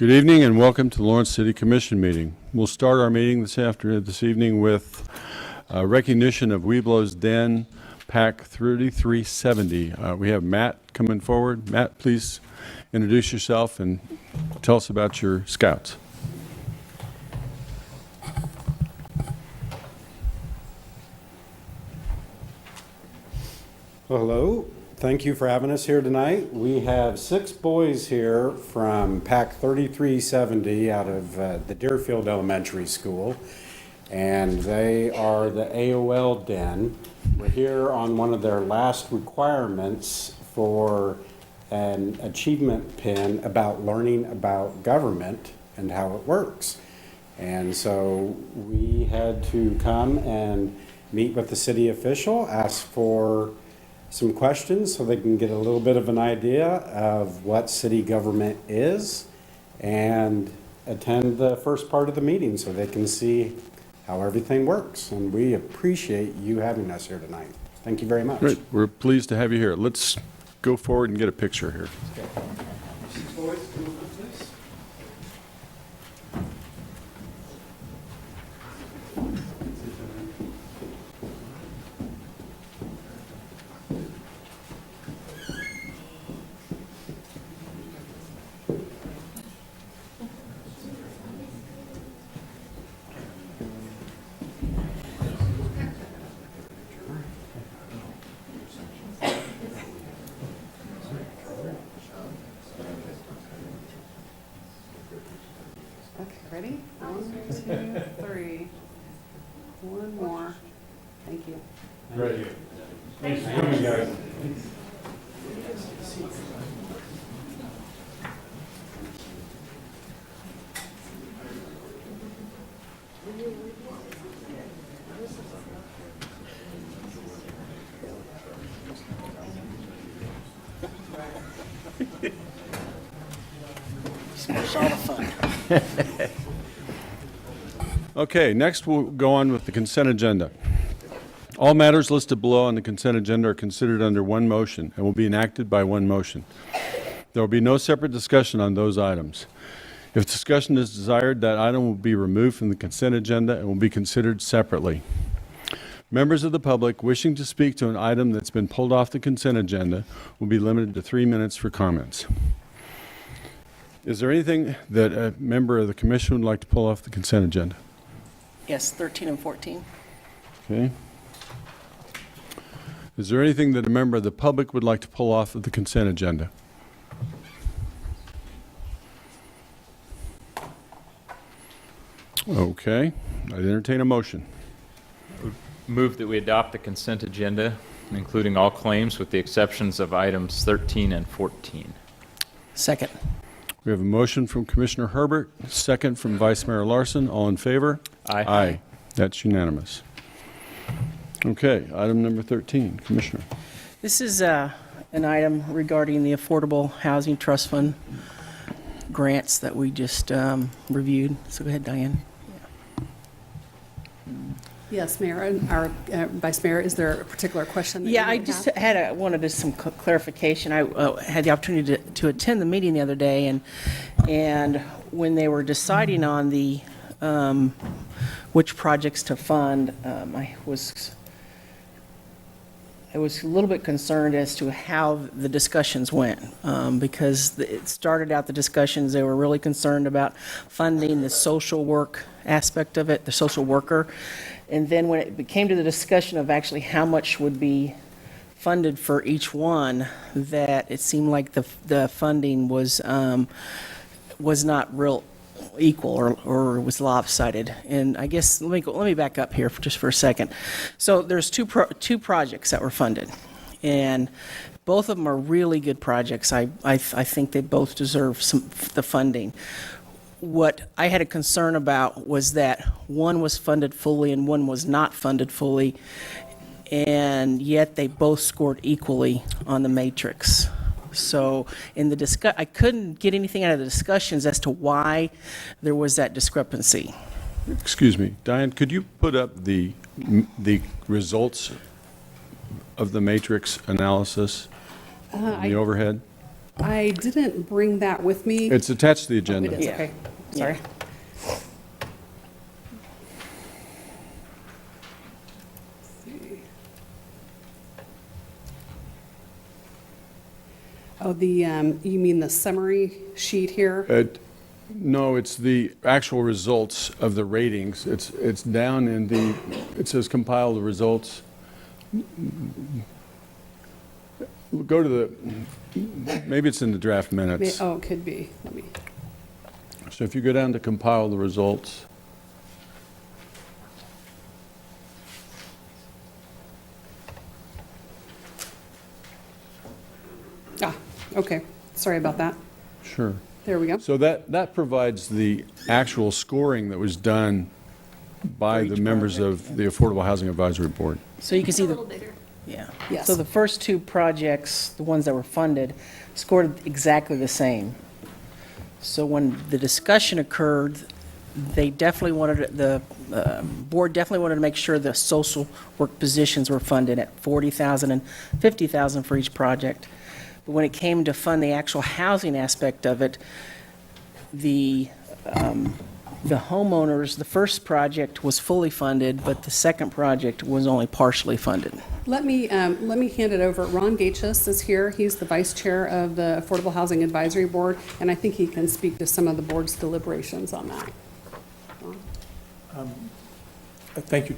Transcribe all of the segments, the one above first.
Good evening and welcome to the Lawrence City Commission meeting. We'll start our meeting this evening with recognition of Weeblo's Den PAC 3370. We have Matt coming forward. Matt, please introduce yourself and tell us about your scouts. Well, hello. Thank you for having us here tonight. We have 6 boys here from PAC 3370 out of the Deerfield Elementary School, and they are the AOL Den. We're here on one of their last requirements for an achievement pin about learning about government and how it works. And so we had to come and meet with the city official, ask for some questions so they can get a little bit of an idea of what city government is and attend the first part of the meeting so they can see how everything works. And we appreciate you having us here tonight. Thank you very much. Great. We're pleased to have you here. Let's go forward and get a picture here. Okay, ready? 1, 2, 3. One more. Thank you. Ready. Thanks for coming, guys. Okay, next we'll go on with the consent agenda. All matters listed below on the consent agenda are considered under one motion and will be enacted by one motion. There will be no separate discussion on those items. If discussion is desired, that item will be removed from the consent agenda and will be considered separately. Members of the public wishing to speak to an item that's been pulled off the consent agenda will be limited to 3 minutes for comments. Is there anything that a member of the commission would like to pull off the consent agenda? Yes, 13 and 14. Okay. Is there anything that a member of the public would like to pull off of the consent agenda? Okay, I'd entertain a motion. Move that we adopt the consent agenda, including all claims with the exceptions of items 13 and 14. Second. We have a motion from Commissioner Herbert, second from Vice Mayor Larson. All in favor? Aye. Aye. That's unanimous. Okay, item number 13, Commissioner. This is an item regarding the Affordable Housing Trust Fund grants that we just reviewed. So go ahead, Diane. Yes, Mayor, and our Vice Mayor, is there a particular question that Yeah, you I might just have? wanted some clarification. I had the opportunity to attend the meeting the other day, and when they were deciding on the which projects to fund, I was a little bit concerned as to how the discussions went, because it started out the discussions, they were really concerned about funding the social work aspect of it, the social worker. And then when it came to the discussion of actually how much would be funded for each one, that it seemed like the funding was not real equal or was lopsided. And I guess let me back up here just for a second. So there's two projects that were funded, and both of them are really good projects. I think they both deserve the funding. What I had a concern about was that one was funded fully and one was not funded fully, and yet they both scored equally on the matrix. So in the I couldn't get anything out of the discussions as to why there was that discrepancy. Excuse me, Diane, could you put up the results of the matrix analysis, the overhead? I didn't bring that with me. It's attached to the It agenda. is, Yeah. okay. Yeah. Sorry. Oh, you mean the summary sheet here? No, it's the actual results of the ratings. It's down in the, it says compile the results. Go to the, maybe it's in the draft minutes. Oh, it could be. Let me, So if you go down to compile the results, okay. Sorry about that. sure. There we go. So that provides the actual scoring that was done by the members of the Affordable Housing Advisory Board. So you can see A little the, bigger. yeah. Yes. So the first two projects, the ones that were funded, scored exactly the same. So when the discussion occurred, they definitely wanted, the board definitely wanted to make sure the social work positions were funded at $40,000 and $50,000 for each project. But when it came to fund the actual housing aspect of it, the homeowners, the first project was fully funded, but the second project was only partially funded. Let me hand it over. Ron Gachus is here. He's the vice chair of the Affordable Housing Advisory Board, and I think he can speak to some of the board's deliberations on that. Thank you,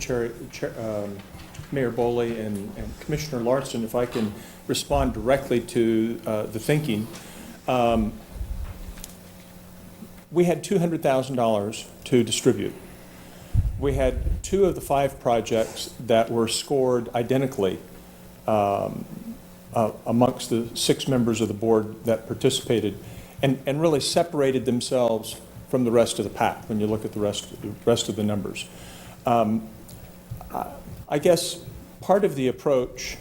Mayor Boley and Commissioner Larson. If I can respond directly to the thinking. We had $200,000 to distribute. We had 2 of the 5 projects that were scored identically amongst the 6 members of the board that participated and really separated themselves from the rest of the pack when you look at the rest of the numbers. I guess part of the approach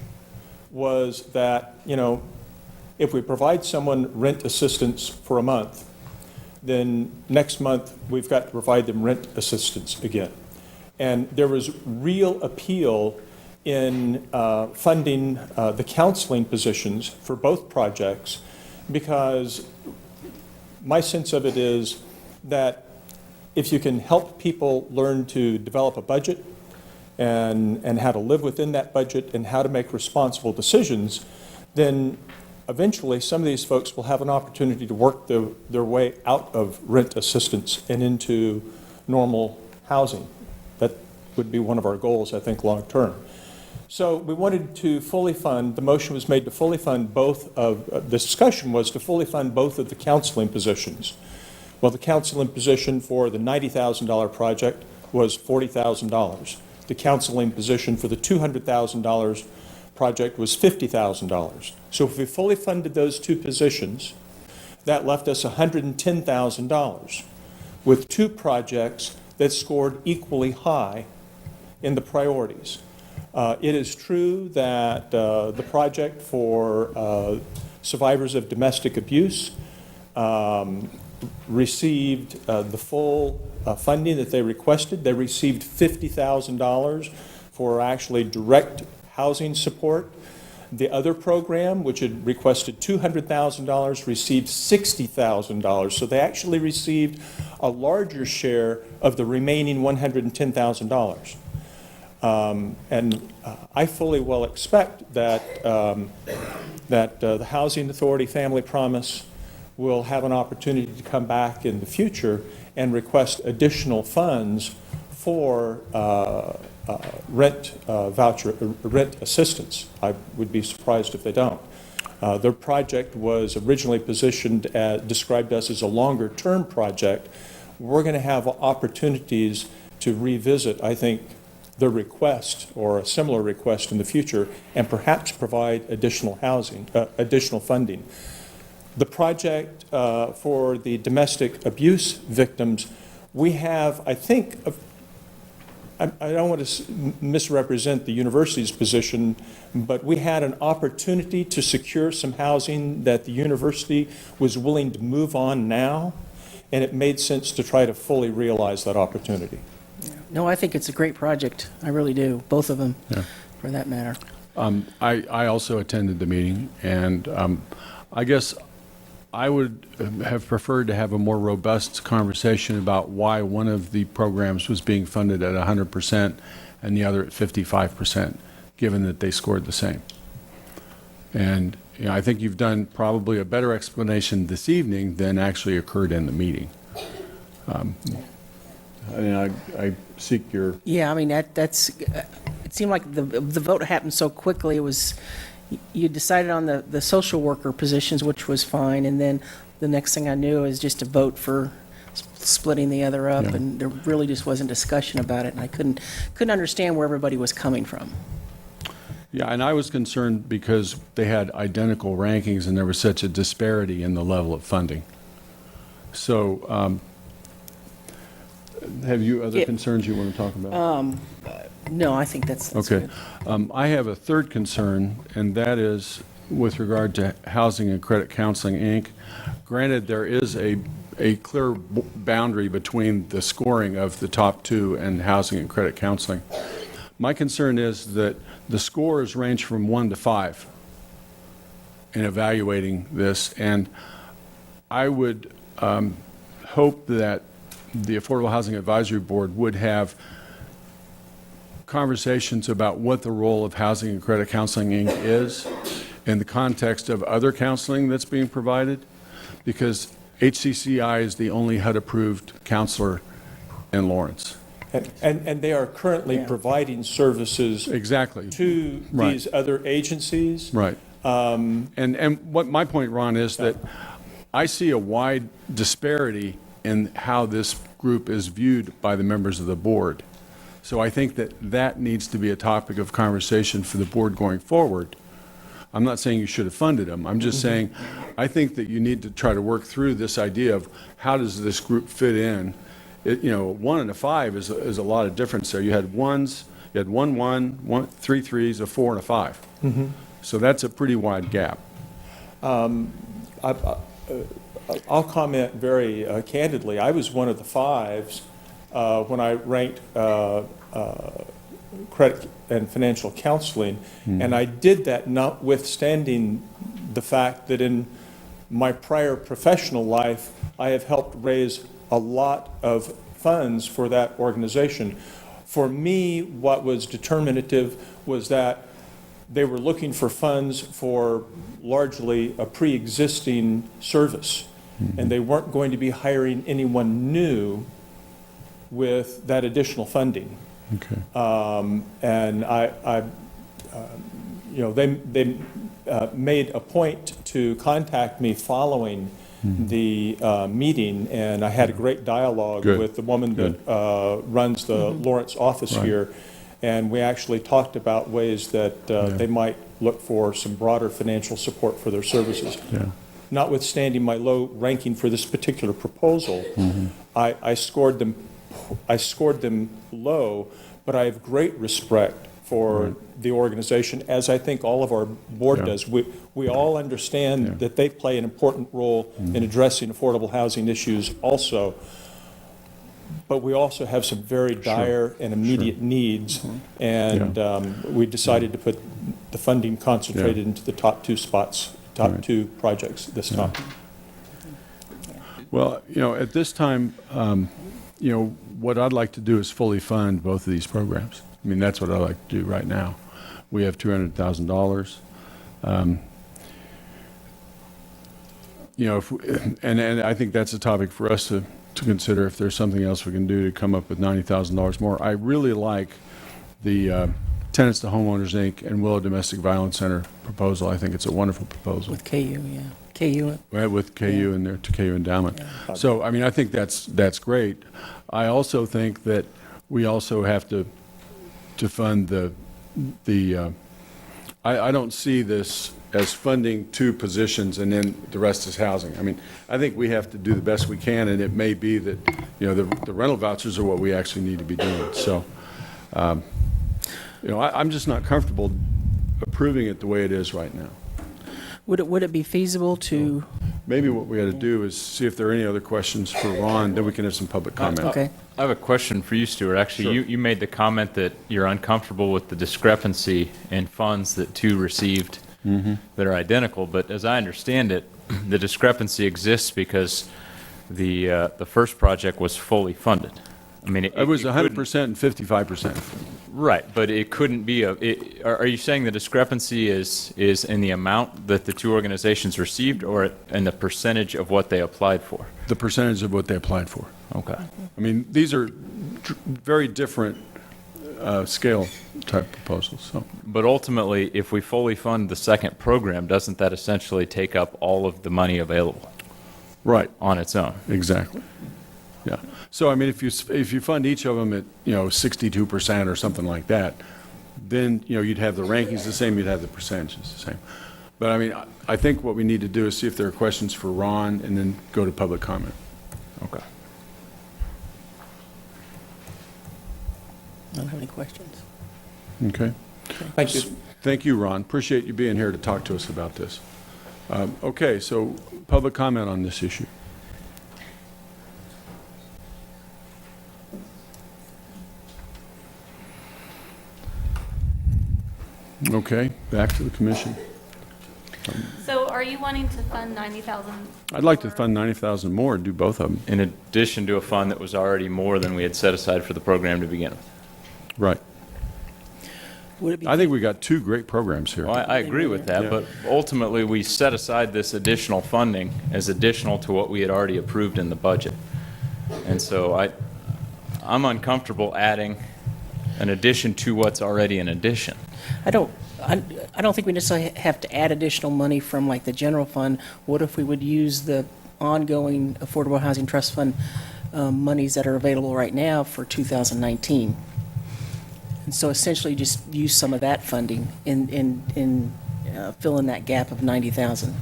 was that, if we provide someone rent assistance for a month, then next month we've got to provide them rent assistance again. And there was real appeal in funding the counseling positions for both projects, because my sense of it is that if you can help people learn to develop a budget and how to live within that budget and how to make responsible decisions, then eventually some of these folks will have an opportunity to work their way out of rent assistance and into normal housing. That would be one of our goals, I think, long term. So we wanted to fully fund, the motion was made to fully fund both of, the discussion was to fully fund both of the counseling positions. Well, the counseling position for the $90,000 project was $40,000. The counseling position for the $200,000 project was $50,000. So if we fully funded those 2 positions, that left us $110,000 with 2 projects that scored equally high in the priorities. It is true that the project for survivors of domestic abuse received the full funding that they requested. They received $50,000 for actually direct housing support. The other program, which had requested $200,000, received $60,000. So they actually received a larger share of the remaining $110,000. I fully well expect that the Housing Authority Family Promise will have an opportunity to come back in the future and request additional funds for rent assistance. I would be surprised if they don't. Their project was originally described us as a longer-term project. We're going to have opportunities to revisit, I think, the request or a similar request in the future, and perhaps provide additional funding. The project for the domestic abuse victims, we have, I think, I don't want to misrepresent the university's position, but we had an opportunity to secure some housing that the university was willing to move on now, and it made sense to try to fully realize that opportunity. No, I think it's a great project. I really do, both of them, Yeah. for that matter. I also attended the meeting, and I guess I would have preferred to have a more robust conversation about why one of the programs was being funded at 100% and the other at 55%, given that they scored the same. And I think you've done probably a better explanation this evening than actually occurred in the meeting. I seek your, Yeah, I mean, that's, it seemed like the vote happened so quickly. It was, you decided on the social worker positions, which was fine, and then the next thing I knew is just a vote for splitting the other up, Yeah. and there really just wasn't discussion about it, and I couldn't understand where everybody was coming from. yeah, and I was concerned because they had identical rankings and there was such a disparity in the level of funding. So, have you other Yeah. concerns you want to talk about? No, I think that's Okay. good. I have a third concern, and that is with regard to Housing and Credit Counseling, Inc. Granted, there is a clear boundary between the scoring of the top two and Housing and Credit Counseling. My concern is that the scores range from 1 to 5 in evaluating this, and I would hope that the Affordable Housing Advisory Board would have conversations about what the role of Housing and Credit Counseling, Inc. is in the context of other counseling that's being provided, because HCCI is the only HUD-approved counselor in Lawrence. And they are currently Yeah. providing services Exactly. to Right. these other agencies. Right. And what my point, Ron, is that I see a wide disparity in how this group is viewed by the members of the board. So I think that that needs to be a topic of conversation for the board going forward. I'm not saying you should have funded them. I'm just saying, I think that you need to try to work through this idea of how does this group fit in? It, 1 and a 5 is a lot of difference there. You had ones, you had 1, 3 threes, a 4, and a 5. So that's a pretty wide gap. I'll comment very candidly. I was one of the 5s when I ranked credit and financial counseling, and I did that notwithstanding the fact that in my prior professional life, I have helped raise a lot of funds for that organization. For me, what was determinative was that they were looking for funds for largely a pre-existing service, and they weren't going to be hiring anyone new with that additional funding. Okay. And they made a point to contact me following the meeting, and I had a great dialogue Good. with the woman that runs the Lawrence office Right. here, and we actually talked about ways that they might look for some broader financial support for their services. Yeah. Notwithstanding my low ranking for this particular proposal, I scored them low, but I have great respect for the organization, as I think all of our board Yeah. does. We all understand Yeah. that they play an important role in addressing affordable housing issues also, but we also have some very dire and immediate needs, and we decided to put the funding concentrated into the top 2 spots, top Right. 2 projects this time. Well, at this time, what I'd like to do is fully fund both of these programs. I mean, that's what I'd like to do right now. We have $200,000. And I think that's a topic for us to consider if there's something else we can do to come up with $90,000 more. I really like the Tenants to Homeowners, Inc. and Willow Domestic Violence Center proposal. I think it's a wonderful proposal. With KU, yeah. KU. Right, with KU and their KU endowment. Yeah. So, I mean, I think that's great. I also think that we also have to fund I don't see this as funding 2 positions and then the rest is housing. I mean, I think we have to do the best we can, and it may be that, the rental vouchers are what we actually need to be doing. So, I'm just not comfortable approving it the way it is right now. Would it be feasible to, Maybe what we got to do is see if there are any other questions for Ron, then we can have some public comment. okay. I have a question for you, Stuart. Actually, Sure. you made the comment that you're uncomfortable with the discrepancy in funds that 2 received that are identical, but as I understand it, the discrepancy exists because the first project was fully funded. I mean, It was couldn't- 100% and 55%. Right, but it couldn't be are you saying the discrepancy is in the amount that the two organizations received or in the percentage of what they applied for? The percentage of what they applied for. Okay. I mean, these are very different scale type proposals, so. But ultimately, if we fully fund the second program, doesn't that essentially take up all of the money available Right, on its own? exactly. Yeah. So, I mean, if you fund each of them at, 62% or something like that, then, you'd have the rankings the same, you'd have the percentages the same. But, I mean, I think what we need to do is see if there are questions for Ron and then go to public comment. Okay. I don't have any questions. Okay? Thank you. Thank you, Ron. Appreciate you being here to talk to us about this. Okay, so public comment on this issue. Okay, back to the commission. So are you wanting to fund 90,000? I'd like to fund 90,000 more and do both of them. In addition to a fund that was already more than we had set aside for the program to begin with. Right. Would it be, I think we got two great programs here. Well, I agree with that, Yeah. but ultimately, we set aside this additional funding as additional to what we had already approved in the budget. And so I'm uncomfortable adding an addition to what's already an addition. I don't think we necessarily have to add additional money from like the general fund. What if we would use the ongoing Affordable Housing Trust Fund monies that are available right now for 2019? And so essentially just use some of that funding in filling that gap of 90,000.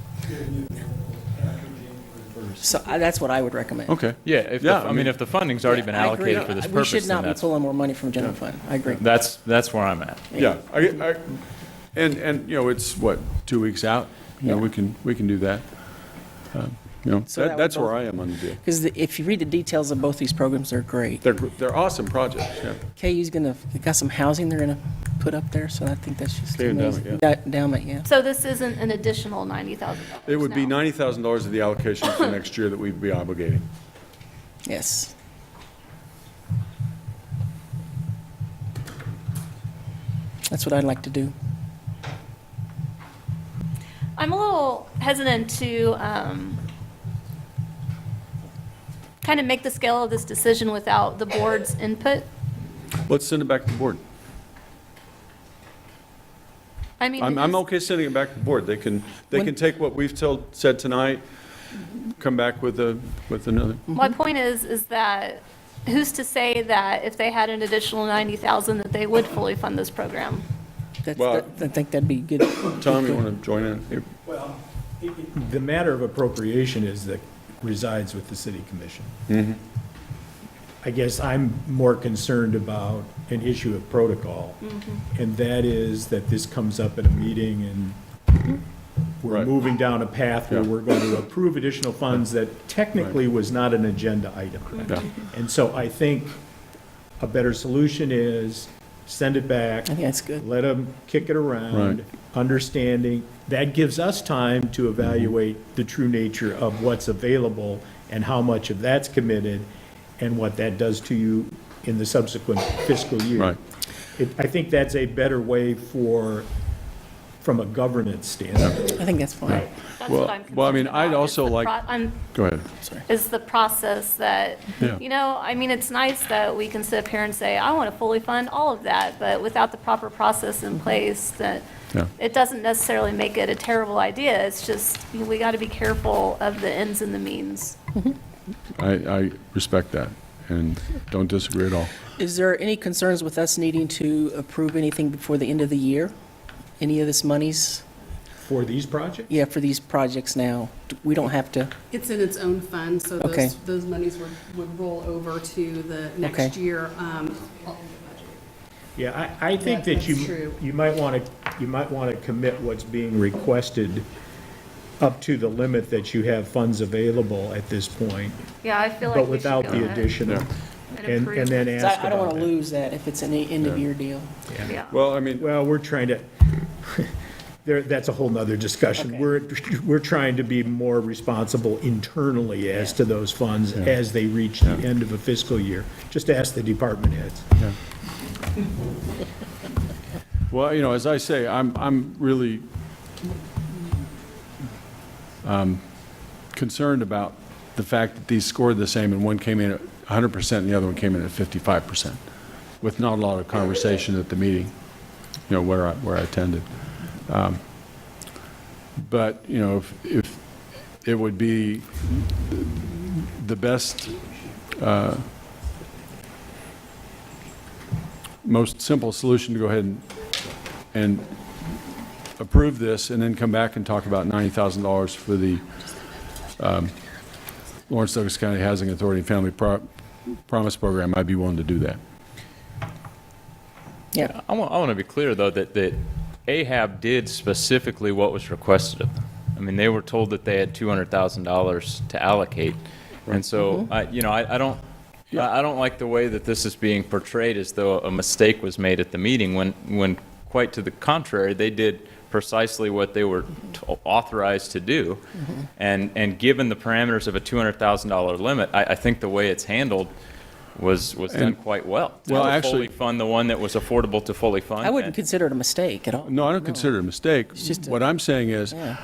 So that's what I would recommend. Okay. Yeah, Yeah, if the funding's already been I agree. allocated for this We purpose, should then not be that's, pulling more money from general fund. I agree. that's where I'm at. Yeah, and it's what, 2 weeks out? We can do that. So that would That's where both- I am on the deal. Because if you read the details of both these programs, they're great. They're awesome projects, yeah. KU's got some housing they're gonna put up there, so I think that's just KU amazing. endowment, Endowment, yeah. So this isn't an additional $90,000? It would be now? $90,000 of the allocation for next year that we'd be obligating. Yes. That's what I'd like to do. I'm a little hesitant to kind of make the scale of this decision without the board's input. Let's send it back to the board. I mean, I'm okay sending it back to the board. They can take what we've said tonight, come back with another. my point is that who's to say that if they had an additional 90,000 that they would fully fund this program? Well- I think that'd be good. Tom, you want to join in? Here. Well, the matter of appropriation resides with the city commission. I guess I'm more concerned about an issue of protocol, and that is that this comes up at a meeting and we're Right. moving down a path where Yeah. we're going to approve additional funds that technically was not an agenda item. Yeah. And so I think a better solution is send it back. I think that's good. Let them kick it around, Right. understanding. That gives us time to evaluate the true nature of what's available and how much of that's committed and what that does to you in the subsequent fiscal year. Right. I think that's a better way from a governance standpoint. I think that's fine. That's Well- what I'm well, I mean, concerned I'd about, is also the like- I'm Go ahead. is the process that, Yeah. I mean, it's nice that we can sit up here and say, I want to fully fund all of that, but without the proper process in place, that Yeah. it doesn't necessarily make it a terrible idea. It's just, we got to be careful of the ends and the means. I respect that and don't disagree at all. Is there any concerns with us needing to approve anything before the end of the year? Any of this monies? For these projects? Yeah, for these projects now. We don't have to, It's in its own fund, so Okay. those monies would roll over to the next Okay. year. Yeah, I think Yeah, that that's true. you might want to commit what's being requested up to the limit that you have funds available at this point, Yeah, I feel like but we should without go the ahead additional, and and approve. then 'cause ask I don't want about to it. lose that if it's an end-of-year deal. Yeah. Well, I mean, Well, we're trying to, that's a whole nother discussion. We're trying to be more responsible internally as to those funds as they reach the end of a fiscal year. Just ask the department heads. Well, as I say, I'm really concerned about the fact that these scored the same and one came in at 100% and the other one came in at 55%, with not a lot of conversation at the meeting, where I attended. But, if it would be the best, most simple solution to go ahead and approve this and then come back and talk about $90,000 for the Lawrence Douglas County Housing Authority Family Promise Program, I'd be willing to do that. Yeah. I want to be clear, though, that AHAB did specifically what was requested of them. I mean, they were told that they had $200,000 to allocate. And so, I don't like the way that this is being portrayed as though a mistake was made at the meeting, when quite to the contrary, they did precisely what they were authorized to do. And given the parameters of a $200,000 limit, I think the way it's handled was done quite well. Well, To actually- fully fund the one that was affordable to fully fund. I wouldn't and- consider it a mistake at all. No, I don't consider it a mistake. just a- What I'm saying is, Yeah.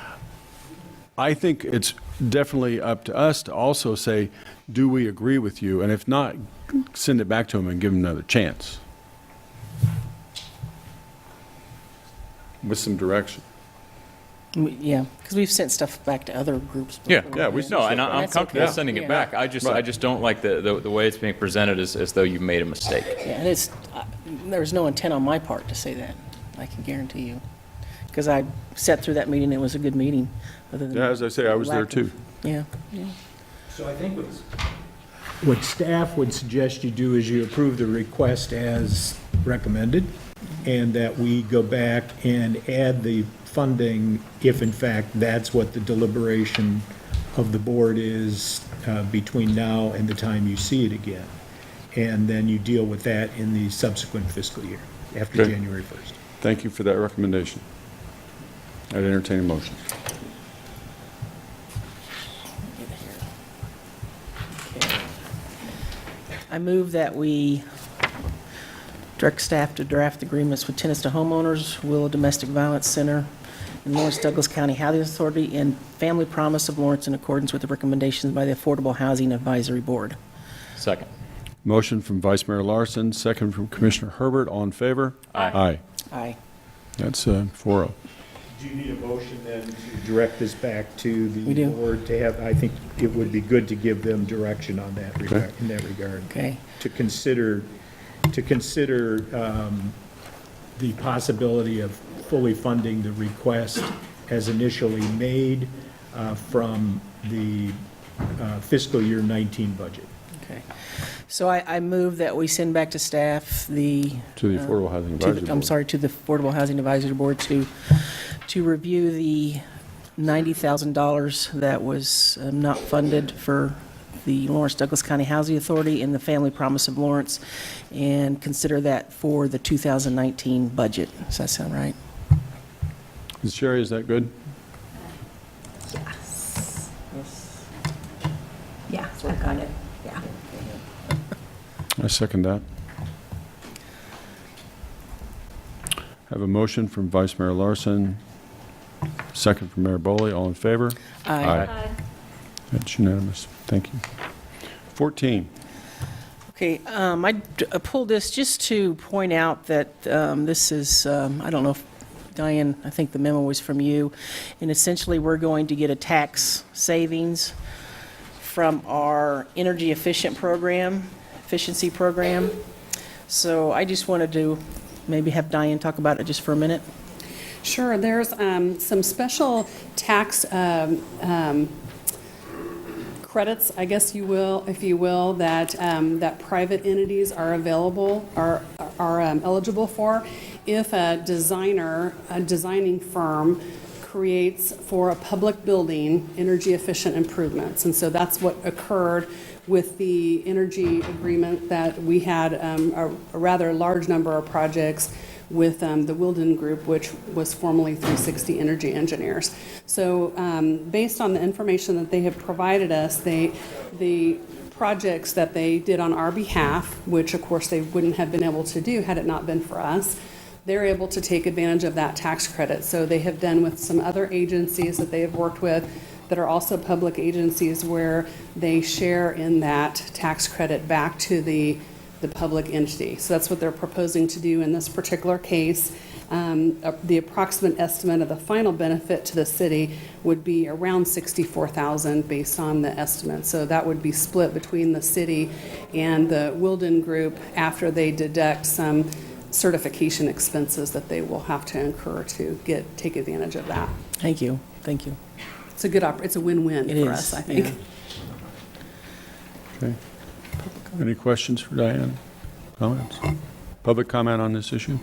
I think it's definitely up to us to also say, do we agree with you? And if not, send it back to them and give them another chance. With some direction. Yeah, because we've sent stuff back to other groups. Yeah, before. yeah, we No, and I'm That's comfortable okay. sending it Yeah. back. I Right. just don't like the way it's being presented as though you made a mistake. Yeah, and there's no intent on my part to say that, I can guarantee you. Because I sat through that meeting, it was a good meeting, other than. Yeah, as I say, I was there lack too. of- Yeah, yeah. So I think what staff would suggest you do is you approve the request as recommended, and that we go back and add the funding if in fact that's what the deliberation of the board is between now and the time you see it again. And then you deal with that in the subsequent fiscal year, after Okay. January 1st. Thank you for that recommendation. I'd entertain a motion. I move that we direct staff to draft agreements with tenants to homeowners, Willow Domestic Violence Center, and Lawrence Douglas County Housing Authority, and Family Promise of Lawrence in accordance with the recommendations by the Affordable Housing Advisory Board. Second. Motion from Vice Mayor Larson, second from Commissioner Herbert. All in favor? Aye. Aye. Aye. That's 4-0. Do you need a motion then to direct this back to We the do. board to have, I think it would be good to give them direction on that regard, in that regard. Okay. To consider the possibility of fully funding the request as initially made from the fiscal year 19 budget. Okay. So I move that we send back to staff the. To the Affordable Housing to the- Advisory I'm Board. sorry, to the Affordable Housing Advisory Board to review the $90,000 that was not funded for the Lawrence Douglas County Housing Authority and the Family Promise of Lawrence, and consider that for the 2019 budget. Does that sound right? Sherry, is that good? Yeah, I got it, yeah. I second that. Have a motion from Vice Mayor Larson, second from Mayor Boley. All in favor? Aye. That's unanimous. Thank you. 14. Okay, I pulled this just to point out that this is, I don't know if, Diane, I think the memo was from you, and essentially, we're going to get a tax savings from our energy efficiency program. So I just wanted to maybe have Diane talk about it just for a minute. Sure, there's some special tax credits, I guess you will, if you will, that that private entities are available, are eligible for if a designing firm creates for a public building energy efficient improvements. And so that's what occurred with the energy agreement that we had a rather large number of projects with the Wilden Group, which was formerly 360 Energy Engineers. So based on the information that they have provided us, the projects that they did on our behalf, which of course they wouldn't have been able to do had it not been for us, they're able to take advantage of that tax credit. So they have done with some other agencies that they have worked with that are also public agencies where they share in that tax credit back to the public entity. So that's what they're proposing to do in this particular case. The approximate estimate of the final benefit to the city would be around $64,000 based on the estimate. So that would be split between the city and the Wilden Group after they deduct some certification expenses that they will have to incur to take advantage of that. Thank you, thank you. It's a good it's a win-win It for is, us, I think. yeah. Okay. Any questions for Diane? Comments? Public comment on this issue?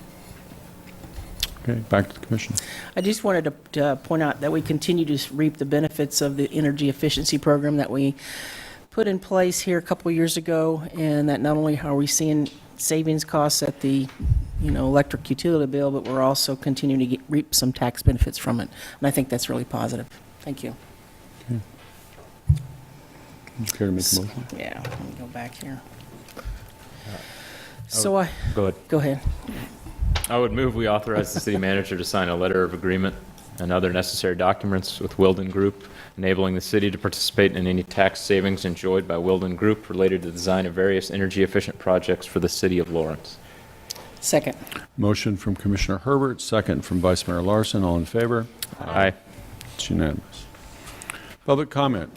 Okay, back to the commission. I just wanted to point out that we continue to reap the benefits of the energy efficiency program that we put in place here a couple of years ago, and that not only are we seeing savings costs at the electric utility bill, but we're also continuing to reap some tax benefits from it. And I think that's really positive. Thank you. Would you care to make a motion? Yeah, let me go back here. Go ahead. Go ahead. I would move we authorize the city manager to sign a letter of agreement and other necessary documents with Wilden Group, enabling the city to participate in any tax savings enjoyed by Wilden Group related to the design of various energy-efficient projects for the city of Lawrence. Second. Motion from Commissioner Herbert, second from Vice Mayor Larson. All in favor? Aye. It's unanimous. Public comment.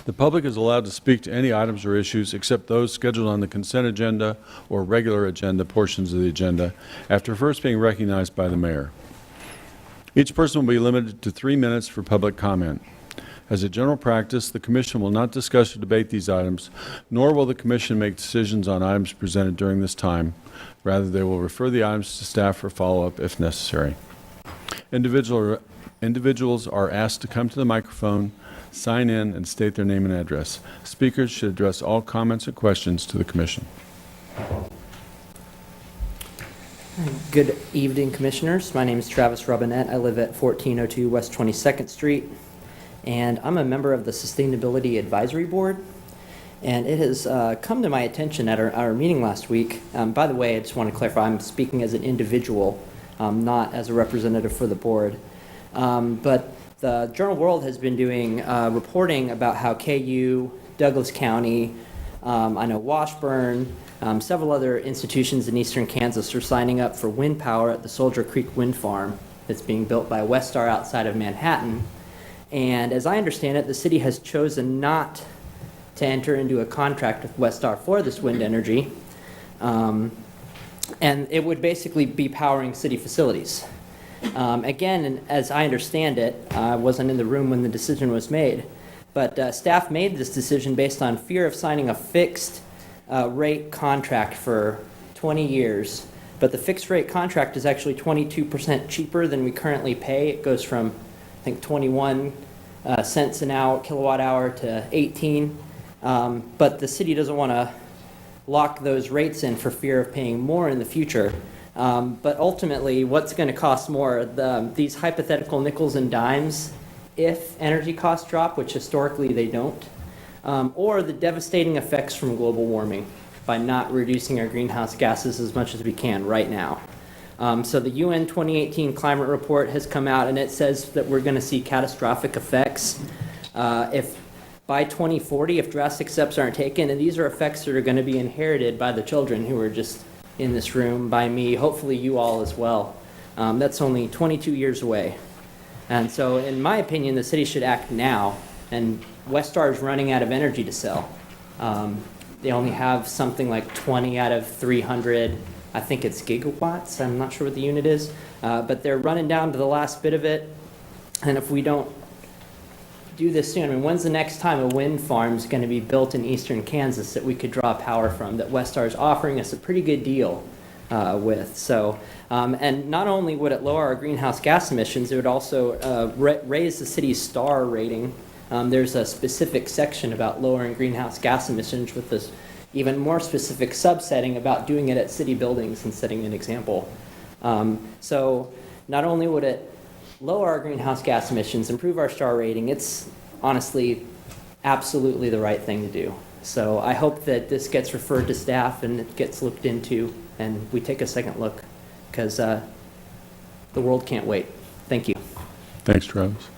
The public is allowed to speak to any items or issues except those scheduled on the consent agenda or regular agenda portions of the agenda after first being recognized by the mayor. Each person will be limited to 3 minutes for public comment. As a general practice, the commission will not discuss or debate these items, nor will the commission make decisions on items presented during this time. Rather, they will refer the items to staff for follow-up if necessary. Individuals are asked to come to the microphone, sign in, and state their name and address. Speakers should address all comments or questions to the commission. Good evening, Commissioners. My name is Travis Robinette. I live at 1402 West 22nd Street, and I'm a member of the Sustainability Advisory Board. And it has come to my attention at our meeting last week. By the way, I just want to clarify, I'm speaking as an individual, not as a representative for the board. But the Journal World has been doing reporting about how KU, Douglas County, I know Washburn, several other institutions in eastern Kansas are signing up for wind power at the Soldier Creek Wind Farm that's being built by Westar outside of Manhattan. And as I understand it, the city has chosen not to enter into a contract with Westar for this wind energy. And it would basically be powering city facilities. Again, and as I understand it, I wasn't in the room when the decision was made, but staff made this decision based on fear of signing a fixed rate contract for 20 years. But the fixed rate contract is actually 22% cheaper than we currently pay. It goes from, I think, 21 cents an hour, kilowatt hour to 18. But the city doesn't want to lock those rates in for fear of paying more in the future. But ultimately, what's going to cost more? These hypothetical nickels and dimes, if energy costs drop, which historically they don't, or the devastating effects from global warming by not reducing our greenhouse gases as much as we can right now. So the UN 2018 climate report has come out, and it says that we're going to see catastrophic effects if by 2040, if drastic steps aren't taken, and these are effects that are going to be inherited by the children who are just in this room, by me, hopefully you all as well. That's only 22 years away. And so in my opinion, the city should act now, and Westar is running out of energy to sell. They only have something like 20 out of 300, I think it's gigawatts, I'm not sure what the unit is, but they're running down to the last bit of it, and if we don't do this soon, I mean, when's the next time a wind farm is going to be built in eastern Kansas that we could draw power from, that Westar is offering us a pretty good deal with? So, and not only would it lower our greenhouse gas emissions, it would also raise the city's STAR rating. There's a specific section about lowering greenhouse gas emissions with this even more specific subsetting about doing it at city buildings and setting an example. So not only would it lower our greenhouse gas emissions, improve our star rating, it's honestly absolutely the right thing to do. So I hope that this gets referred to staff and it gets looked into and we take a second look because the world can't wait. Thank you. Thanks, Travis.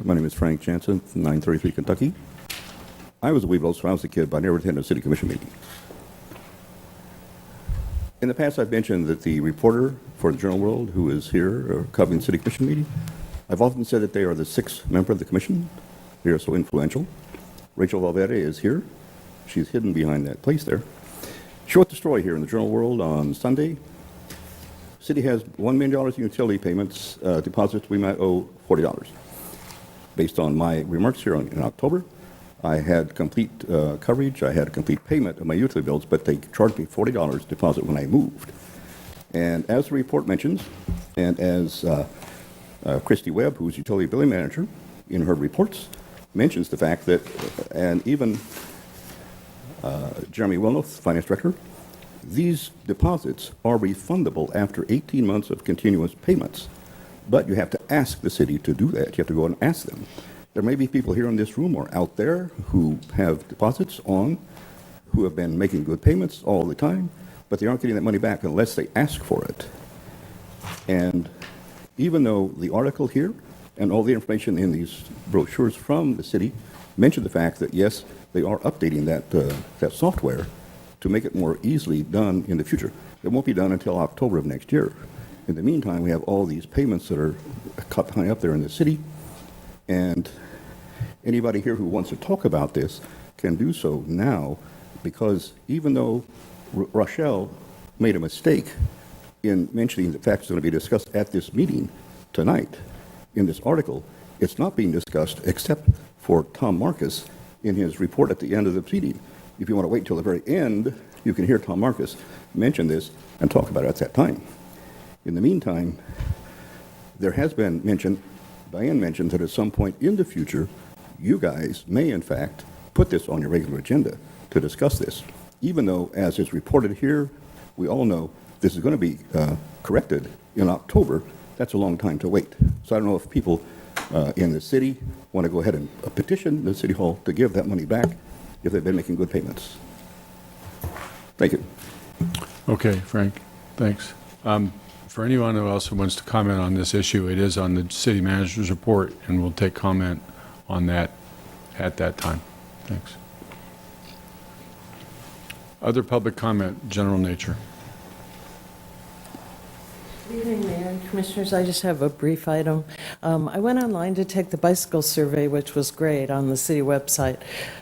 My name is Frank Jansen from 933 Kentucky. I was a Weeblos when I was a kid, but I never attended a city commission meeting. In the past, I've mentioned that the reporter for the Journal World, who is here covering the city commission meeting, I've often said that they are the sixth member of the commission. They are so influential. Rachel Valverde is here. She's hidden behind that place there. She wrote the story here in the Journal World on Sunday. City has $1 million in utility payments, deposits we might owe $40. Based on my remarks here in October, I had complete coverage, I had a complete payment of my utility bills, but they charged me $40 deposit when I moved. And as the report mentions, and as Christy Webb, who's utility billing manager, in her reports, mentions the fact that, and even Jeremy Wilnoth, finance director, these deposits are refundable after 18 months of continuous payments. But you have to ask the city to do that. You have to go and ask them. There may be people here in this room or out there who have deposits on, who have been making good payments all the time, but they aren't getting that money back unless they ask for it. And even though the article here and all the information in these brochures from the city mention the fact that, yes, they are updating that software to make it more easily done in the future. It won't be done until October of next year. In the meantime, we have all these payments that are high up there in the city, and anybody here who wants to talk about this can do so now, because even though Rochelle made a mistake in mentioning the facts that are going to be discussed at this meeting tonight in this article, it's not being discussed except for Tom Marcus in his report at the end of the meeting. If you want to wait till the very end, you can hear Tom Marcus mention this and talk about it at that time. In the meantime, there has been mention, Diane mentioned that at some point in the future, you guys may in fact put this on your regular agenda to discuss this. Even though, as is reported here, we all know this is going to be corrected in October, that's a long time to wait. So I don't know if people in the city want to go ahead and petition the City Hall to give that money back if they've been making good payments. Thank you. Okay, Frank, thanks. For anyone else who wants to comment on this issue, it is on the city manager's report, and we'll take comment on that at that time. Thanks. Other public comment, general nature. Good evening, Mayor and Commissioners. I just have a brief item. I went online to take the bicycle survey, which was great, on the city website.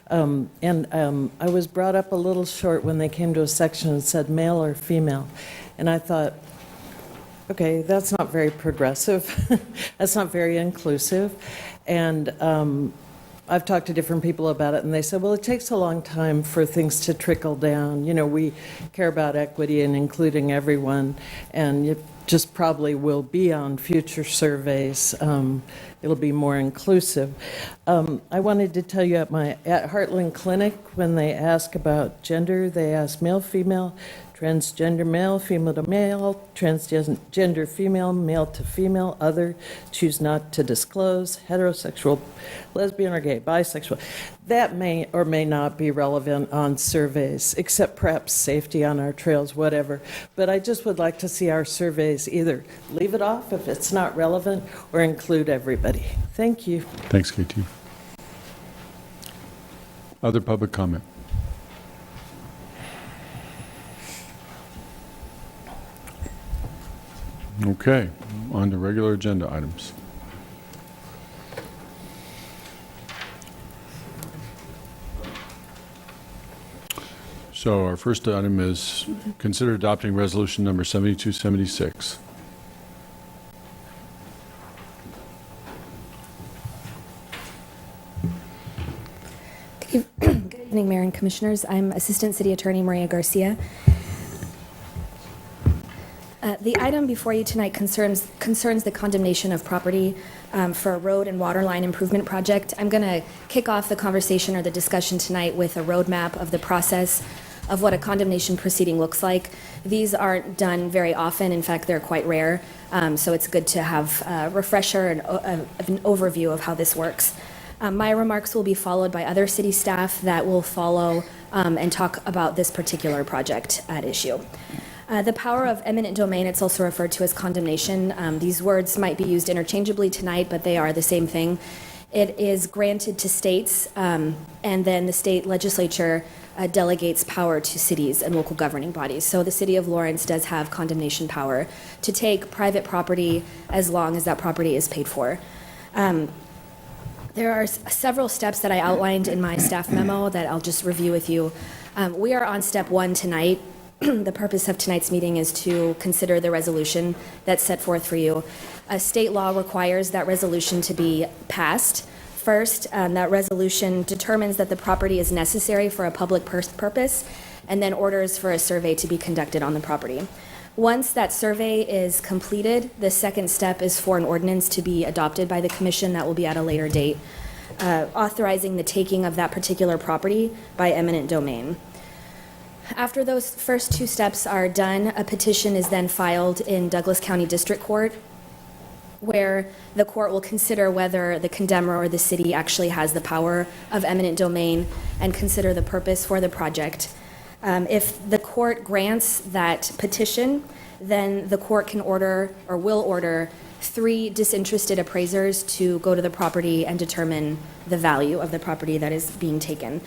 I was brought up a little short when they came to a section that said male or female. And I thought, okay, that's not very progressive. That's not very inclusive. And I've talked to different people about it, and they said, well, it takes a long time for things to trickle down. You know, we care about equity and including everyone, and it just probably will be on future surveys. It'll be more inclusive. I wanted to tell you at Heartland Clinic, when they ask about gender, they ask male, female, transgender male, female to male, transgender female, male to female, other, choose not to disclose, heterosexual, lesbian or gay, bisexual. That may or may not be relevant on surveys, except perhaps safety on our trails, whatever. But I just would like to see our surveys either leave it off if it's not relevant or include everybody. Thank you. Thanks, KT. Other public comment. Okay, on to regular agenda items. So our first item is consider adopting resolution number 7276. Good evening, Mayor and Commissioners. I'm Assistant City Attorney Maria Garcia. The item before you tonight concerns the condemnation of property for a road and water line improvement project. I'm going to kick off the conversation or the discussion tonight with a roadmap of the process of what a condemnation proceeding looks like. These aren't done very often. In fact, they're quite rare. So it's good to have a refresher and an overview of how this works. My remarks will be followed by other city staff that will follow and talk about this particular project at issue. The power of eminent domain, it's also referred to as condemnation. These words might be used interchangeably tonight, but they are the same thing. It is granted to states, and then the state legislature delegates power to cities and local governing bodies. So the city of Lawrence does have condemnation power to take private property as long as that property is paid for. There are several steps that I outlined in my staff memo that I'll just review with you. We are on step 1 tonight. The purpose of tonight's meeting is to consider the resolution that's set forth for you. State law requires that resolution to be passed. First, that resolution determines that the property is necessary for a public purpose, and then orders for a survey to be conducted on the property. Once that survey is completed, the second step is for an ordinance to be adopted by the commission that will be at a later date, authorizing the taking of that particular property by eminent domain. After those first 2 steps are done, a petition is then filed in Douglas County District Court, where the court will consider whether the condemner or the city actually has the power of eminent domain and consider the purpose for the project. If the court grants that petition, then the court can order or will order 3 disinterested appraisers to go to the property and determine the value of the property that is being taken.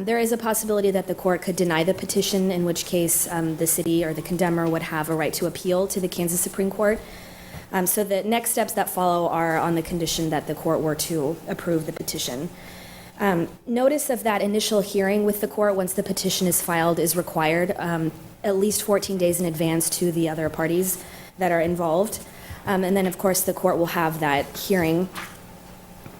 There is a possibility that the court could deny the petition, in which case the city or the condemner would have a right to appeal to the Kansas Supreme Court. So the next steps that follow are on the condition that the court were to approve the petition. Notice of that initial hearing with the court once the petition is filed is required at least 14 days in advance to the other parties that are involved. And then, of course, the court will have that hearing.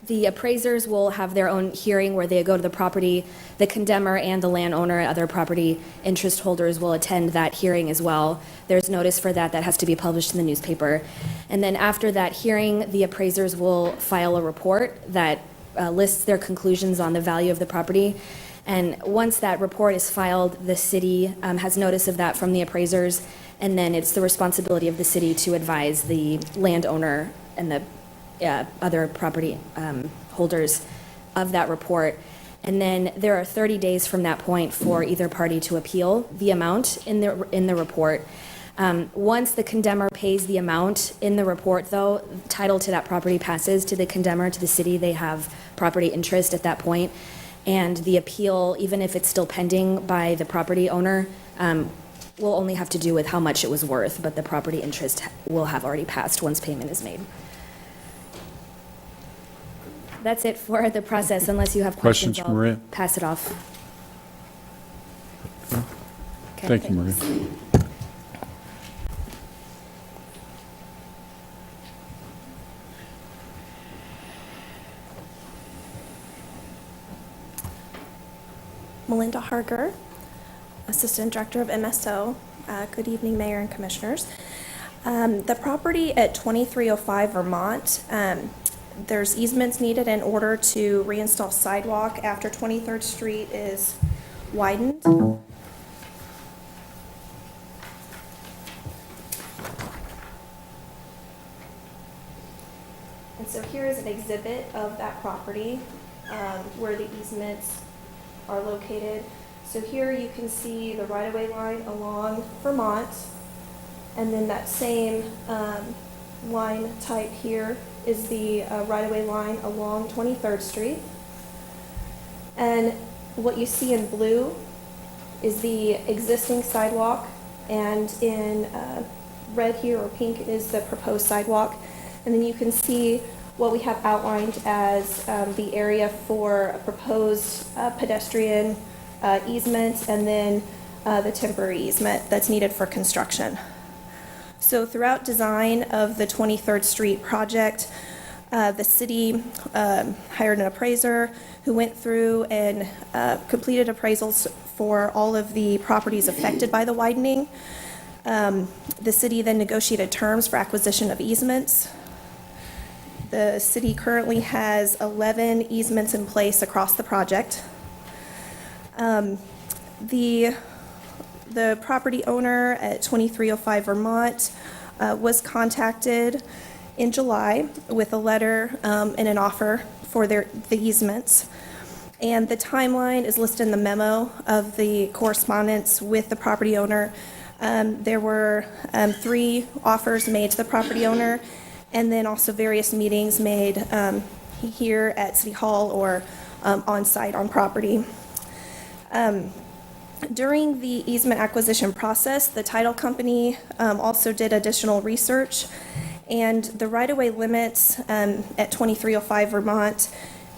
The appraisers will have their own hearing where they go to the property. The condemner and the landowner and other property interest holders will attend that hearing as well. There's notice for that has to be published in the newspaper. And then after that hearing, the appraisers will file a report that lists their conclusions on the value of the property. And once that report is filed, the city has notice of that from the appraisers, and then it's the responsibility of the city to advise the landowner and the other property holders of that report. And then there are 30 days from that point for either party to appeal the amount in the report. Once the condemner pays the amount in the report, though, title to that property passes to the condemner, to the city. They have property interest at that point. And the appeal, even if it's still pending by the property owner, will only have to do with how much it was worth, but the property interest will have already passed once payment is made. That's it for the process. Unless you have questions, Questions, Maria? I'll pass it off. Okay, Thank you, Maria. thanks. Melinda Harger, Assistant Director of MSO. Good evening, Mayor and Commissioners. The property at 2305 Vermont, there's easements needed in order to reinstall sidewalk after 23rd Street is widened. And so here is an exhibit of that property where the easements are located. So here you can see the right-of-way line along Vermont, and then that same line type here is the right-of-way line along 23rd Street. And what you see in blue is the existing sidewalk, and in red here or pink is the proposed sidewalk. And then you can see what we have outlined as the area for a proposed pedestrian easement, and then the temporary easement that's needed for construction. So throughout design of the 23rd Street project, the city hired an appraiser who went through and completed appraisals for all of the properties affected by the widening. The city then negotiated terms for acquisition of easements. The city currently has 11 easements in place across the project. The property owner at 2305 Vermont was contacted in July with a letter and an offer for the easements. And the timeline is listed in the memo of the correspondence with the property owner. There were 3 offers made to the property owner, and then also various meetings made here at City Hall or on-site on property. During the easement acquisition process, the title company also did additional research, and the right-of-way limits at 2305 Vermont,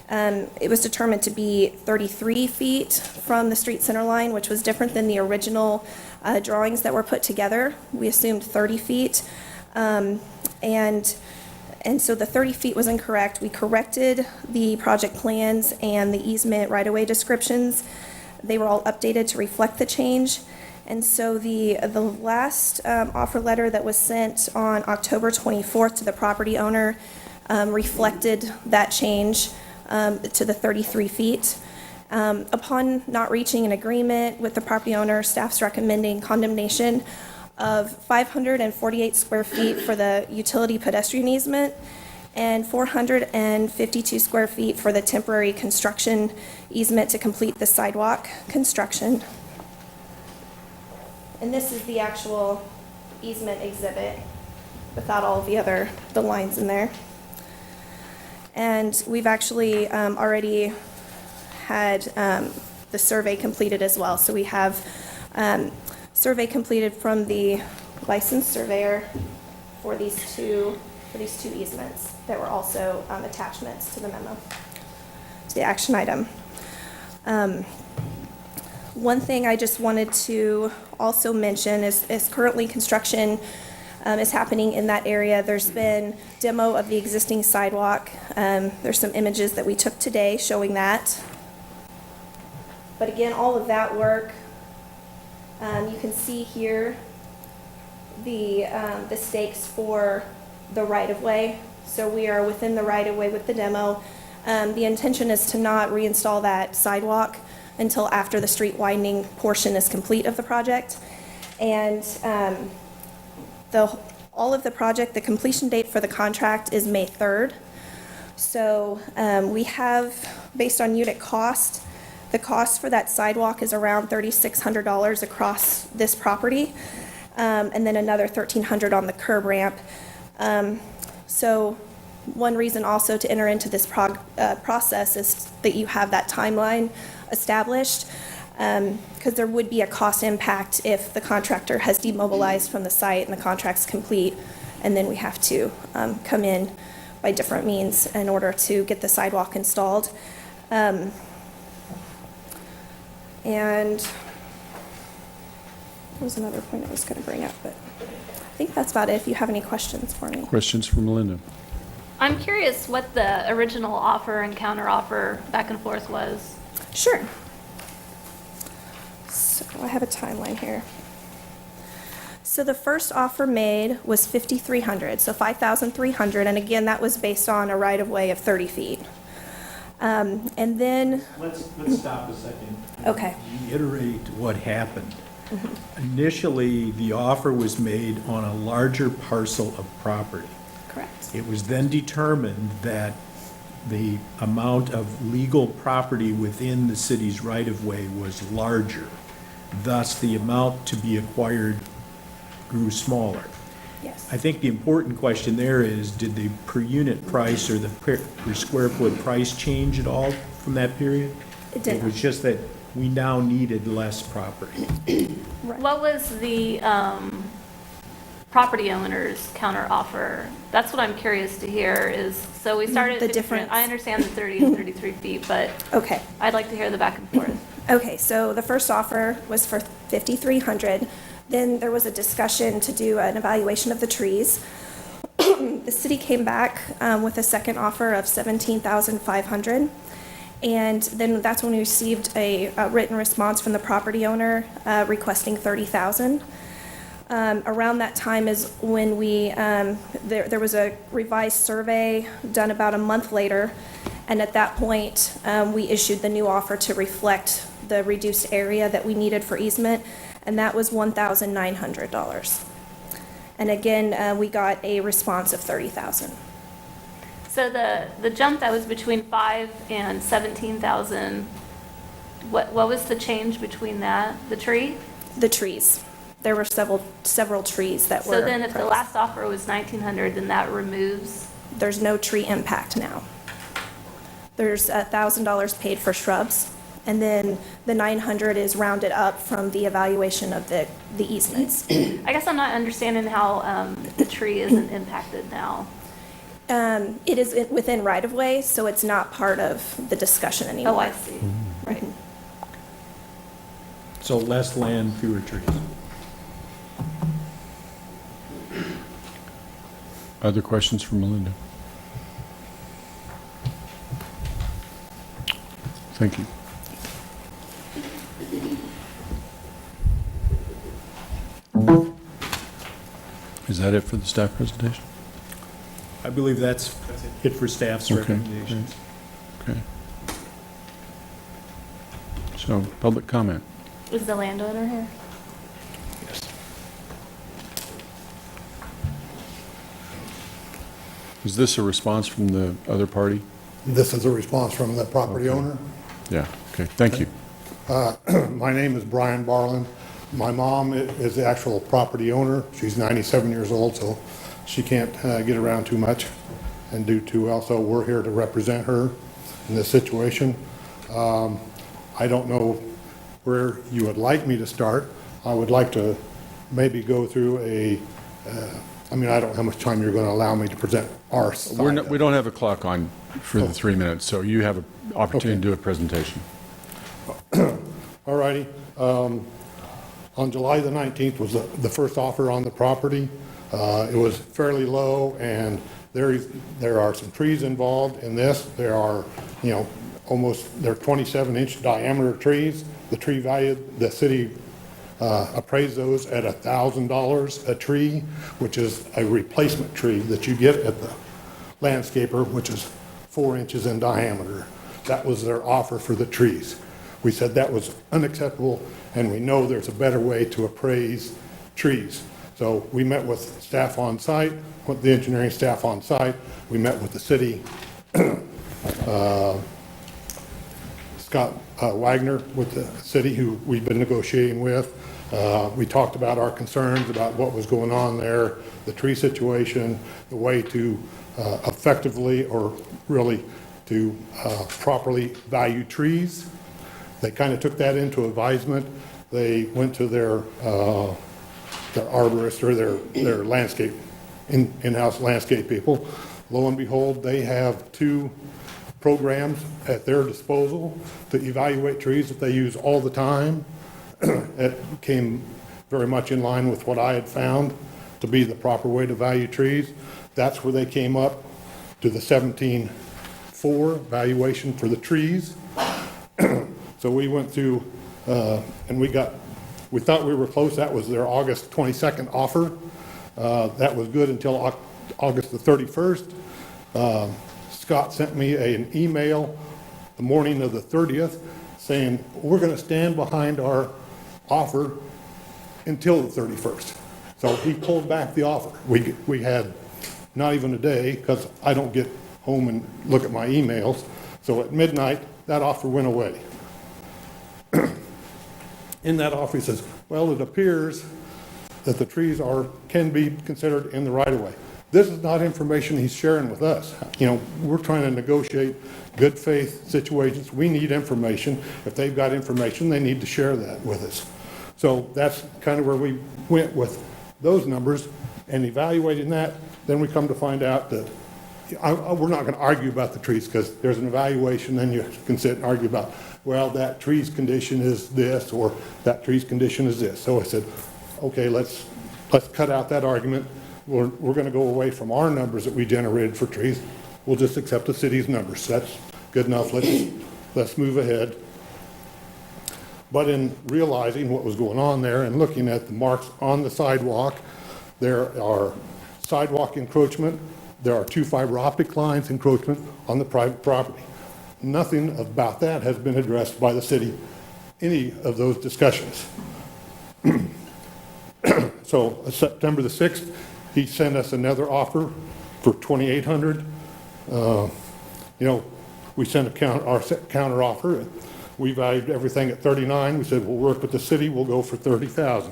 it was determined to be 33 feet from the street center line, which was different than the original drawings that were put together. We assumed 30 feet, and so the 30 feet was incorrect. We corrected the project plans and the easement right-of-way descriptions. They were all updated to reflect the change. And so the last offer letter that was sent on October 24th to the property owner reflected that change to the 33 feet. Upon not reaching an agreement with the property owner, staff's recommending condemnation of 548 square feet for the utility pedestrian easement and 452 square feet for the temporary construction easement to complete the sidewalk construction. And this is the actual easement exhibit without all of the lines in there. And we've actually already had the survey completed as well. So we have survey completed from the licensed surveyor for these two easements that were also attachments to the memo, to the action item. One thing I just wanted to also mention is currently construction is happening in that area. There's been demo of the existing sidewalk. There's some images that we took today showing that. But again, all of that work, you can see here the stakes for the right-of-way. So we are within the right-of-way with the demo. The intention is to not reinstall that sidewalk until after the street widening portion is complete of the project. And all of the project, the completion date for the contract is May 3rd. So we have, based on unit cost, the cost for that sidewalk is around $3,600 across this property, and then another $1,300 on the curb ramp. So one reason also to enter into this process is that you have that timeline established, because there would be a cost impact if the contractor has demobilized from the site and the contract's complete, and then we have to come in by different means in order to get the sidewalk installed. And there was another point I was going to bring up, but I think that's about it. If you have any questions for me. Questions from Linda? I'm curious what the original offer and counteroffer back and forth was. Sure. So I have a timeline here. So the first offer made was $5,300, so $5,300, and again, that was based on a right-of-way of 30 feet. And then... Let's stop a second. Okay. Reiterate what happened. Mm-hmm. Initially, the offer was made on a larger parcel of property. Correct. It was then determined that the amount of legal property within the city's right-of-way was larger. Thus, the amount to be acquired grew smaller. Yes. I think the important question there is, did the per unit price or the per square foot price change at all from that period? It did It was just that we now needed less property. Right. What was the property owner's counteroffer? That's what I'm curious to hear is, so we started at The 50 difference. I understand the 30 and 33 feet, but Okay. I'd like to hear the back and forth. Okay, so the first offer was for $5,300. Then there was a discussion to do an evaluation of the trees. The city came back with a second offer of $17,500. And then that's when we received a written response from the property owner requesting $30,000. Around that time is when there was a revised survey done about a month later, and at that point, we issued the new offer to reflect the reduced area that we needed for easement, and that was $1,900. And again, we got a response of $30,000. So the jump that was between 5 and 17,000, what was the change between that? The tree? The trees. There were several trees that were. So then if the proposed. last offer was 1,900, then that removes? There's no tree impact now. There's $1,000 paid for shrubs, and then the 900 is rounded up from the evaluation of the easements. I guess I'm not understanding how the tree isn't impacted now. It is within right-of-way, so it's not part of the discussion anymore. Oh, I see. Right. So less land, fewer trees. Other questions for Melinda? Thank you. Is that it for the staff presentation? I believe that's it for staff's Okay, recommendations. Okay. So, public comment. Is the landowner here? Is this a response from the other party? This is a response from the property owner. Yeah, okay, thank you. My name is Brian Barland. My mom is the actual property owner. She's 97 years old, so she can't get around too much and do too well, so we're here to represent her in this situation. I don't know where you would like me to start. I would like to maybe go through I mean, I don't know how much time you're going to allow me to present our side of it. We don't have a clock on for the 3 minutes, so you have an opportunity to do a presentation. All righty. On July the 19th was the first offer on the property. It was fairly low, and there are some trees involved in this. There are, they're 27-inch diameter trees. The tree value, the city appraised those at $1,000 a tree, which is a replacement tree that you get at the landscaper, which is 4 inches in diameter. That was their offer for the trees. We said that was unacceptable, and we know there's a better way to appraise trees. So we met with staff on site, with the engineering staff on site. We met with the city, Scott Wagner with the city, who we've been negotiating with. We talked about our concerns about what was going on there, the tree situation, the way to effectively or really to properly value trees. They kind of took that into advisement. They went to their arborist or their landscape, in-house landscape people. Lo and behold, they have 2 programs at their disposal to evaluate trees that they use all the time. It came very much in line with what I had found to be the proper way to value trees. That's where they came up to the 17.4 valuation for the trees. So we went through, and we thought we were close. That was their August 22nd offer. That was good until August the 31st. Scott sent me an email the morning of the 30th saying, we're going to stand behind our offer until the 31st. So he pulled back the offer. We had not even a day, because I don't get home and look at my emails. So at midnight, that offer went away. In that offer, he says, well, it appears that the trees can be considered in the right-of-way. This is not information he's sharing with us. We're trying to negotiate good faith situations. We need information. If they've got information, they need to share that with us. So that's kind of where we went with those numbers, and evaluating that, then we come to find out that we're not going to argue about the trees, because there's an evaluation, then you can sit and argue about, well, that tree's condition is this, or that tree's condition is this. So I said, okay, let's cut out that argument. We're going to go away from our numbers that we generated for trees. We'll just accept the city's numbers. That's good enough. Let's move ahead. But in realizing what was going on there and looking at the marks on the sidewalk, there are sidewalk encroachment, there are 2 fiber optic lines encroachment on the private property. Nothing about that has been addressed by the city, any of those discussions. So September the 6th, he sent us another offer for $2,800. We sent our counter offer. We valued everything at $39,000. We said, we'll work with the city, we'll go for $30,000.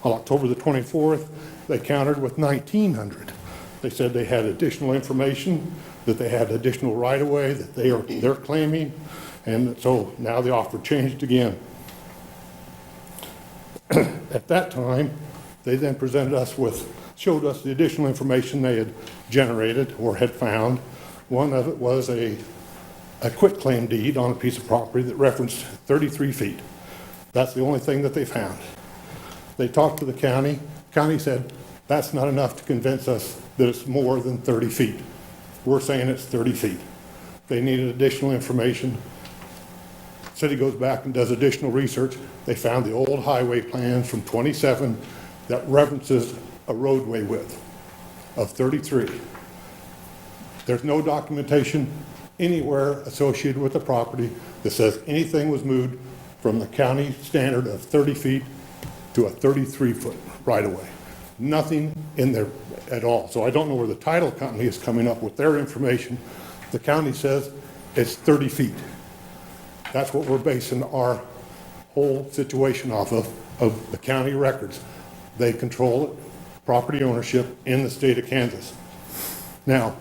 On October the 24th, they countered with $1,900. They said they had additional information, that they had additional right-of-way that they're claiming, and so now the offer changed again. At that time, they then showed us the additional information they had generated or had found. One of it was a quitclaim deed on a piece of property that referenced 33 feet. That's the only thing that they found. They talked to the county. County said, that's not enough to convince us that it's more than 30 feet. We're saying it's 30 feet. They needed additional information. City goes back and does additional research. They found the old highway plans from 27 that references a roadway width of 33. There's no documentation anywhere associated with the property that says anything was moved from the county standard of 30 feet to a 33-foot right-of-way. Nothing in there at all. So I don't know where the title company is coming up with their information. The county says it's 30 feet. That's what we're basing our whole situation off of the county records. They control it, property ownership in the state of Kansas. Now,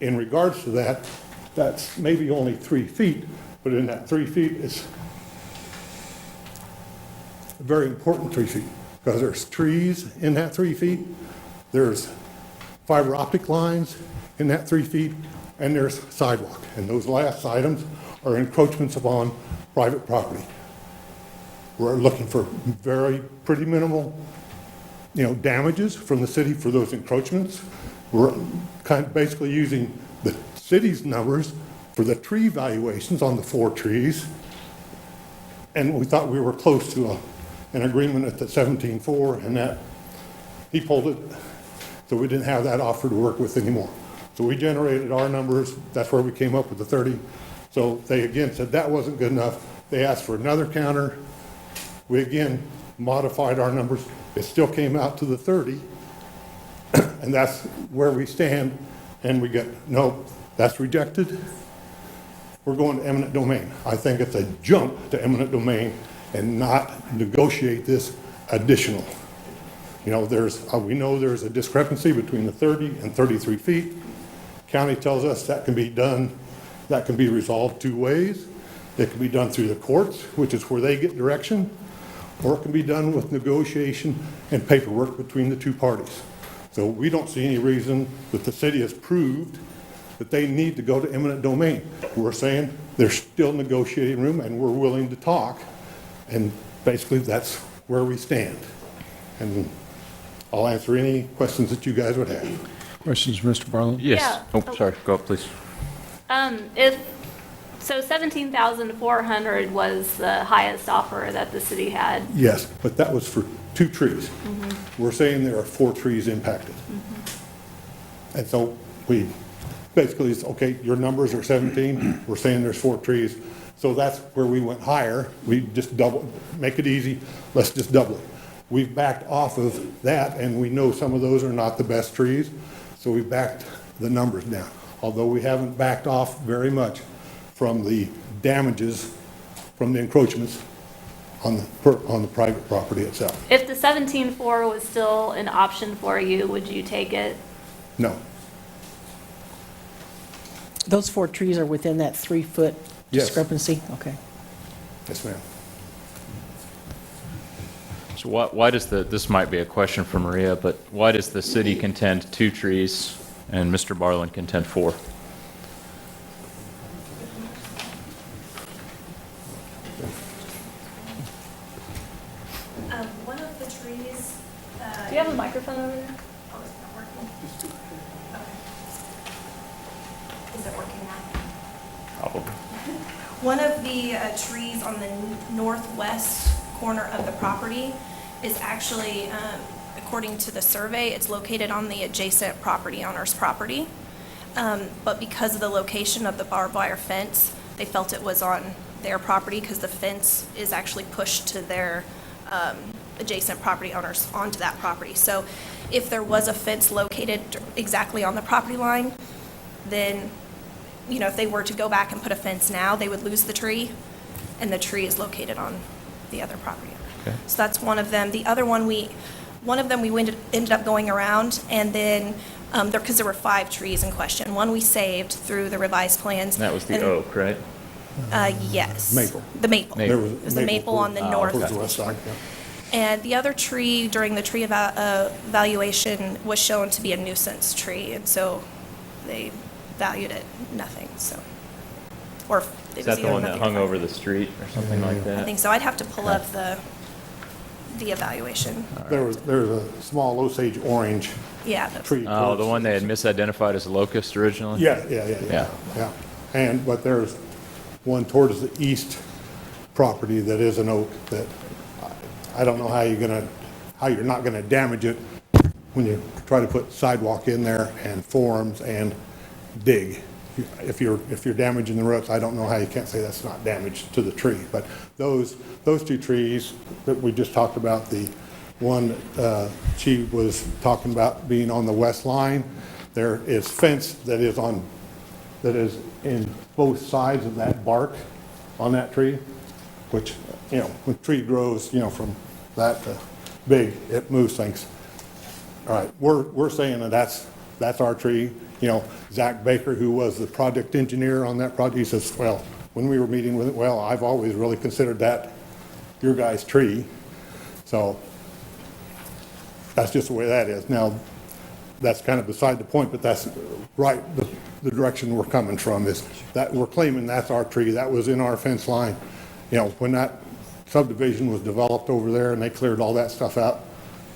in regards to that, that's maybe only 3 feet, but in that 3 feet is a very important 3 feet because there's trees in that 3 feet, there's fiber optic lines in that 3 feet, and there's sidewalk. And those last items are encroachments upon private property. We're looking for pretty minimal, damages from the city for those encroachments. We're kind of basically using the city's numbers for the tree valuations on the 4 trees. And we thought we were close to an agreement at the 17.4, and that he pulled it, so we didn't have that offer to work with anymore. So we generated our numbers. That's where we came up with the 30. So they again said that wasn't good enough. They asked for another counter. We again modified our numbers. It still came out to the 30, and that's where we stand. And we get, no, that's rejected. We're going to eminent domain. I think it's a jump to eminent domain and not negotiate this additional. We know there's a discrepancy between the 30 and 33 feet. County tells us that can be done, that can be resolved 2 ways. It can be done through the courts, which is where they get direction, or it can be done with negotiation and paperwork between the 2 parties. So we don't see any reason that the city has proved that they need to go to eminent domain. We're saying there's still negotiating room and we're willing to talk. And basically that's where we stand. And I'll answer any questions that you guys would have. Questions, Mr. Barlow? Yes. Yeah. Oh, sorry. Go up, please. So 17,400 was the highest offer that the city had. Yes, but that was for 2 trees. We're saying there are 4 trees impacted. And so we basically, it's okay, your numbers are 17, we're saying there's 4 trees. So that's where we went higher. We just make it easy, let's just double it. We've backed off of that, and we know some of those are not the best trees, so we backed the numbers down. Although we haven't backed off very much from the damages from the encroachments on the private property itself. If the 17.4 was still an option for you, would you take it? No. Those 4 trees are within that 3-foot Yes. discrepancy? Okay. Yes, ma'am. So why does this might be a question for Maria, but why does the city contend 2 trees and Mr. Barlin contend 4? One of the trees. Do you have a microphone over there? Oh, it's not working. Okay. Is it working now? Probably. One of the trees on the northwest corner of the property is actually, according to the survey, it's located on the adjacent property owner's property. But because of the location of the barbed wire fence, they felt it was on their property because the fence is actually pushed to their adjacent property owners onto that property. So if there was a fence located exactly on the property line, then, you know, if they were to go back and put a fence now, they would lose the tree, and the tree is located on the other property owner. Okay. So that's one of them. The other one, one of them we ended up going around, and then, because there were 5 trees in question. One we saved through the revised plans. And that was the and- oak, right? Yes. Maple. The maple. Maple. There It was the maple on the north. Towards the west side, yeah. And the other tree during the tree evaluation was shown to be a nuisance tree, and so they valued it nothing, so. Or it Is was that the either one that nothing hung or over the street or something like fine. that? I think so. I'd have to pull up the evaluation. There's a small Osage orange Yeah. tree. Oh, the towards- one they had misidentified as a locust originally? Yeah. But there's one towards the east property that is an oak that I don't know how you're not gonna damage it when you try to put sidewalk in there and forms and dig. If you're damaging the roots, I don't know how you can't say that's not damage to the tree. But those 2 trees that we just talked about, the one she was talking about being on the west line, there is fence that is in both sides of that bark on that tree, which, you know, when a tree grows, you know, from that big, it moves things. All right, we're saying that that's our tree. You know, Zach Baker, who was the project engineer on that project, he says, well, when we were meeting with it, well, I've always really considered that your guy's tree. So that's just the way that is. Now, that's kind of beside the point, but that's right, the direction we're coming from is that we're claiming that's our tree. That was in our fence line. You know, when that subdivision was developed over there and they cleared all that stuff out,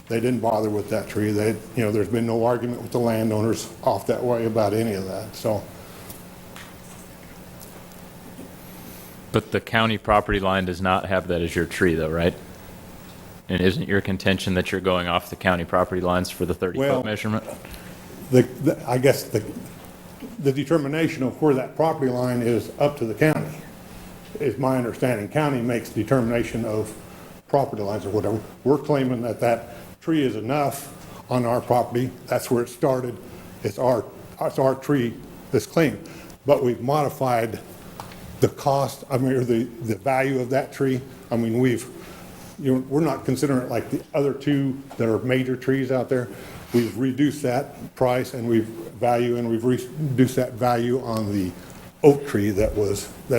they didn't bother with that tree. They, you know, there's been no argument with the landowners off that way about any of that, so. But the county property line does not have that as your tree though, right? And isn't your contention that you're going off the county property lines for the 30-foot Well, measurement? I guess the determination of where that property line is up to the county, is my understanding. County makes determination of property lines or whatever. We're claiming that that tree is enough on our property. That's where it started. It's our tree that's claimed. But we've modified the cost, I mean, or the value of that tree. I mean, we're not considering it like the other 2 that are major trees out there. We've reduced that price and we've reduced that value on the oak tree that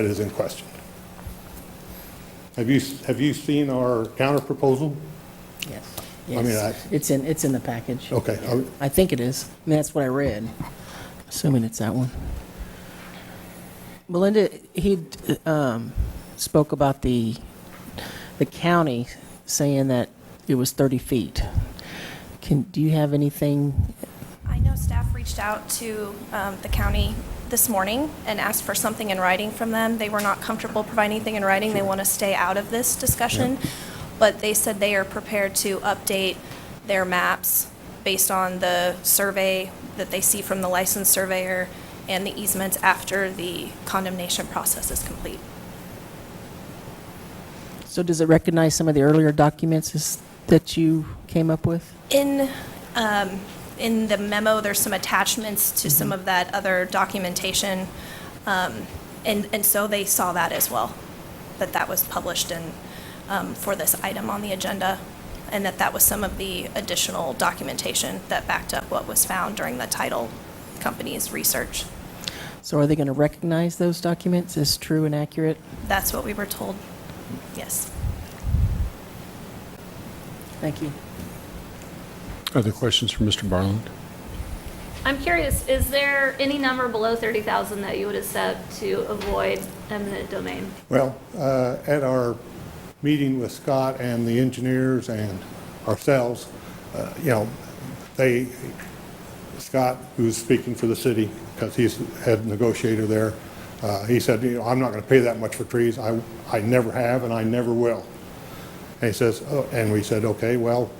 is in question. Have you seen our counter proposal? Yes. I mean, Yes. It's in the package. Okay. I think it is. I mean, that's what I read. Assuming it's that one. Melinda, he spoke about the county saying that it was 30 feet. Do you have anything? I know staff reached out to the county this morning and asked for something in writing from them. They were not comfortable providing anything in writing. They want to stay out of this discussion. But they said they are prepared to update their maps based on the survey that they see from the licensed surveyor and the easements after the condemnation process is complete. So does it recognize some of the earlier documents that you came up with? In the memo, there's some attachments to some of that other documentation, and so they saw that as well, that was published for this item on the agenda, and that was some of the additional documentation that backed up what was found during the title company's research. So are they going to recognize those documents as true and accurate? That's what we were told, yes. Thank you. Other questions for Mr. Barland? I'm curious, is there any number below 30,000 that you would have set to avoid eminent domain? Well, at our meeting with Scott and the engineers and ourselves, you know, Scott, who's speaking for the city, because he's head negotiator there, He said, I'm not going to pay that much for trees. I never have and I never will. And he says, oh, and we said, okay, well,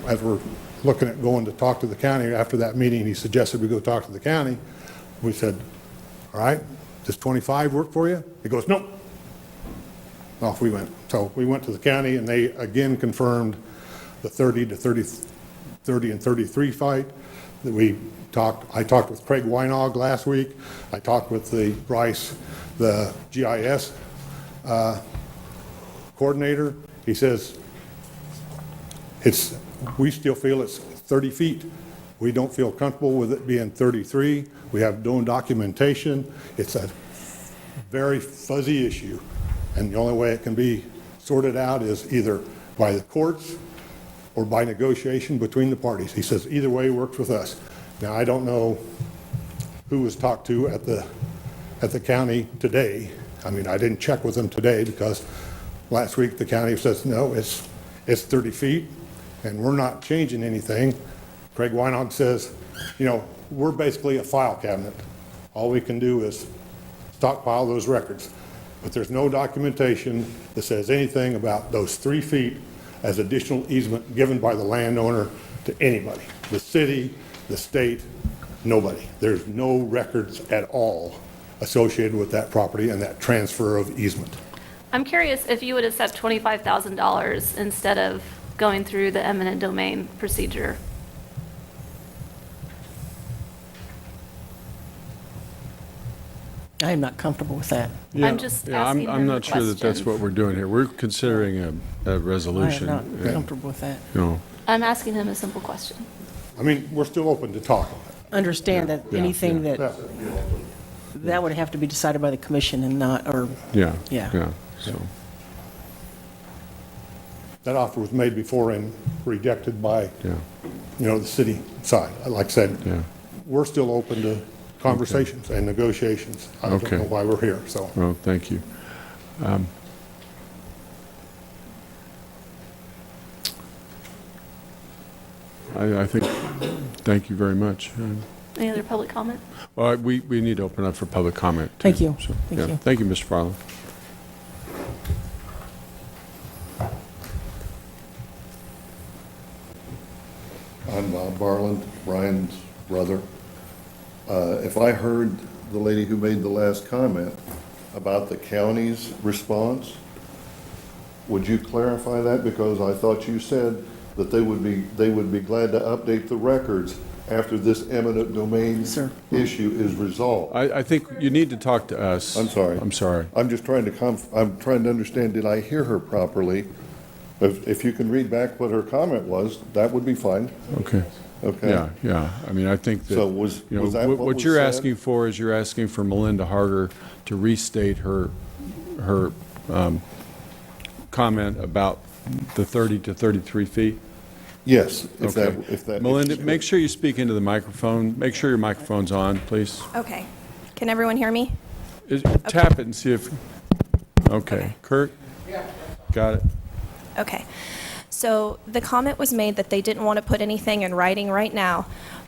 as we're looking at going to talk to the county after that meeting, he suggested we go talk to the county. We said, all right, does 25 work for you? He goes, nope. Off we went. So we went to the county and they again confirmed the 30 and 33 fight that I talked with Craig Weinog last week. I talked with Bryce, the GIS coordinator. He says, we still feel it's 30 feet. We don't feel comfortable with it being 33. We have no documentation. It's a very fuzzy issue. And the only way it can be sorted out is either by the courts or by negotiation between the parties. He says either way works with us. Now, I don't know who was talked to at the county today. I mean, I didn't check with them today because last week the county says, no, it's 30 feet and we're not changing anything. Craig Weinog says, we're basically a file cabinet. All we can do is stockpile those records. But there's no documentation that says anything about those 3 feet as additional easement given by the landowner to anybody. The city, the state, nobody. There's no records at all associated with that property and that transfer of easement. I'm curious if you would accept $25,000 instead of going through the eminent domain procedure. I am not comfortable with that. I'm just asking I'm him not the sure that that's question. what we're doing here. We're considering a I am resolution. not comfortable with that. No. I'm asking him a simple question. I mean, we're still open to talk on it. Understand that Yeah, anything Yeah. that would have to be decided by the commission and not, or, Yeah. Yeah. So, That offer was made before and rejected by, yeah, the city side. Like I said, yeah. we're still open to conversations and negotiations. I don't Okay. know why we're here, so. Well, thank you. I think, thank you very much. Any other public comment? Well, we need to open up for public comment. too. Thank you. So, Thank yeah. you. Thank you, Mr. Farland. I'm Bob Barland, Brian's brother. If I heard the lady who made the last comment about the county's response, would you clarify that? Because I thought you said that they would be glad to update the records after this eminent domain issue is resolved. I think you need to talk to us. I'm sorry. I'm sorry. I'm just trying to understand, did I hear her properly? If you can read back what her comment was, that would be fine. Okay. Okay? Yeah. I mean, I think that, So was that what what was you're said? asking for is you're asking for Melinda Harder to restate her comment about the 30 to 33 feet? Yes, Okay. if that. Melinda, make sure you speak into the microphone. Make sure your microphone's on, please. Okay. Can everyone hear me? Tap it and see if, okay. Kurt? Got it. Okay. So the comment was made that they didn't want to put anything in writing right now,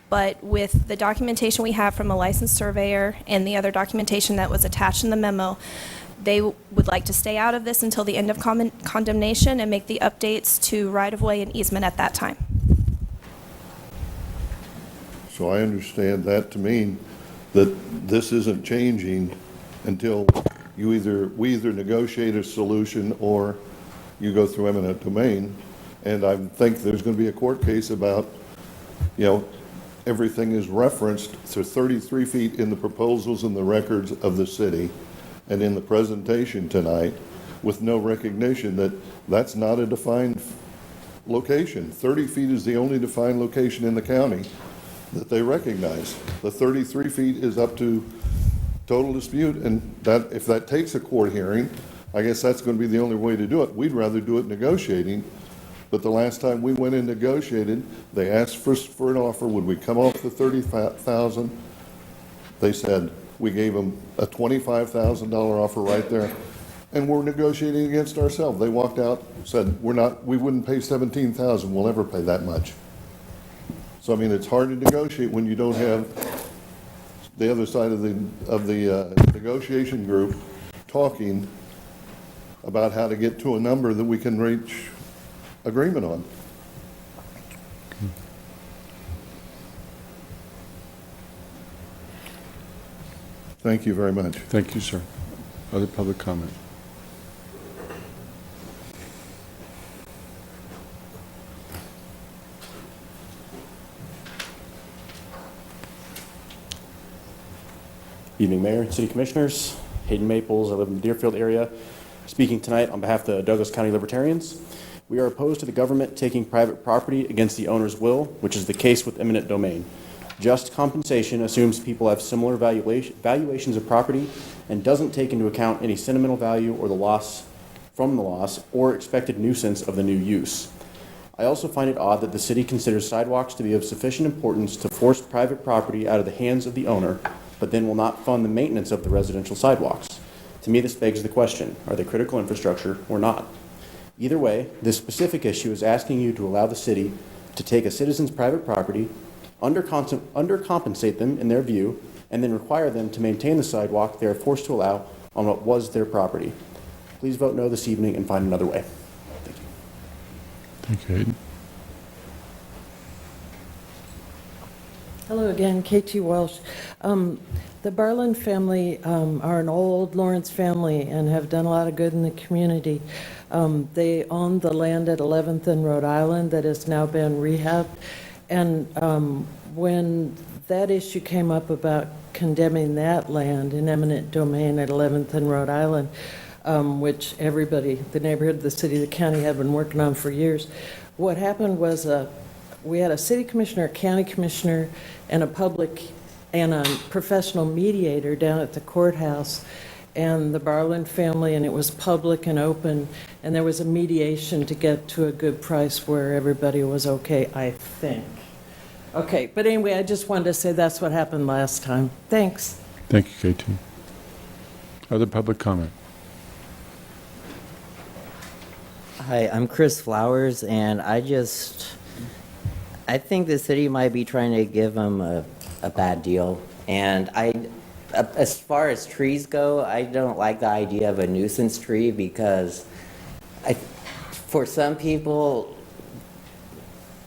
but with the documentation we have from a licensed surveyor and the other documentation that was attached in the memo, they would like to stay out of this until the end of condemnation and make the updates to right-of-way and easement at that time. So I understand that to mean that this isn't changing until we either negotiate a solution or you go through eminent domain. And I think there's going to be a court case about, everything is referenced to 33 feet in the proposals and the records of the city and in the presentation tonight with no recognition that that's not a defined location. 30 feet is the only defined location in the county that they recognize. The 33 feet is up to total dispute, and that, if that takes a court hearing, I guess that's going to be the only way to do it. We'd rather do it negotiating, but the last time we went and negotiated, they asked for an offer. Would we come off the 30,000? They said, we gave them a $25,000 offer right there, and we're negotiating against ourselves. They walked out, said, we wouldn't pay $17,000, we'll never pay that much. So, I mean, it's hard to negotiate when you don't have the other side of the negotiation group talking about how to get to a number that we can reach agreement on. Thank you very much. Thank you, sir. Other public comment? Evening, Mayor and City Commissioners. Hayden Maples, I live in the Deerfield area. Speaking tonight on behalf of the Douglas County Libertarians. We are opposed to the government taking private property against the owner's will, which is the case with eminent domain. Just compensation assumes people have similar valuations of property and doesn't take into account any sentimental value or the loss from the loss or expected nuisance of the new use. I also find it odd that the city considers sidewalks to be of sufficient importance to force private property out of the hands of the owner, but then will not fund the maintenance of the residential sidewalks. To me, this begs the question, are they critical infrastructure or not? Either way, this specific issue is asking you to allow the city to take a citizen's private property, undercompensate them in their view, and then require them to maintain the sidewalk they are forced to allow on what was their property. Please vote no this evening and find another way. Thank you. Thank you, Hayden. Hello again, KT Welsh. The Barlin family are an old Lawrence family and have done a lot of good in the community. They own the land at 11th and Rhode Island that has now been rehabbed. And when that issue came up about condemning that land in eminent domain at 11th and Rhode Island, which everybody, the neighborhood, the city, the county have been working on for years, what happened was we had a city commissioner, a county commissioner, and a public and a professional mediator down at the courthouse and the Barlin family, and it was public and open, and there was a mediation to get to a good price where everybody was okay, I think. Okay, but anyway, I just wanted to say that's what happened last time. Thanks. Thank you, KT. Other public comment? Hi, I'm Chris Flowers, and I think the city might be trying to give them a bad deal. And as far as trees go, I don't like the idea of a nuisance tree because for some people,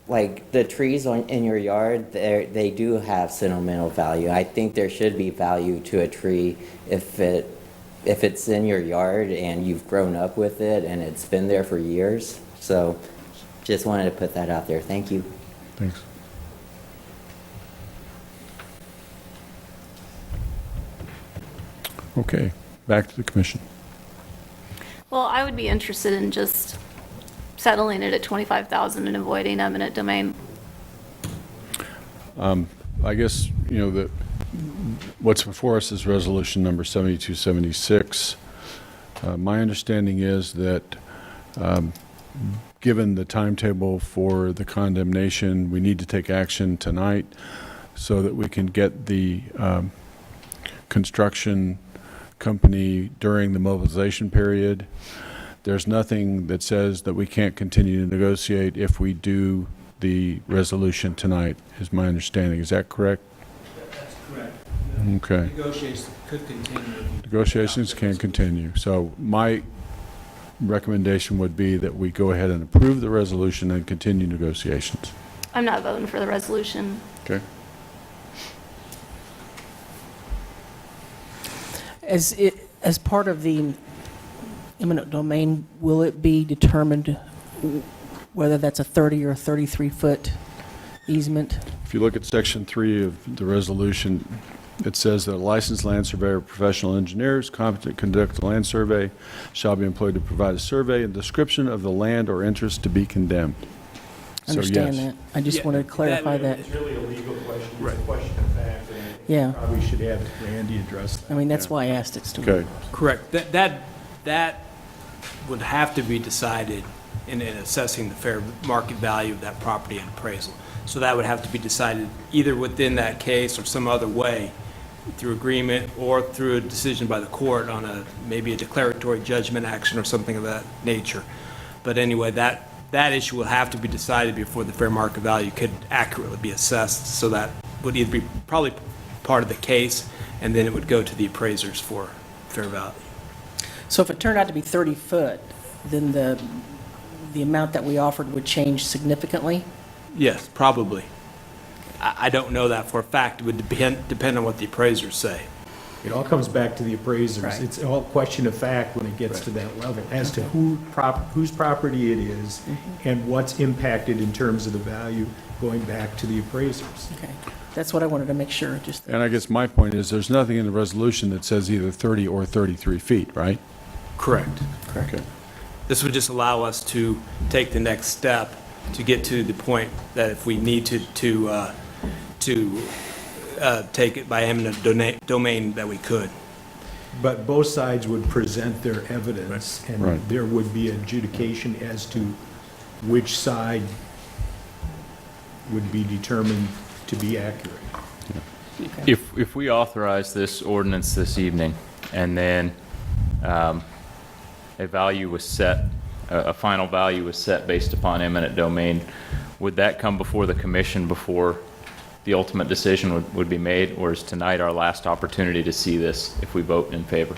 like the trees in your yard, they do have sentimental value. I think there should be value to a tree if it's in your yard and you've grown up with it and it's been there for years. So just wanted to put that out there. Thank you. Thanks. Okay, back to the commission. Well, I would be interested in just settling it at 25,000 and avoiding eminent domain. I guess, what's before us is resolution number 7276. My understanding is that given the timetable for the condemnation, we need to take action tonight so that we can get the construction company during the mobilization period. There's nothing that says that we can't continue to negotiate if we do the resolution tonight, is my understanding. Is that correct? That's correct. Okay. Negotiations could continue. Negotiations can continue. So my recommendation would be that we go ahead and approve the resolution and continue negotiations. I'm not voting for the resolution. Okay. As part of the eminent domain, will it be determined whether that's a 30 or 33-foot easement? If you look at section 3 of the resolution, it says that a licensed land surveyor or professional engineers competent to conduct a land survey shall be employed to provide a survey and description of the land or interest to be condemned. Understand that. I just wanted to clarify that. It's really a legal question. It's a question of fact. And Yeah. probably should have Randy address that. I mean, that's why I asked it, Stuart. Okay. Correct. That would have to be decided in assessing the fair market value of that property and appraisal. So that would have to be decided either within that case or some other way, through agreement or through a decision by the court on maybe a declaratory judgment action or something of that nature. But anyway, that issue will have to be decided before the fair market value could accurately be assessed. So that would either be probably part of the case, and then it would go to the appraisers for fair value. So if it turned out to be 30 foot, then the amount that we offered would change significantly? Yes, probably. I don't know that for a fact. It would depend on what the appraisers say. It all comes back to the appraisers. Right. It's all question of fact when it gets to that level, as to whose property it is and what's impacted in terms of the value going back to the appraisers. Okay, that's what I wanted to make sure, just. And I guess my point is, there's nothing in the resolution that says either 30 or 33 feet, right? Correct. Okay. This would just allow us to take the next step to get to the point that if we need to take it by eminent domain, that we could. But both sides would present their evidence, and Right. there would be adjudication as to which side would be determined to be accurate. If we authorize this ordinance this evening, and then a value was set, a final value was set based upon eminent domain, would that come before the commission before the ultimate decision would be made, or is tonight our last opportunity to see this if we vote in favor?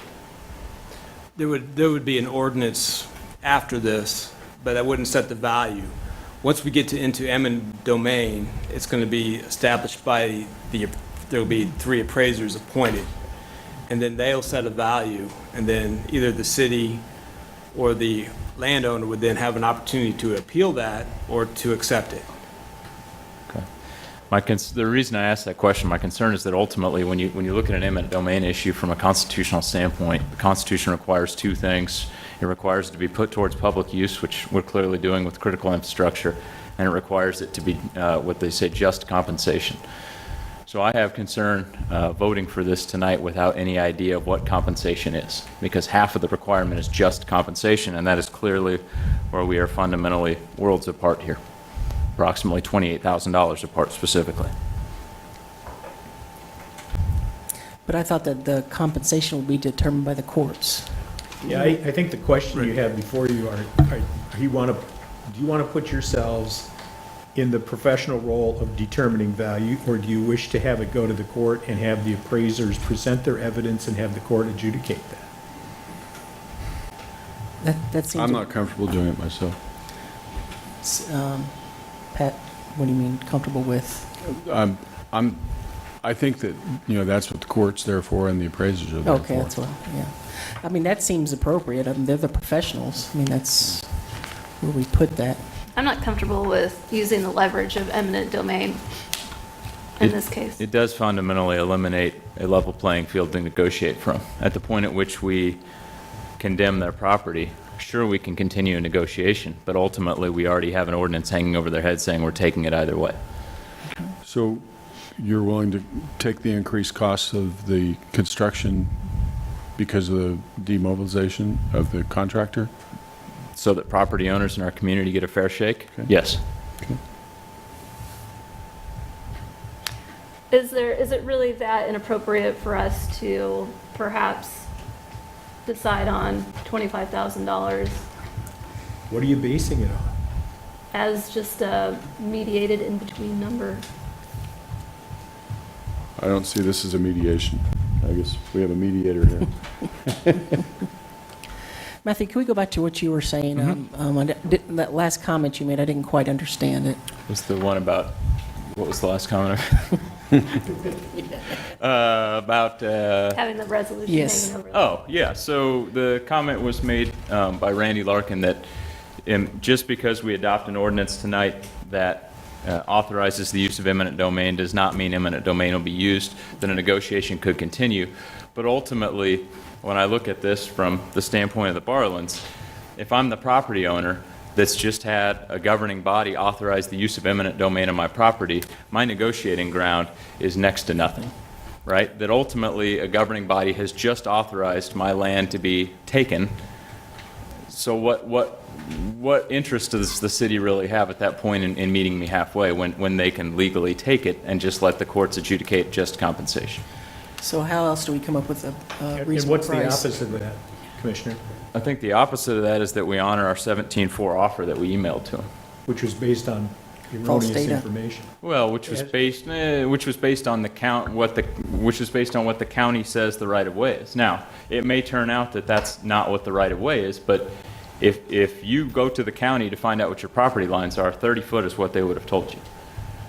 There would be an ordinance after this, but that wouldn't set the value. Once we get into eminent domain, it's going to be established by there will be 3 appraisers appointed, and then they'll set a value, and then either the city or the landowner would then have an opportunity to appeal that or to accept it. The reason I asked that question, my concern is that ultimately, when you look at an eminent domain issue from a constitutional standpoint, the Constitution requires 2 things. It requires it to be put towards public use, which we're clearly doing with critical infrastructure, and it requires it to be what they say just compensation. So I have concern voting for this tonight without any idea of what compensation is, because half of the requirement is just compensation, and that is clearly where we are fundamentally worlds apart here. Approximately $28,000 apart specifically. But I thought that the compensation would be determined by the courts. Yeah, I think the question you have before you do you want to put yourselves in the professional role of determining value, or do you wish to have it go to the court and have the appraisers present their evidence and have the court adjudicate that? That seems. I'm not comfortable doing it myself. Pat, what do you mean, comfortable with? I think that, that's what the court's there for and the appraisers are there for. Okay, that's what, yeah. I mean, that seems appropriate. I mean, they're the professionals. I mean, that's where we put that. I'm not comfortable with using the leverage of eminent domain in this case. It does fundamentally eliminate a level playing field to negotiate from. At the point at which we condemn their property, sure, we can continue a negotiation, but ultimately we already have an ordinance hanging over their head saying we're taking it either way. So you're willing to take the increased costs of the construction because of the demobilization of the contractor? So that property owners in our community get a fair shake? Okay. Yes. Okay. Is it really that inappropriate for us to perhaps decide on $25,000 What are you basing it on? as just a mediated in-between number? I don't see this as a mediation. I guess we have a mediator here. Matthew, can we go back to what you were saying? That last comment you made, I didn't quite understand it. What's the one about, what was the last comment? About... Having the resolution Yes. hanging over. Oh, yeah, so the comment was made by Randy Larkin that just because we adopt an ordinance tonight that authorizes the use of eminent domain does not mean eminent domain will be used, then a negotiation could continue. But ultimately, when I look at this from the standpoint of the Barlands, if I'm the property owner that's just had a governing body authorize the use of eminent domain on my property, my negotiating ground is next to nothing, right? That ultimately a governing body has just authorized my land to be taken. So what interest does the city really have at that point in meeting me halfway when they can legally take it and just let the courts adjudicate just compensation? So how else do we come up with a And reasonable what's the price? opposite of that, Commissioner? I think the opposite of that is that we honor our 17-4 offer that we emailed to them. Which was based on false erroneous data. information. Well, which was based on the what the county says the right of way is. Now, it may turn out that that's not what the right of way is, but if you go to the county to find out what your property lines are, 30 foot is what they would have told you.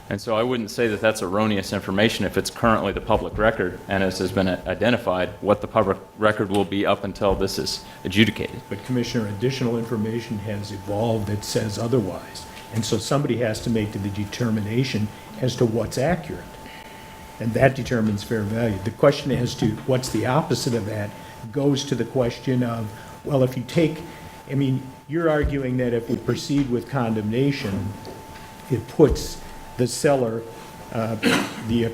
And so I wouldn't say that that's erroneous information if it's currently the public record, and as has been identified, what the public record will be up until this is adjudicated. But Commissioner, additional information has evolved that says otherwise. And so somebody has to make the determination as to what's accurate. And that determines fair value. The question as to what's the opposite of that goes to the question of, well, if you take, I mean, you're arguing that if we proceed with condemnation, it puts the seller, the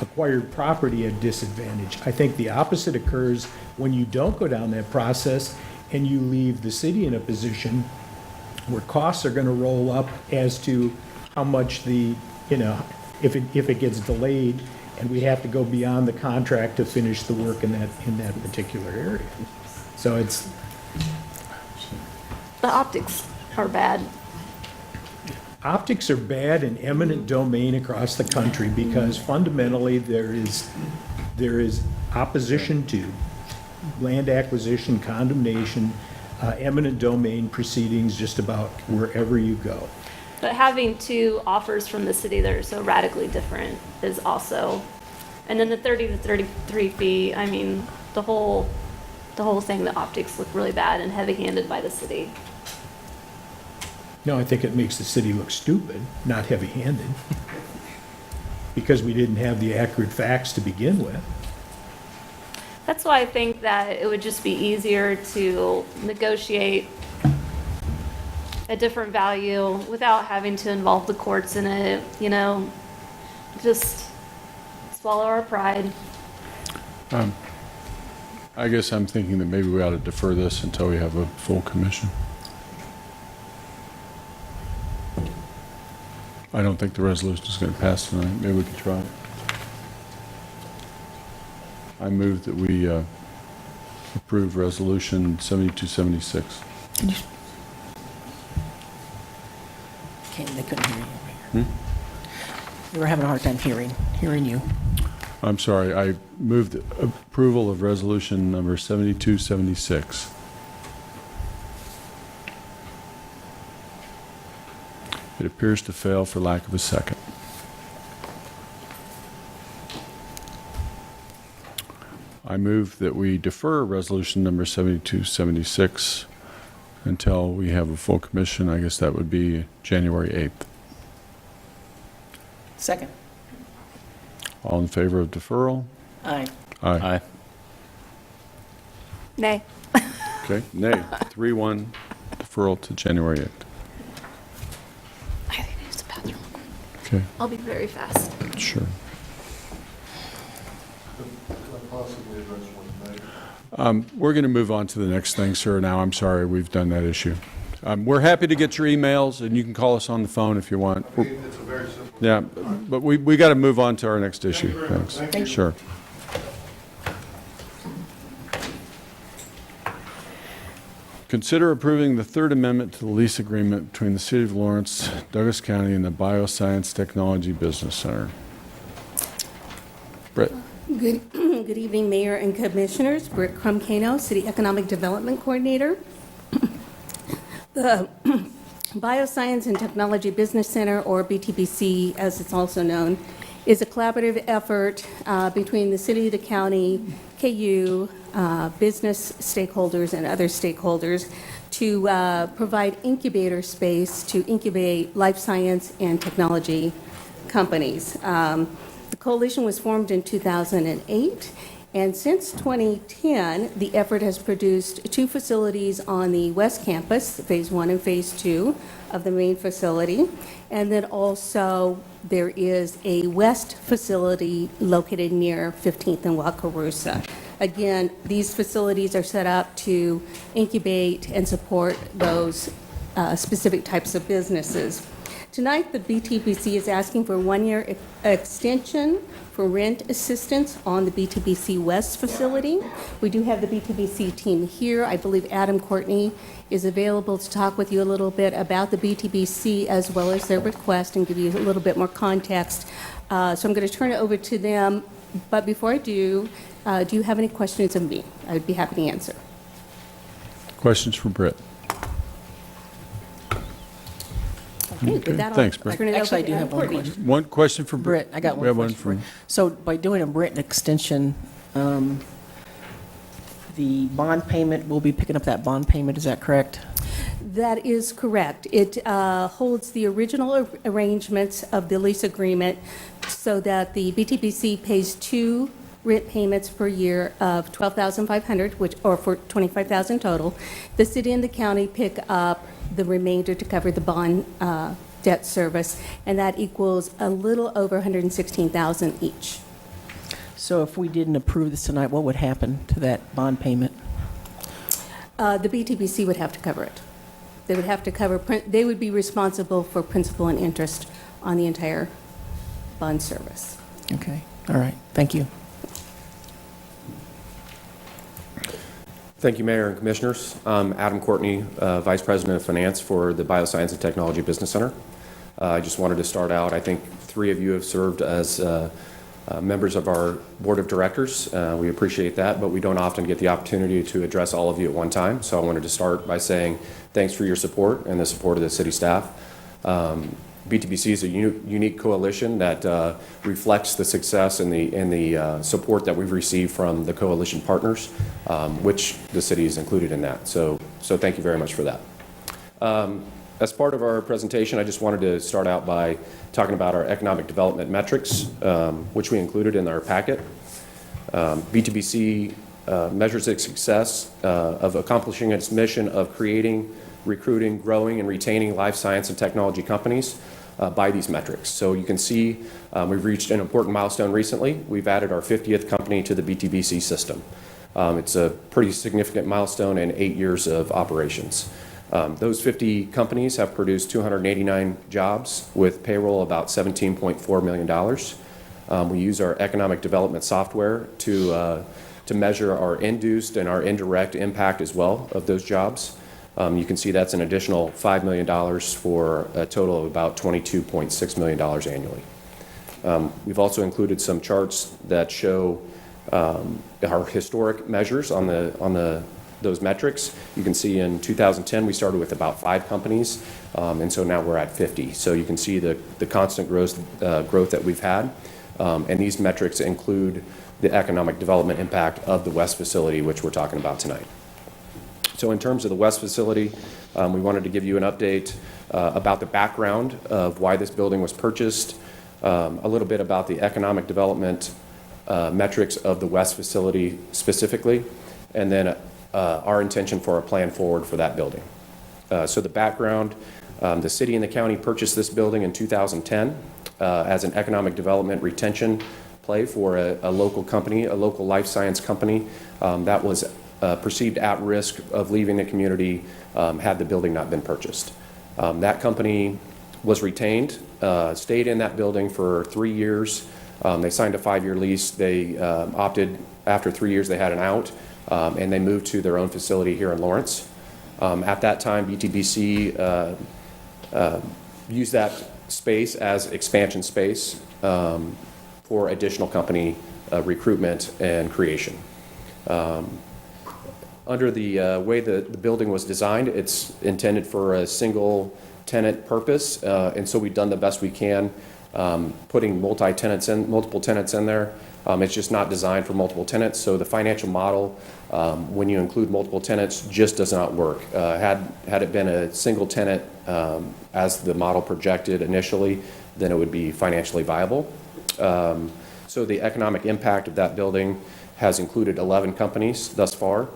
acquired property at disadvantage. I think the opposite occurs when you don't go down that process and you leave the city in a position where costs are going to roll up as to how much the, if it gets delayed and we have to go beyond the contract to finish the work in that particular area. So it's. The optics are bad. Optics are bad in eminent domain across the country because fundamentally there is opposition to land acquisition, condemnation, eminent domain proceedings just about wherever you go. But having two offers from the city that are so radically different is also, and then the 30 to 33 feet, I mean, the whole thing, the optics look really bad and heavy-handed by the city. No, I think it makes the city look stupid, not heavy-handed, because we didn't have the accurate facts to begin with. That's why I think that it would just be easier to negotiate a different value without having to involve the courts in it, just swallow our pride. I guess I'm thinking that maybe we ought to defer this until we have a full commission. I don't think the resolution is going to pass tonight. Maybe we could try it. I move that we approve Resolution 7276. They couldn't hear you. They were having a hard time hearing you. I'm sorry. I moved approval of Resolution number 7276. It appears to fail for lack of a second. I move that we defer Resolution number 7276 until we have a full commission. I guess that would be January 8th. Second. All in favor of deferral? Aye. Aye. Nay. Okay, nay. 3-1, deferral to January 8th. I gotta use the bathroom. Okay, I'll be very fast. sure. We're going to move on to the next thing, sir. Now, I'm sorry, we've done that issue. We're happy to get your emails, and you can call us on the phone if you want. It's a very simple. Yeah, but we got to move on to our next issue. Thanks. Thank you. Sure. Consider approving the Third Amendment to the lease agreement between the City of Lawrence, Douglas County, and the Bioscience Technology Business Center. Brett. Good evening, Mayor and Commissioners. Britt Crumcano, City Economic Development Coordinator. The Bioscience and Technology Business Center, or BTBC as it's also known, is a collaborative effort between the city, the county, KU, business stakeholders, and other stakeholders to provide incubator space to incubate life science and technology companies. The coalition was formed in 2008, and since 2010, the effort has produced 2 facilities on the West Campus, Phase 1 and Phase 2 of the main facility, and then also there is a west facility located near 15th and Wakarusa. Again, these facilities are set up to incubate and support those specific types of businesses. Tonight, the BTBC is asking for a one-year extension for rent assistance on the BTBC West facility. We do have the BTBC team here. I believe Adam Courtney is available to talk with you a little bit about the BTBC as well as their request and give you a little bit more context. So I'm going to turn it over to them. But before I do you have any questions of me? I would be happy to answer. Questions for Britt? Okay, with that, I'll Thanks, Britt. turn it over Actually, I to do Adam have one Courtney. question. One question for Britt, I got one We have question one for you. from, So by doing a Britt extension, the bond payment, we'll be picking up that bond payment, is that correct? That is correct. It holds the original arrangements of the lease agreement so that the BTBC pays 2 rent payments per year of $12,500, or for $25,000 total. The city and the county pick up the remainder to cover the bond debt service, and that equals a little over $116,000 each. So if we didn't approve this tonight, what would happen to that bond payment? The BTBC would have to cover it. They would have to cover, they would be responsible for principal and interest on the entire bond service. Okay, all right, thank you. Thank you, Mayor and Commissioners. I'm Adam Courtney, Vice President of Finance for the Bioscience and Technology Business Center. I just wanted to start out, I think 3 of you have served as members of our Board of Directors. We appreciate that, but we don't often get the opportunity to address all of you at one time. So I wanted to start by saying thanks for your support and the support of the city staff. BTBC is a unique coalition that reflects the success and the support that we've received from the coalition partners, which the city is included in that. So thank you very much for that. As part of our presentation, I just wanted to start out by talking about our economic development metrics, which we included in our packet. BTBC measures its success of accomplishing its mission of creating, recruiting, growing, and retaining life science and technology companies by these metrics. So you can see we've reached an important milestone recently. We've added our 50th company to the BTBC system. It's a pretty significant milestone in 8 years of operations. Those 50 companies have produced 289 jobs with payroll about $17.4 million. We use our economic development software to measure our induced and our indirect impact as well of those jobs. You can see that's an additional $5 million for a total of about $22.6 million annually. We've also included some charts that show our historic measures on those metrics. You can see in 2010 we started with about 5 companies, and so now we're at 50. So you can see the constant growth that we've had, and these metrics include the economic development impact of the West facility, which we're talking about tonight. So in terms of the West facility, we wanted to give you an update about the background of why this building was purchased, a little bit about the economic development metrics of the West facility specifically, and then our intention for a plan forward for that building. So the background, the city and the county purchased this building in 2010 as an economic development retention play for a local company, a local life science company that was perceived at risk of leaving the community had the building not been purchased. That company was retained, stayed in that building for 3 years. They signed a 5-year lease. They opted, after 3 years, they had an out, and they moved to their own facility here in Lawrence. At that time, BTBC used that space as expansion space for additional company recruitment and creation. Under the way the building was designed, it's intended for a single tenant purpose, and so we've done the best we can putting multiple tenants in there. It's just not designed for multiple tenants, so the financial model, when you include multiple tenants, just does not work. Had it been a single tenant as the model projected initially, then it would be financially viable. So the economic impact of that building has included 11 companies thus far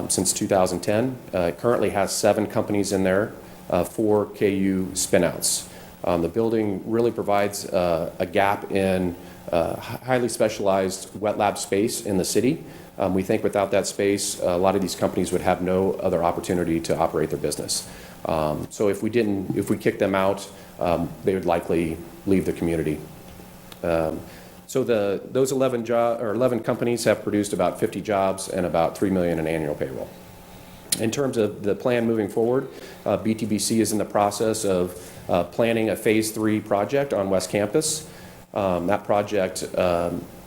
since 2010. It currently has 7 companies in there, 4 KU spinouts. The building really provides a gap in highly specialized wet lab space in the city. We think without that space, a lot of these companies would have no other opportunity to operate their business. So if we kicked them out, they would likely leave the community. So those 11 companies have produced about 50 jobs and about $3 million in annual payroll. In terms of the plan moving forward, BTBC is in the process of planning a Phase 3 project on West Campus. That project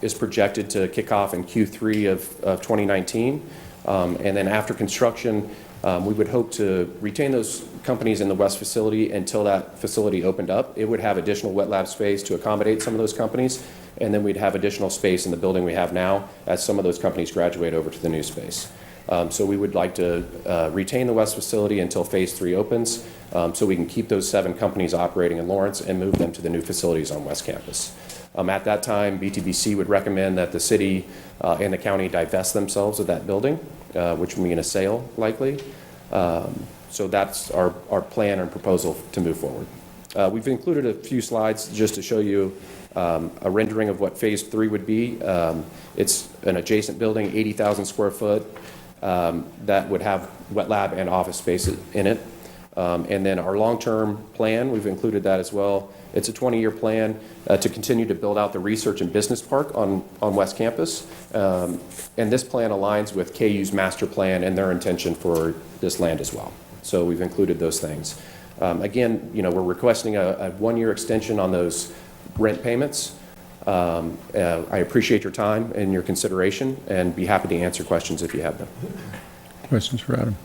is projected to kick off in Q3 of 2019. And then after construction, we would hope to retain those companies in the West facility until that facility opened up. It would have additional wet lab space to accommodate some of those companies, and then we'd have additional space in the building we have now as some of those companies graduate over to the new space. So we would like to retain the West facility until Phase 3 opens, so we can keep those 7 companies operating in Lawrence and move them to the new facilities on West Campus. At that time, BTBC would recommend that the city and the county divest themselves of that building, which would mean a sale likely. So that's our plan and proposal to move forward. We've included a few slides just to show you a rendering of what Phase 3 would be. It's an adjacent building, 80,000 square foot, that would have wet lab and office space in it. And then our long-term plan, we've included that as well. It's a 20-year plan to continue to build out the research and business park on West Campus. And this plan aligns with KU's master plan and their intention for this land as well. So we've included those things. Again, we're requesting a 1-year extension on those rent payments. I appreciate your time and your consideration, and be happy to answer questions if you have them. Questions for Adam?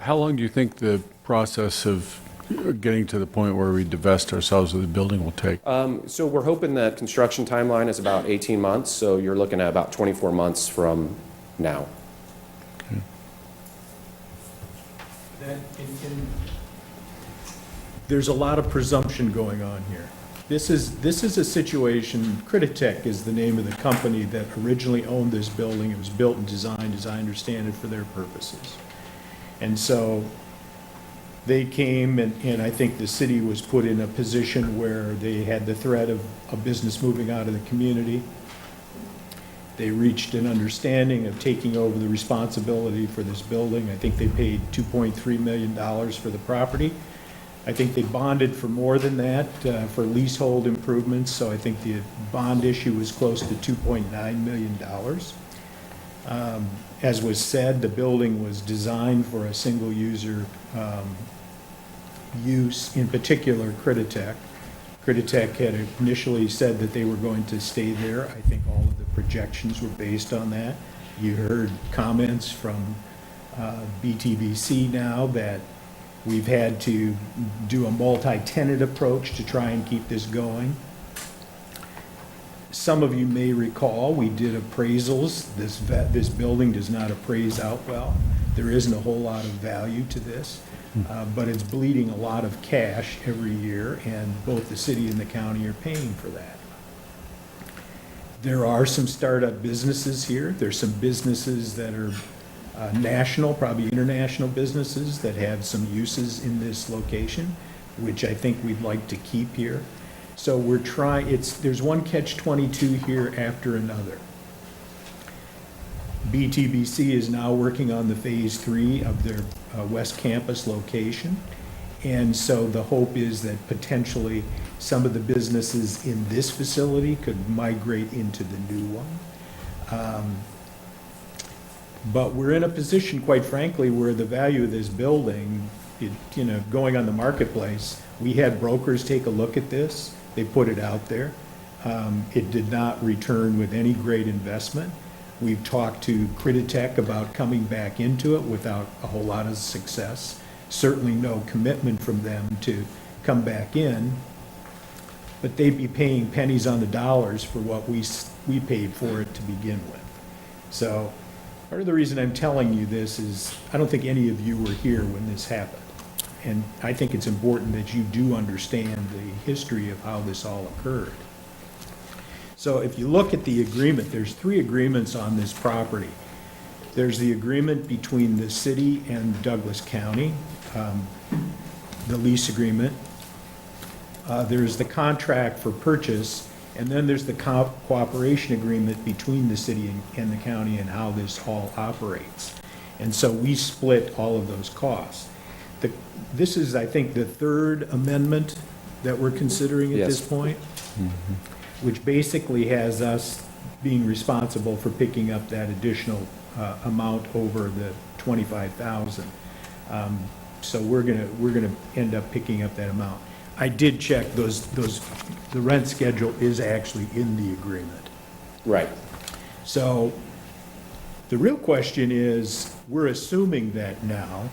How long do you think the process of getting to the point where we divest ourselves of the building will take? So we're hoping that construction timeline is about 18 months, so you're looking at about 24 months from now. There's a lot of presumption going on here. This is a situation, Creditech is the name of the company that originally owned this building. It was built and designed, as I understand it, for their purposes. And so they came, and I think the city was put in a position where they had the threat of a business moving out of the community. They reached an understanding of taking over the responsibility for this building. I think they paid $2.3 million for the property. I think they bonded for more than that for leasehold improvements, so I think the bond issue was close to $2.9 million. As was said, the building was designed for a single user use, in particular Creditech. Creditech had initially said that they were going to stay there. I think all of the projections were based on that. You heard comments from BTBC now that we've had to do a multi-tenant approach to try and keep this going. Some of you may recall we did appraisals. This building does not appraise out well. There isn't a whole lot of value to this, but it's bleeding a lot of cash every year, and both the city and the county are paying for that. There are some startup businesses here. There's some businesses that are national, probably international businesses that have some uses in this location, which I think we'd like to keep here. So we're trying, there's one catch-22 here after another. BTBC is now working on the Phase 3 of their West Campus location. And so the hope is that potentially some of the businesses in this facility could migrate into the new one. But we're in a position, quite frankly, where the value of this building, going on the marketplace, we had brokers take a look at this. They put it out there. It did not return with any great investment. We've talked to Creditech about coming back into it without a whole lot of success. Certainly no commitment from them to come back in, but they'd be paying pennies on the dollars for what we paid for it to begin with. So part of the reason I'm telling you this is I don't think any of you were here when this happened. And I think it's important that you do understand the history of how this all occurred. So if you look at the agreement, there's 3 agreements on this property. There's the agreement between the city and Douglas County, the lease agreement. There's the contract for purchase, And then there's the cooperation agreement between the city and the county and how this all operates. And so we split all of those costs. This is, I think, the third amendment that we're considering at Yes. this point, which basically has us being responsible for picking up that additional amount over the 25,000. So we're gonna end up picking up that amount. I did check the rent schedule is actually in the agreement. Right. So the real question is, we're assuming that now,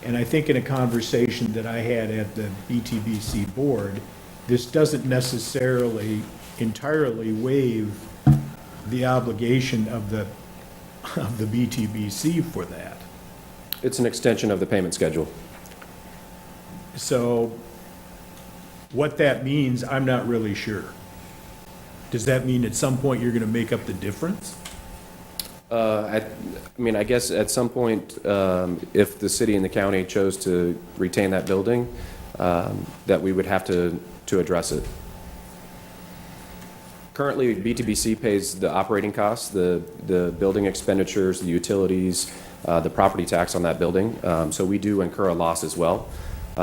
and I think in a conversation that I had at the BTBC board, this doesn't necessarily entirely waive the obligation of the BTBC for that. It's an extension of the payment schedule. So what that means, I'm not really sure. Does that mean at some point you're going to make up the difference? I mean, I guess at some point, if the city and the county chose to retain that building, that we would have to address it. Currently, BTBC pays the operating costs, the building expenditures, the utilities, the property tax on that building. So we do incur a loss as well,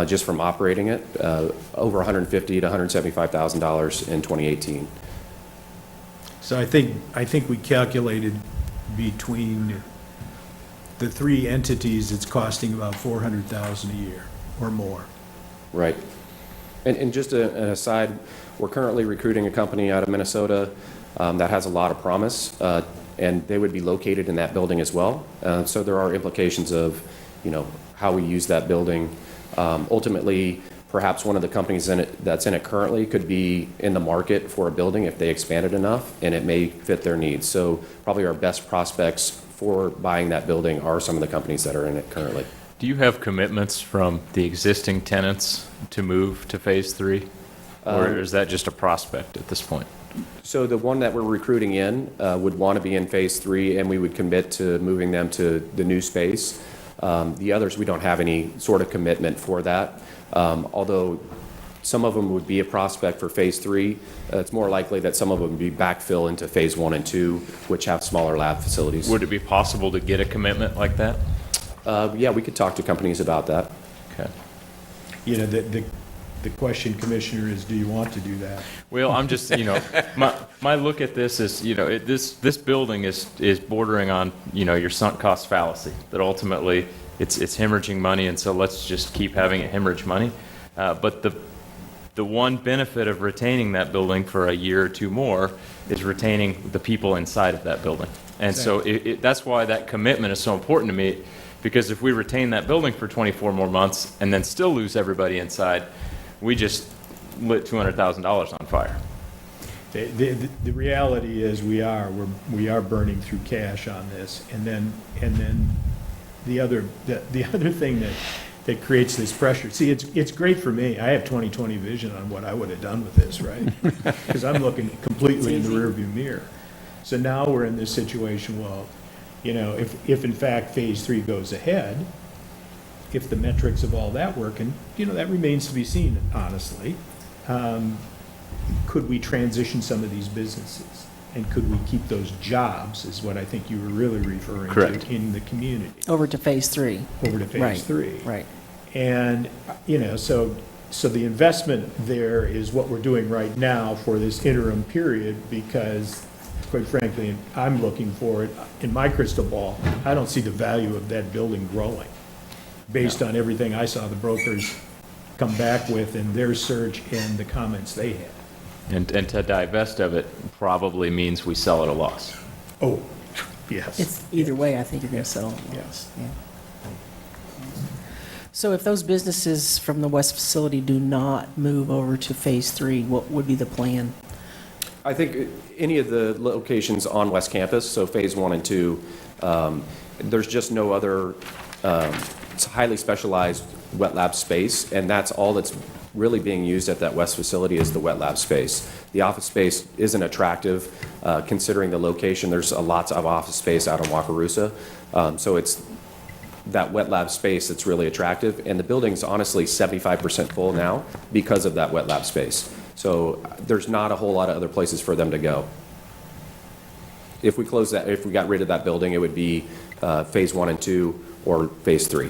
just from operating it, over $150,000 to $175,000 in 2018. So I think we calculated between the three entities, it's costing about $400,000 a year or more. Right. And just an aside, we're currently recruiting a company out of Minnesota that has a lot of promise, and they would be located in that building as well. So there are implications of, how we use that building. Ultimately, perhaps one of the companies that's in it currently could be in the market for a building if they expanded enough, and it may fit their needs. So probably our best prospects for buying that building are some of the companies that are in it currently. Do you have commitments from the existing tenants to move to Phase 3? Or is that just a prospect at this point? So the one that we're recruiting in would want to be in Phase 3, and we would commit to moving them to the new space. The others, we don't have any sort of commitment for that. Although some of them would be a prospect for Phase 3, it's more likely that some of them would be backfill into Phase 1 and 2, which have smaller lab facilities. Would it be possible to get a commitment like that? Yeah, we could talk to companies about that. Okay. The question, Commissioner, is do you want to do that? Well, I'm just, my look at this is, this building is bordering on, your sunk cost fallacy, that ultimately it's hemorrhaging money, and so let's just keep having it hemorrhage money. But the one benefit of retaining that building for a year or two more is retaining the people inside of that building. And so that's why that commitment is so important to me, because if we retain that building for 24 more months and then still lose everybody inside, we just lit $200,000 on fire. The reality is we are burning through cash on this, and then the other thing that creates this pressure. See, it's great for me. I have 20/20 vision on what I would have done with this, right? Because I'm looking completely in the rearview mirror. So now we're in this situation. Well, if in fact Phase 3 goes ahead, if the metrics of all that work, and that remains to be seen, honestly, could we transition some of these businesses? And could we keep those jobs, is what I think you were really referring to, in the community. Over to Phase 3. Over to Phase 3. Right. And, so the investment there is what we're doing right now for this interim period, because quite frankly, I'm looking for it, in my crystal ball, I don't see the value of that building growing, based on everything I saw the brokers come back with in their search and the comments they had. And to divest of it probably means we sell at a loss. Oh, yes. It's either way, I think you're going to sell them. Yes. Yeah. So if those businesses from the West facility do not move over to Phase 3, what would be the plan? I think any of the locations on West Campus, so Phase 1 and 2, there's just no other it's highly specialized wet lab space, and that's all that's really being used at that West facility is the wet lab space. The office space isn't attractive considering the location. There's lots of office space out in Wakarusa, so it's that wet lab space that's really attractive, and the building's honestly 75% full now because of that wet lab space. So there's not a whole lot of other places for them to go. If we close that, if we got rid of that building, it would be phase 1 and 2 or phase 3.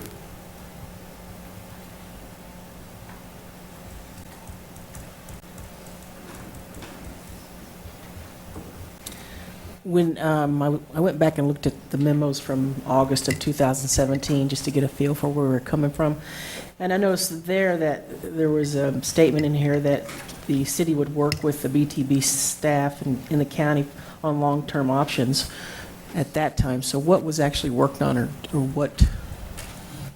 When I went back and looked at the memos from August of 2017, just to get a feel for where we're coming from, and I noticed there that there was a statement in here that the city would work with the BTB staff in the county on long-term options at that time. So what was actually worked on, or what?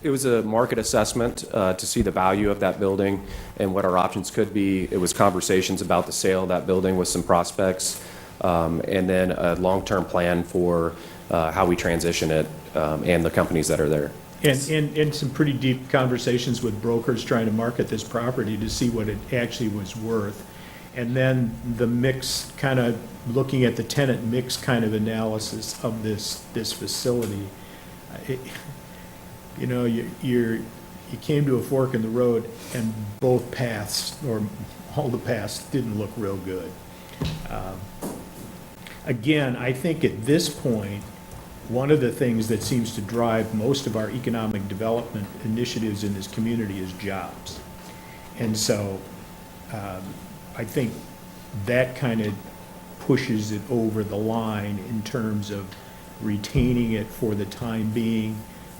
It was a market assessment to see the value of that building and what our options could be. It was conversations about the sale of that building with some prospects, and then a long-term plan for how we transition it and the companies that are there. And some pretty deep conversations with brokers trying to market this property to see what it actually was worth. And then the mix, kind of looking at the tenant mix kind of analysis of this facility. You came to a fork in the road, and both paths, or all the paths, didn't look real good. Again, I think at this point, one of the things that seems to drive most of our economic development initiatives in this community is jobs. And so I think that kind of pushes it over the line in terms of retaining it for the time being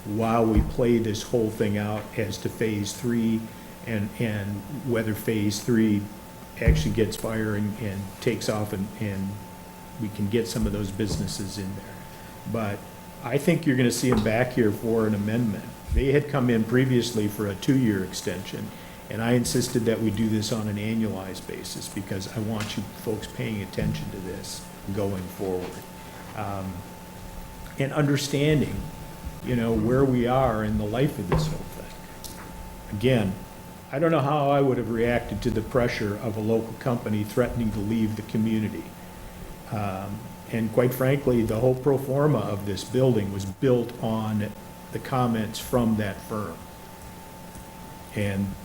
while we play this whole thing out as to phase 3 and whether phase 3 actually gets firing and takes off and we can get some of those businesses in there. But I think you're going to see them back here for an amendment. They had come in previously for a 2-year extension, and I insisted that we do this on an annualized basis because I want you folks paying attention to this going forward. And understanding, where we are in the life of this whole thing. Again, I don't know how I would have reacted to the pressure of a local company threatening to leave the community. And quite frankly, the whole pro forma of this building was built on the comments from that firm. And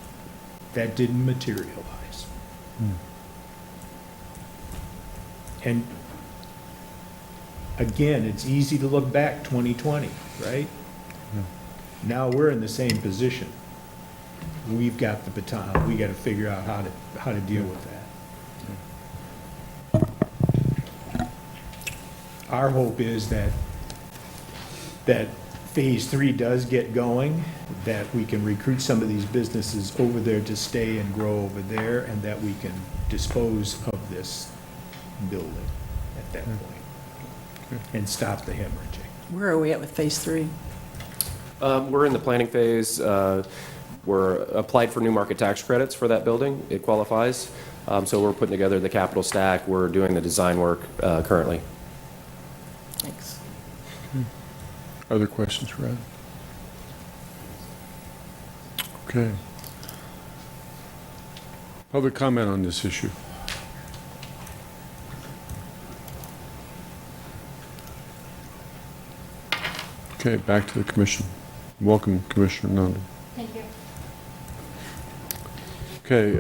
that didn't materialize. And again, it's easy to look back 2020, right? Now we're in the same position. We've got the baton. We got to figure out how to deal with that. Our hope is that phase 3 does get going, that we can recruit some of these businesses over there to stay and grow over there, and that we can dispose of this building at that point and stop the hemorrhaging. Where are we at with phase 3? We're in the planning phase. We're applied for new market tax credits for that building. It qualifies. So we're putting together the capital stack. We're doing the design work currently. Thanks. Other questions, Rod? Okay. Public comment on this issue. Okay, back to the commission. Welcome, Commissioner Nanda. Thank you. Okay,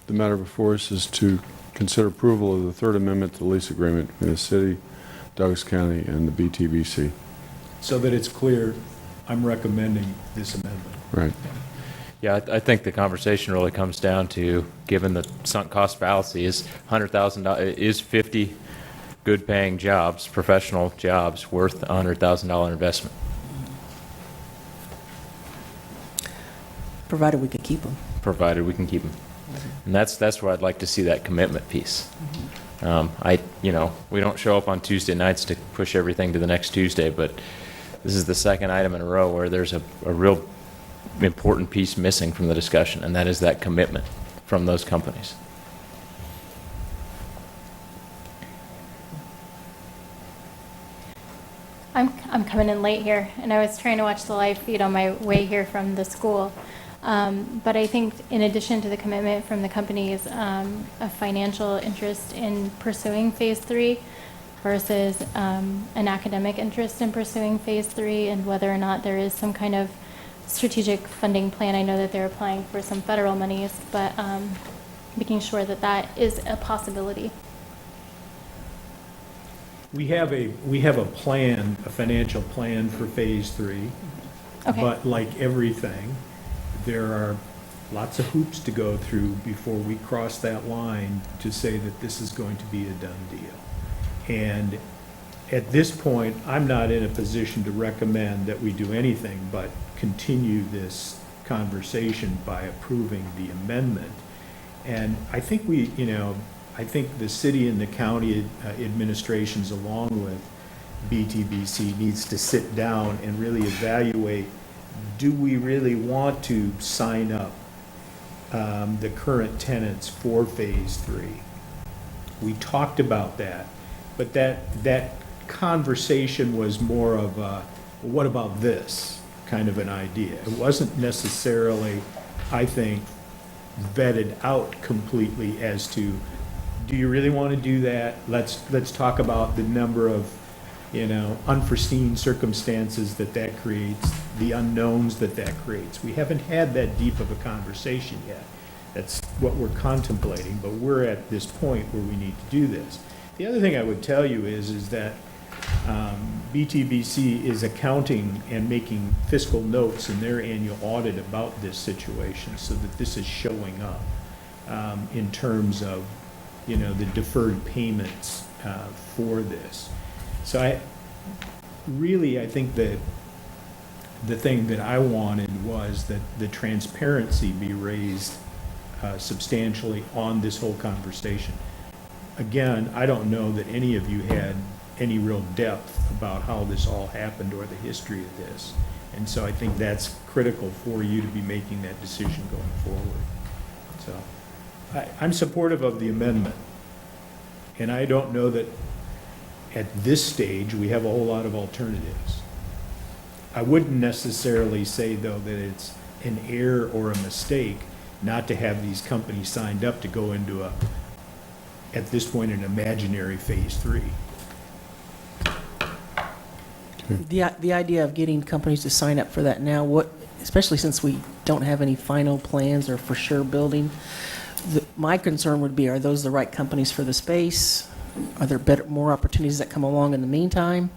the matter before us is to consider approval of the third amendment to the lease agreement between the city, Douglas County, and the BTBC. So that it's clear, I'm recommending this amendment. Right. Yeah, I think the conversation really comes down to, given the sunk cost fallacy, is $100,000, is 50 good-paying jobs, professional jobs, worth a $100,000 investment? Provided we could keep them. Provided we can keep them. And that's where I'd like to see that commitment piece. We don't show up on Tuesday nights to push everything to the next Tuesday, but this is the second item in a row where there's a real important piece missing from the discussion, and that is that commitment from those companies. I'm coming in late here, and I was trying to watch the live feed on my way here from the school. But I think in addition to the commitment from the companies, a financial interest in pursuing phase 3 versus an academic interest in pursuing phase 3, and whether or not there is some kind of strategic funding plan. I know that they're applying for some federal monies, but making sure that that is a possibility. We have a plan, a financial plan for Phase 3. Okay. But like everything, there are lots of hoops to go through before we cross that line to say that this is going to be a done deal. And at this point, I'm not in a position to recommend that we do anything but continue this conversation by approving the amendment. And I think I think the city and the county administrations, along with BTBC, needs to sit down and really evaluate, do we really want to sign up the current tenants for Phase 3? We talked about that, but that conversation was more of a, what about this kind of an idea. It wasn't necessarily, I think, vetted out completely as to, do you really want to do that? Let's talk about the number of, unforeseen circumstances that creates, the unknowns that creates. We haven't had that deep of a conversation yet. That's what we're contemplating, but we're at this point where we need to do this. The other thing I would tell you is that BTBC is accounting and making fiscal notes in their annual audit about this situation, so that this is showing up in terms of, the deferred payments for this. So I think that the thing that I wanted was that the transparency be raised substantially on this whole conversation. Again, I don't know that any of you had any real depth about how this all happened or the history of this. And so I think that's critical for you to be making that decision going forward. So I'm supportive of the amendment. And I don't know that at this stage we have a whole lot of alternatives. I wouldn't necessarily say, though, that it's an error or a mistake not to have these companies signed up to go into at this point, an imaginary Phase 3. The idea of getting companies to sign up for that now, especially since we don't have any final plans or for sure building, my concern would be, are those the right companies for the space? Are there more opportunities that come along in the meantime?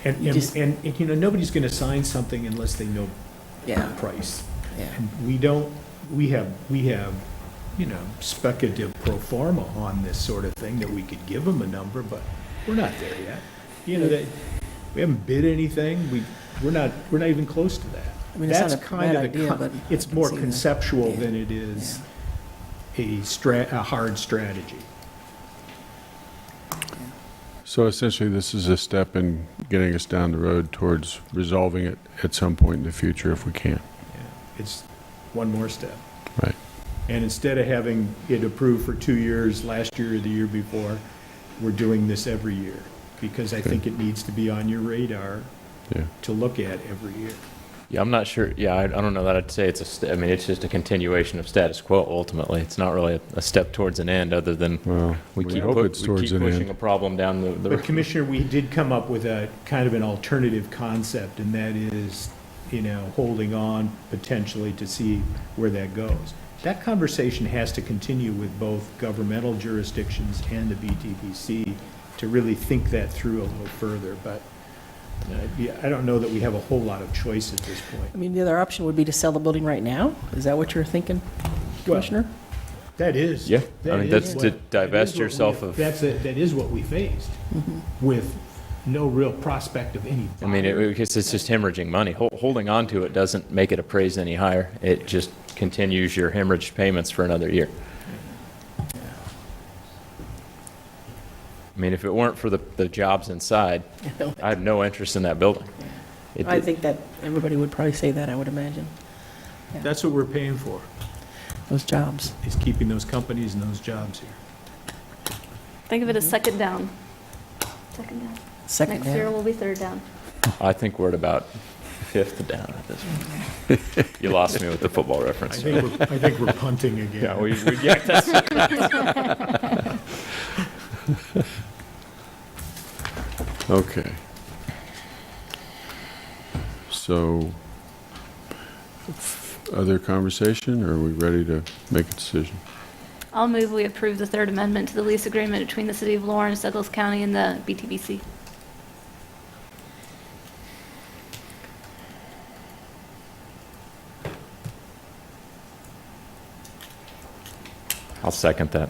And nobody's going to sign something unless they know the price. Yeah. And we have speculative pro forma on this sort of thing that we could give them a number, but we're not there yet. We haven't bid anything. We're not even close to that. I mean, it's That's not a kind bad of idea, but it's I can more see that. conceptual Yeah. than it is a hard strategy. So essentially, this is a step in getting us down the road towards resolving it at some point in the future if we can. Yeah, it's one more step. Right. And instead of having it approved for 2 years, last year or the year before, we're doing this every year, because I think it needs to be on your radar to look at every year. Yeah, I'm not sure. Yeah, I don't know that I'd say it's it's just a continuation of status quo ultimately. It's not really a step towards an end, other than we keep pushing a problem down the But Commissioner, we did come up with a kind of an alternative concept, and that is, holding on potentially to see where that goes. That conversation has to continue with both governmental jurisdictions and the BTBC to really think that through a little further, but I don't know that we have a whole lot of choice at this point. I mean, the other option would be to sell the building right now? Is that what you're thinking, Commissioner? That is. Yeah, I mean, that's to divest yourself of. That is what we faced, with no real prospect of any. I mean, because it's just hemorrhaging money. Holding on to it doesn't make it appraised any higher. It just continues your hemorrhaged payments for another year. I mean, if it weren't for the jobs inside, I have no interest in that building. I think that everybody would probably say that, I would imagine. That's what we're paying for, Those jobs. is keeping those companies and those jobs here. Think of it as second down. Second down. Second Next down. year will be third down. I think we're at about fifth down at this point. You lost me with the football reference. I think we're punting again. Yeah, that's. Okay. So Other conversation, or are we ready to make a decision? I'll move we approve the third amendment to the lease agreement between the City of Lawrence, Douglas County, and the BTBC. I'll second that.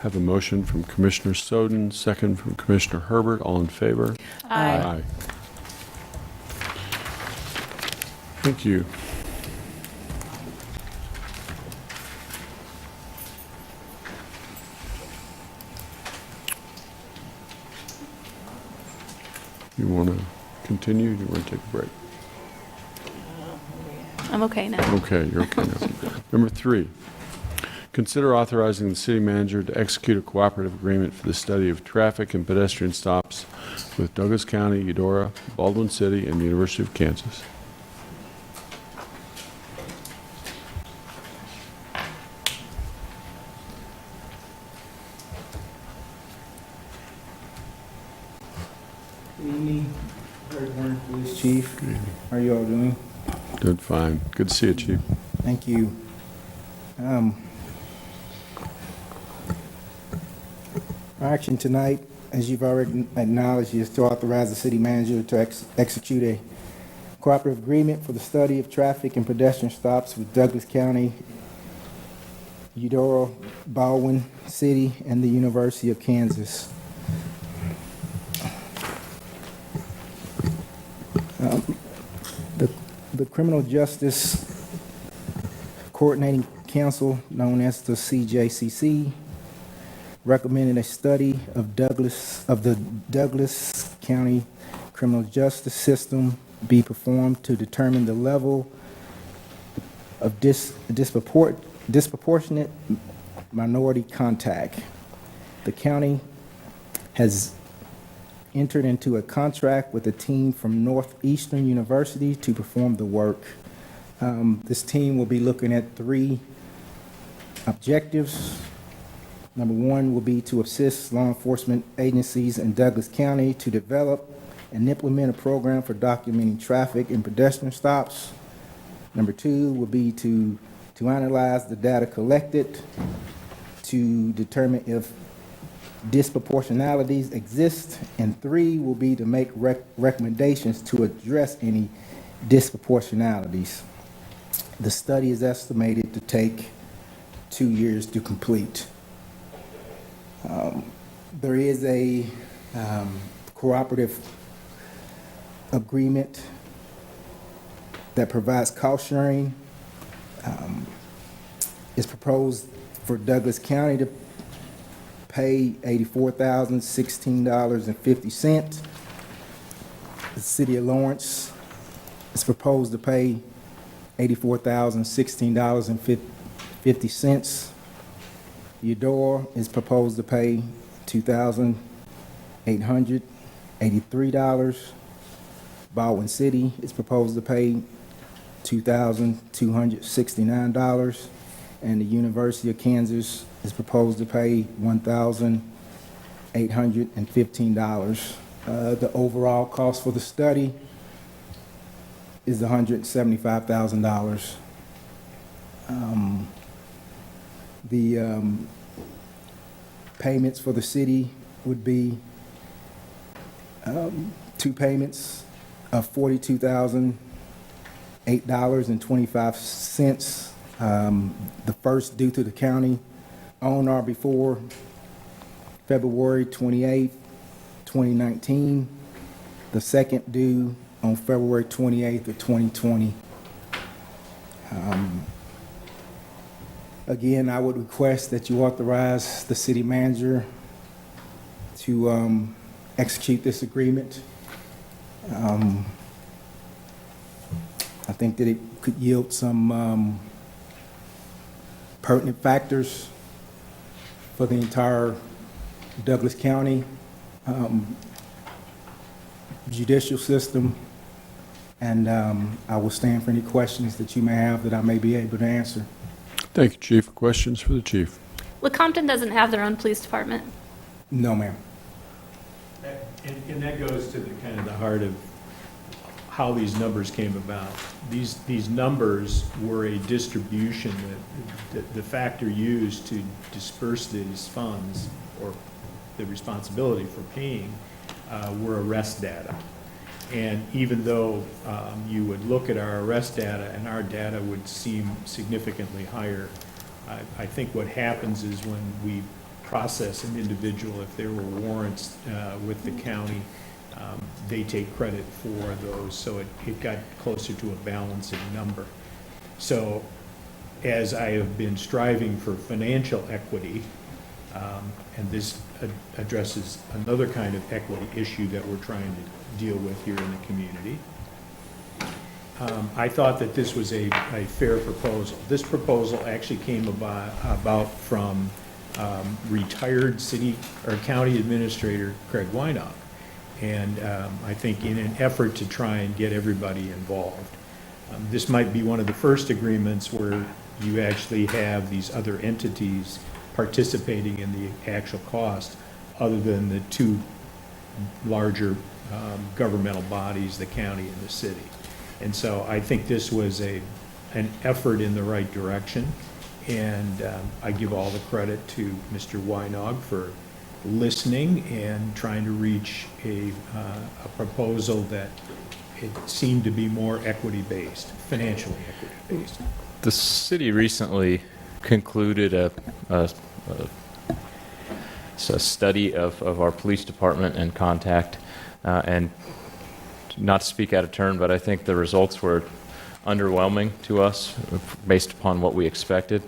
Have a motion from Commissioner Soden, second from Commissioner Herbert. All in favor? Aye. Thank you. You want to continue? Or do you want to take a break? I'm okay now. Okay, you're okay now. Number 3, consider authorizing the city manager to execute a cooperative agreement for the study of traffic and pedestrian stops with Douglas County, Eudora, Baldwin City, and the University of Kansas. Good evening, Warren Police Chief. How are you all doing? Doing fine. Good to see you, Chief. Thank you. Our action tonight, as you've already acknowledged, is to authorize the city manager to execute a cooperative agreement for the study of traffic and pedestrian stops with Douglas County, Eudora, Baldwin City, and the University of Kansas. The Criminal Justice Coordinating Council, known as the CJCC, recommended a study of the Douglas County criminal justice system be performed to determine the level of disproportionate minority contact. The county has entered into a contract with a team from Northeastern University to perform the work. This team will be looking at 3 objectives. Number 1 will be to assist law enforcement agencies in Douglas County to develop and implement a program for documenting traffic and pedestrian stops. Number 2 will be to analyze the data collected to determine if disproportionalities exist, and 3 will be to make recommendations to address any disproportionalities. The study is estimated to take 2 years to complete. There is a cooperative agreement that provides cost sharing. It's proposed for Douglas County to pay $84,016.50. The City of Lawrence is proposed to pay $84,016.50. Eudora is proposed to pay $2,883. Baldwin City is proposed to pay $2,269. And the University of Kansas is proposed to pay $1,815. The overall cost for the study is $175,000. The payments for the city would be 2 payments of $42,008.25. The first due to the county on or before February 28, 2019. The second due on February 28th of 2020. Again, I would request that you authorize the city manager to execute this agreement. I think that it could yield some pertinent factors for the entire Douglas County judicial system, and I will stand for any questions that you may have that I may be able to answer. Thank you, Chief. Questions for the Chief? Lecompton doesn't have their own police department. No, ma'am. And that goes to the kind of the heart of how these numbers came about. These numbers were a distribution that the factor used to disperse these funds, or the responsibility for paying, were arrest data. And even though you would look at our arrest data and our data would seem significantly higher, I think what happens is when we process an individual, if there were warrants with the county, they take credit for those, so it got closer to a balancing number. So as I have been striving for financial equity, and this addresses another kind of equity issue that we're trying to deal with here in the community, I thought that this was a fair proposal. This proposal actually came about from retired city or county administrator Craig Weinog. And I think in an effort to try and get everybody involved. This might be one of the first agreements where you actually have these other entities participating in the actual cost, other than the two larger governmental bodies, the county and the city. And so I think this was an effort in the right direction, and I give all the credit to Mr. Weinog for listening and trying to reach a proposal that it seemed to be more equity-based, financially equity-based. The city recently concluded a study of our police department and contact, and not to speak out of turn, but I think the results were underwhelming to us based upon what we expected.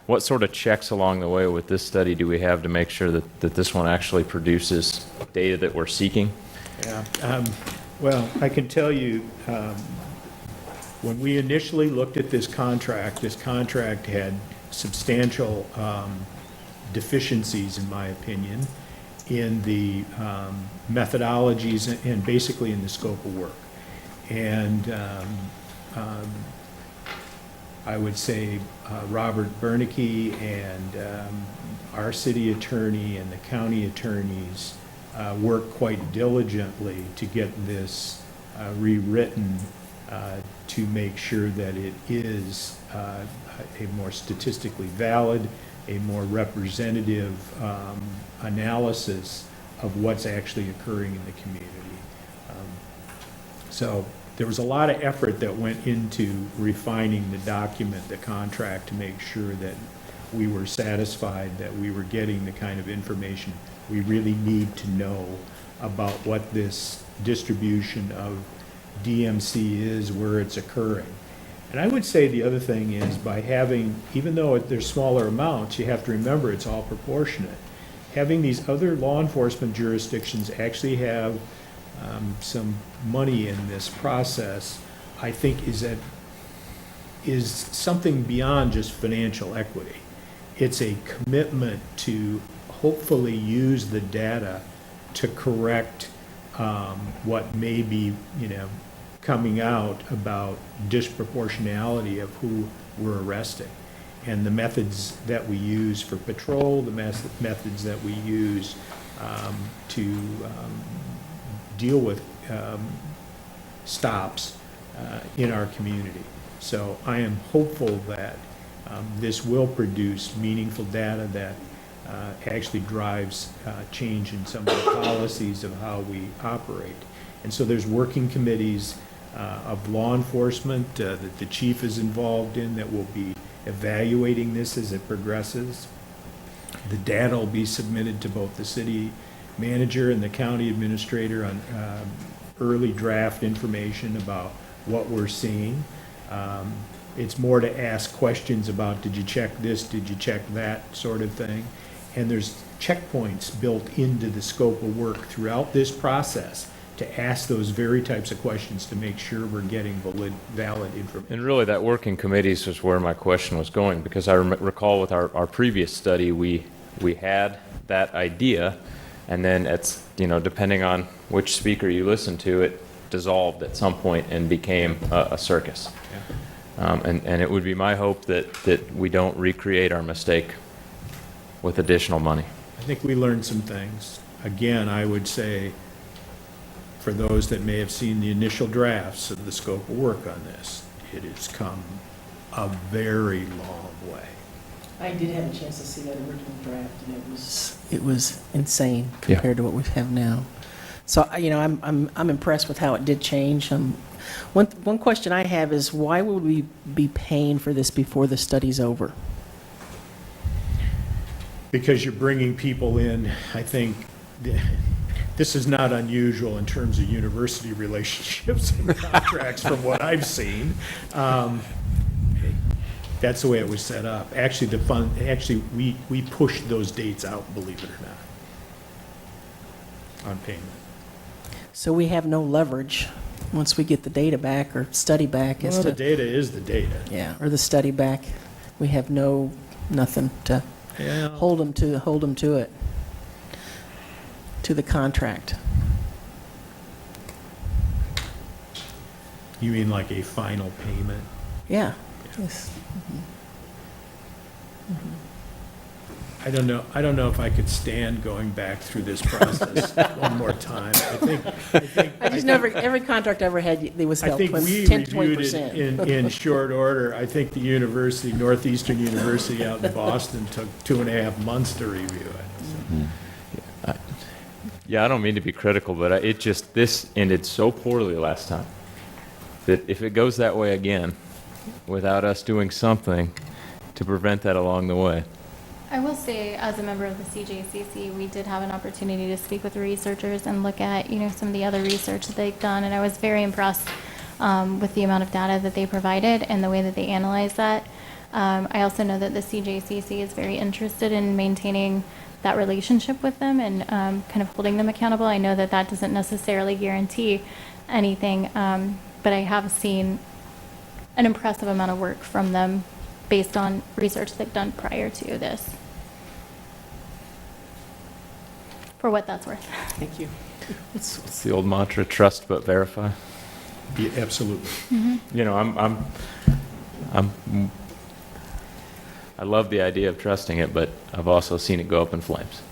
What sort of checks along the way with this study do we have to make sure that this one actually produces data that we're seeking? Yeah. Well, I can tell you, when we initially looked at this contract had substantial deficiencies, in my opinion, in the methodologies and basically in the scope of work. And I would say Robert Bernicke and our city attorney and the county attorneys worked quite diligently to get this rewritten to make sure that it is a more statistically valid, a more representative analysis of what's actually occurring in the community. So there was a lot of effort that went into refining the document, the contract, to make sure that we were satisfied that we were getting the kind of information we really need to know about what this distribution of DMC is, where it's occurring. And I would say the other thing is, by having, even though there's smaller amounts, you have to remember it's all proportionate. Having these other law enforcement jurisdictions actually have some money in this process, I think is something beyond just financial equity. It's a commitment to hopefully use the data to correct what may be, coming out about disproportionality of who we're arresting, and the methods that we use for patrol, the methods that we use to deal with stops in our community. So I am hopeful that this will produce meaningful data that actually drives change in some of the policies of how we operate. And so there's working committees of law enforcement that the chief is involved in that will be evaluating this as it progresses. The data will be submitted to both the city manager and the county administrator on early draft information about what we're seeing. It's more to ask questions about, did you check this, did you check that sort of thing. And there's checkpoints built into the scope of work throughout this process to ask those very types of questions to make sure we're getting valid information. And really, that working committees was where my question was going, because I recall with our previous study, we had that idea, and then it's, depending on which speaker you listen to, it dissolved at some point and became a circus. Yeah. And it would be my hope that we don't recreate our mistake with additional money. I think we learned some things. Again, I would say for those that may have seen the initial drafts of the scope of work on this, it has come a very long way. I did have a chance to see that original draft, and it was insane compared to what we have now. So, I'm impressed with how it did change. One question I have is, why would we be paying for this before the study's over? Because you're bringing people in, I think, this is not unusual in terms of university relationships and contracts from what I've seen. That's the way it was set up. Actually, we pushed those dates out, believe it or not, on payment. So we have no leverage once we get the data back or study back as Well, to... the data is the data. Yeah, or the study back. We have nothing to Yeah. hold them to it, to the contract. You mean like a final payment? Yeah. Yes. I don't know if I could stand going back through this process one more time. I just never, every contract I ever had, it was I held think we 10 to reviewed 20%. it in short order. I think the university, Northeastern University out in Boston, took 2.5 months to review it. Yeah, I don't mean to be critical, but this ended so poorly last time that if it goes that way again, without us doing something to prevent that along the way. I will say, as a member of the CJCC, we did have an opportunity to speak with researchers and look at, some of the other research that they've done, and I was very impressed with the amount of data that they provided and the way that they analyzed that. I also know that the CJCC is very interested in maintaining that relationship with them and kind of holding them accountable. I know that that doesn't necessarily guarantee anything, but I have seen an impressive amount of work from them based on research they've done prior to this. For what that's worth. Thank you. It's the old mantra, trust but verify. Yeah, absolutely. I love the idea of trusting it, but I've also seen it go up in flames.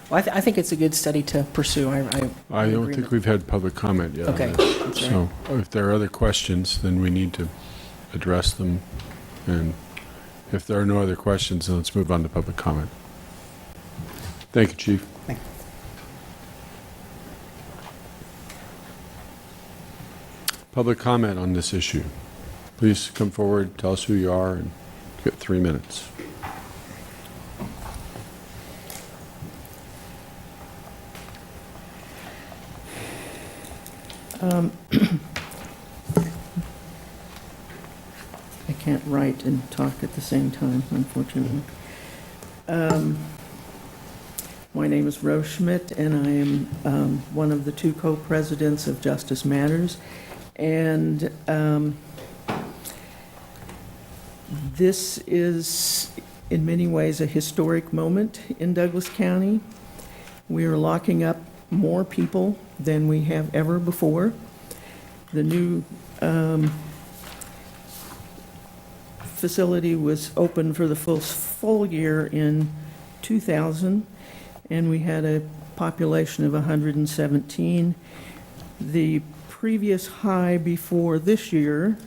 Well, I think it's a good study to pursue. I don't think we've had public comment yet. on Okay, this. that's all So if there are other questions, then we need to address them. And if there are no other questions, then let's move on to public comment. Thank you, Chief. Thank you. Public comment on this issue. Please come forward, tell us who you are, and get 3 minutes. I can't write and talk at the same time, unfortunately. My name is Rose Schmidt, and I am one of the 2 co-presidents of Justice Matters. And this is, in many ways, a historic moment in Douglas County. We are locking up more people than we have ever before. The new facility was open for the full year in 2000, and we had a population of 117. The previous high before this year,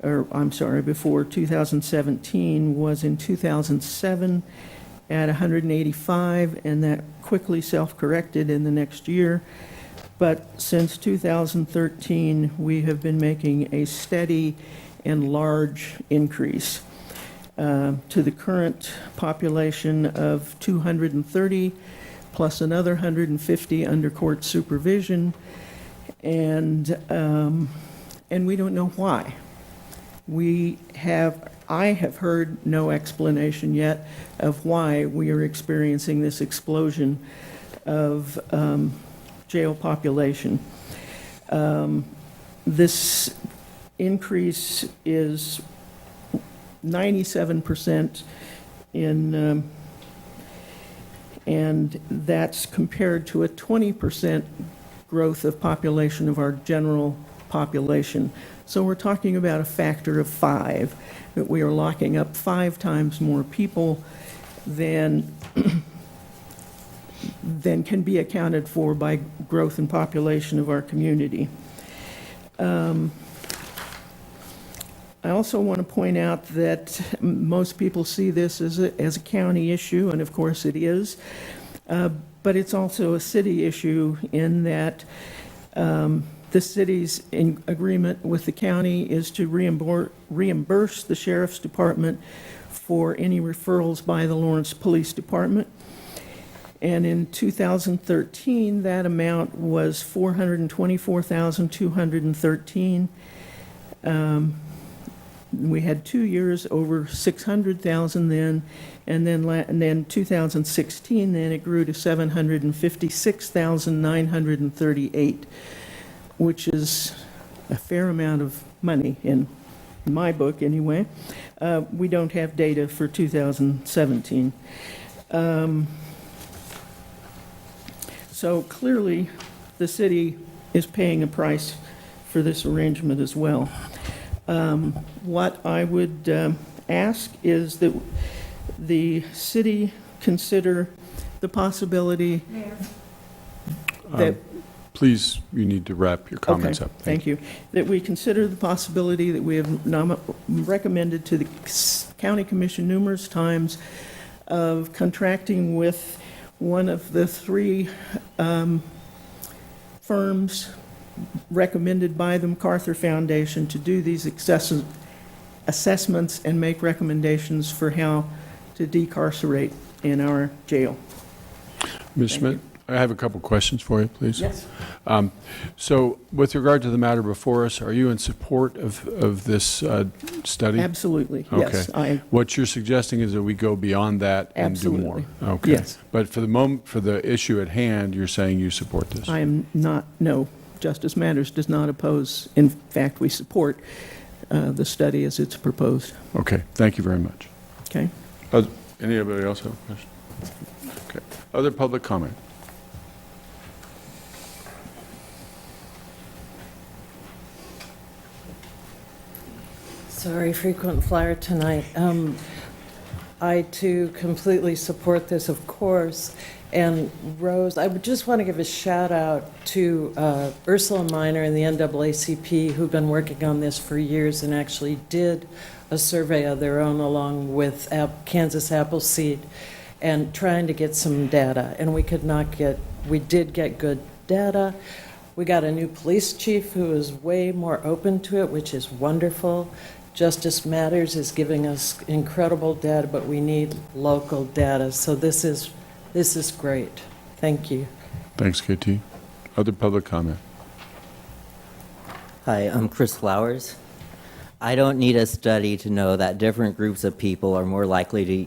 before 2017, was in 2007 at 185, and that quickly self-corrected in the next year. But since 2013, we have been making a steady and large increase to the current population of 230, plus another 150 under court supervision, and we don't know why. I have heard no explanation yet of why we are experiencing this explosion of jail population. This increase is 97% and that's compared to a 20% growth of population of our general population. So we're talking about a factor of 5, that we are locking up 5 times more people than than can be accounted for by growth and population of our community. I also want to point out that most people see this as a county issue, and of course it is, but it's also a city issue in that the city's agreement with the county is to reimburse the sheriff's department for any referrals by the Lawrence Police Department. And in 2013, that amount was $424,213. We had 2 years over 600,000 then, and then 2016, then it grew to 756,938, which is a fair amount of money in my book anyway. We don't have data for 2017. So clearly, the city is paying a price for this arrangement as well. What I would ask is that the city consider the possibility that... Please, you need to wrap your comments Okay, up. thank you. That we consider the possibility that we have recommended to the county commission numerous times of contracting with one of the three firms recommended by the MacArthur Foundation to do these assessments and make recommendations for how to decarcerate in our jail. Ms. Schmidt, I have a couple questions for you, please. Yes. So with regard to the matter before us, are you in support of this study? Absolutely, yes. Okay. What you're suggesting is that we go beyond that and do more? Absolutely. Okay. Yes. But for the moment, for the issue at hand, you're saying you support this? I am not, no. Justice Matters does not oppose. In fact, we support the study as it's proposed. Okay, thank you very much. Okay. Anybody else have a question? Okay. Other public comment? Sorry, frequent flyer tonight. I too completely support this, of course. And Rose, I would just want to give a shout out to Ursula Miner and the NAACP, who've been working on this for years and actually did a survey of their own along with Kansas Appleseed and trying to get some data. And we did get good data. We got a new police chief who is way more open to it, which is wonderful. Justice Matters is giving us incredible data, but we need local data. So this is great. Thank you. Thanks, KT. Other public comment? Hi, I'm Chris Flowers. I don't need a study to know that different groups of people are more likely to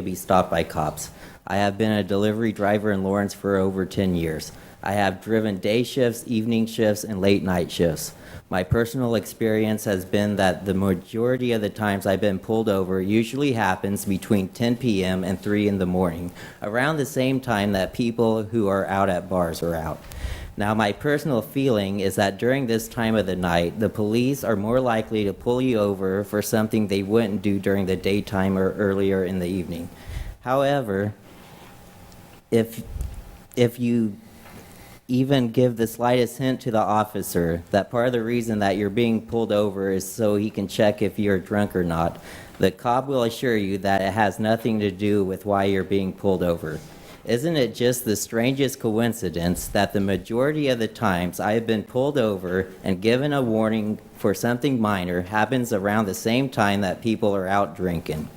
be stopped by cops. I have been a delivery driver in Lawrence for over 10 years. I have driven day shifts, evening shifts, and late night shifts. My personal experience has been that the majority of the times I've been pulled over usually happens between 10 p.m. and 3 in the morning, around the same time that people who are out at bars are out. Now, my personal feeling is that during this time of the night, the police are more likely to pull you over for something they wouldn't do during the daytime or earlier in the evening. However, if you even give the slightest hint to the officer that part of the reason that you're being pulled over is so he can check if you're drunk or not, the cop will assure you that it has nothing to do with why you're being pulled over. Isn't it just the strangest coincidence that the majority of the times I have been pulled over and given a warning for something minor happens around the same time that people are out drinking?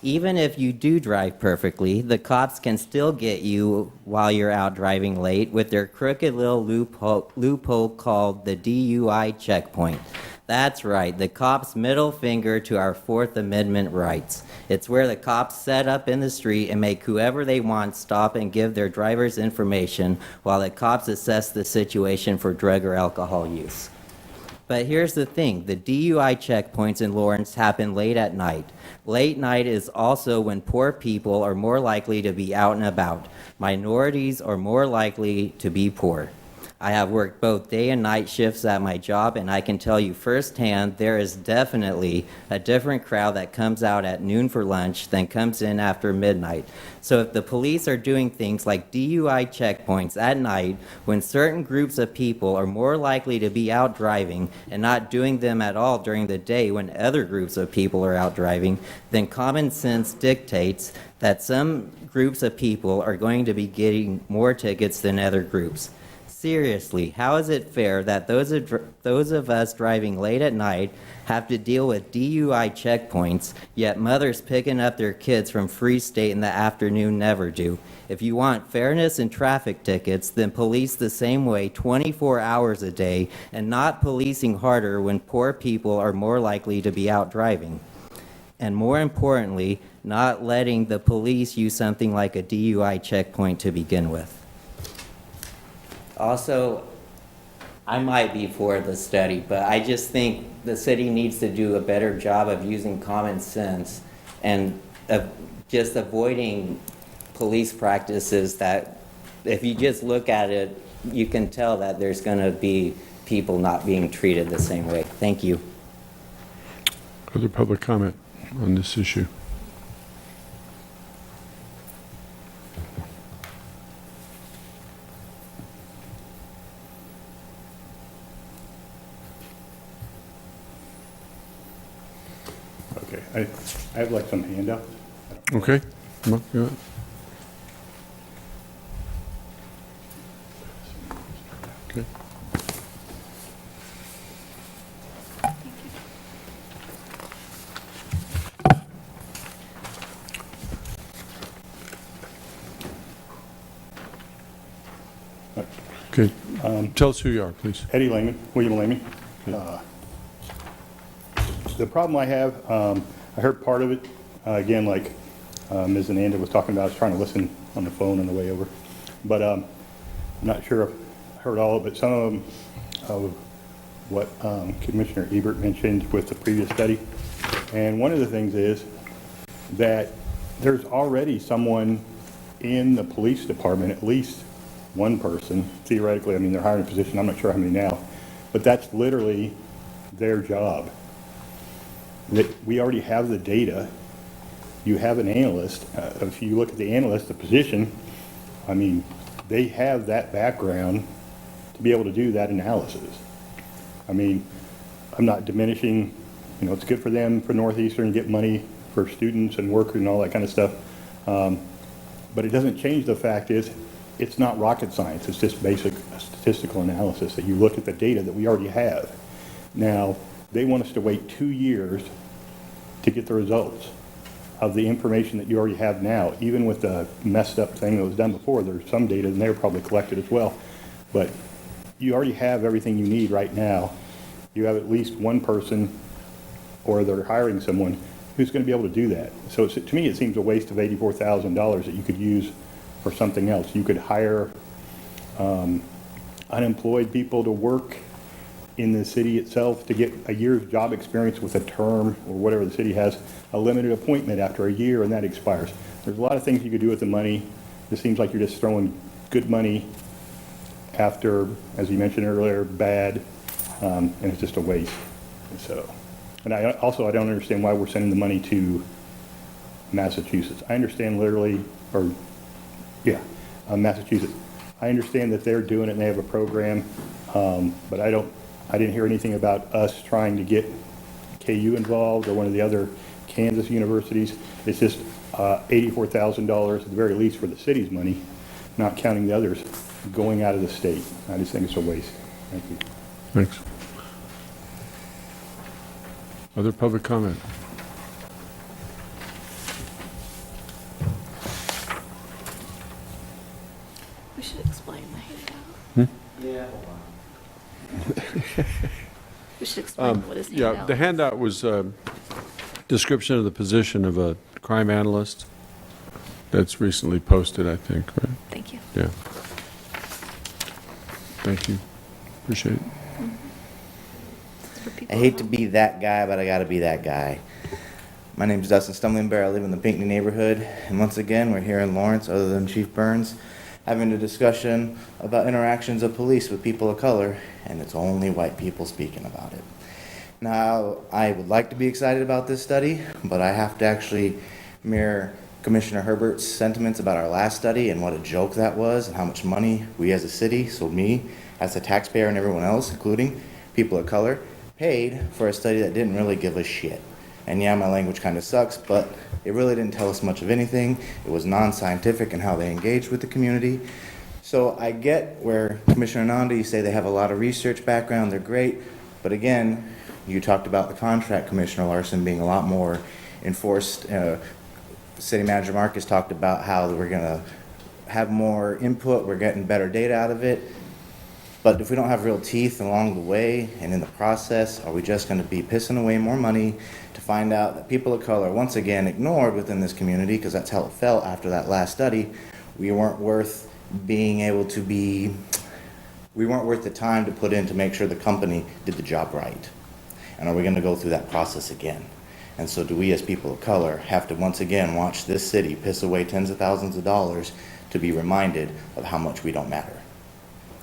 Even if you do drive perfectly, the cops can still get you while you're out driving late with their crooked little loophole called the DUI checkpoint. That's right, the cops' middle finger to our Fourth Amendment rights. It's where the cops set up in the street and make whoever they want stop and give their drivers information while the cops assess the situation for drug or alcohol use. But here's the thing, the DUI checkpoints in Lawrence happen late at night. Late night is also when poor people are more likely to be out and about. Minorities are more likely to be poor. I have worked both day and night shifts at my job, and I can tell you firsthand there is definitely a different crowd that comes out at noon for lunch than comes in after midnight. So if the police are doing things like DUI checkpoints at night when certain groups of people are more likely to be out driving and not doing them at all during the day when other groups of people are out driving, then common sense dictates that some groups of people are going to be getting more tickets than other groups. Seriously, how is it fair that those of us driving late at night have to deal with DUI checkpoints, yet mothers picking up their kids from Free State in the afternoon never do? If you want fairness in traffic tickets, then police the same way 24 hours a day and not policing harder when poor people are more likely to be out driving. And more importantly, not letting the police use something like a DUI checkpoint to begin with. Also, I might be for the study, but I just think the city needs to do a better job of using common sense and of just avoiding police practices that, if you just look at it, you can tell that there's going to be people not being treated the same way. Thank you. Other public comment on this issue? Okay, I have like some handouts. Okay. Come on, go ahead. Okay. Okay. Tell us who you are, please. Eddie Lehman, William Lehman. The problem I have, I heard part of it, again, like Ms. Ananda was talking about. I was trying to listen on the phone on the way over. But I'm not sure I heard all of it. Some of them, of what Commissioner Ebert mentioned with the previous study. And one of the things is that there's already someone in the police department, at least one person, theoretically. I mean, they're hiring a position. I'm not sure how many now. But that's literally their job. That we already have the data. You have an analyst. If you look at the analyst, the position, I mean, they have that background to be able to do that analysis. I mean, I'm not diminishing, it's good for them, for Northeastern, get money for students and work and all that kind of stuff. But it doesn't change the fact is, it's not rocket science. It's just basic statistical analysis that you look at the data that we already have. Now, they want us to wait 2 years to get the results of the information that you already have now. Even with the messed up thing that was done before, there's some data and they're probably collected as well. But you already have everything you need right now. You have at least one person, or they're hiring someone who's going to be able to do that. So to me, it seems a waste of $84,000 that you could use for something else. You could hire unemployed people to work in the city itself to get a year's job experience with a term or whatever the city has, a limited appointment after a year, and that expires. There's a lot of things you could do with the money. It seems like you're just throwing good money after, as you mentioned earlier, bad, and it's just a waste. So, and I don't understand why we're sending the money to Massachusetts. I understand Massachusetts. I understand that they're doing it and they have a program, but I didn't hear anything about us trying to get KU involved or one of the other Kansas universities. It's just $84,000 at the very least for the city's money, not counting the others going out of the state. I just think it's a waste. Thank you. Thanks. Other public comment? We should explain the handout. Yeah. We should explain what is handout. Yeah, the handout was a description of the position of a crime analyst that's recently posted, I think, right? Thank you. Yeah. Thank you. Appreciate it. I hate to be that guy, but I gotta be that guy. My name is Dustin Stumbling Bear. I live in the Pinckney neighborhood, and once again, we're here in Lawrence, other than Chief Burns, having a discussion about interactions of police with people of color, and it's only white people speaking about it. Now, I would like to be excited about this study, but I have to actually mirror Commissioner Herbert's sentiments about our last study and what a joke that was and how much money we as a city, so me as a taxpayer and everyone else, including people of color, paid for a study that didn't really give a shit. And yeah, my language kind of sucks, but it really didn't tell us much of anything. It was non-scientific in how they engaged with the community. So I get where Commissioner Nanda, you say they have a lot of research background, they're great, but again, you talked about the contract, Commissioner Larson, being a lot more enforced. City Manager Marcus talked about how we're gonna have more input, we're getting better data out of it. But if we don't have real teeth along the way and in the process, are we just gonna be pissing away more money to find out that people of color are once again ignored within this community, because that's how it felt after that last study. We weren't worth the time to put in to make sure the company did the job right. And are we gonna go through that process again? And so do we as people of color have to once again watch this city piss away tens of thousands of dollars to be reminded of how much we don't matter?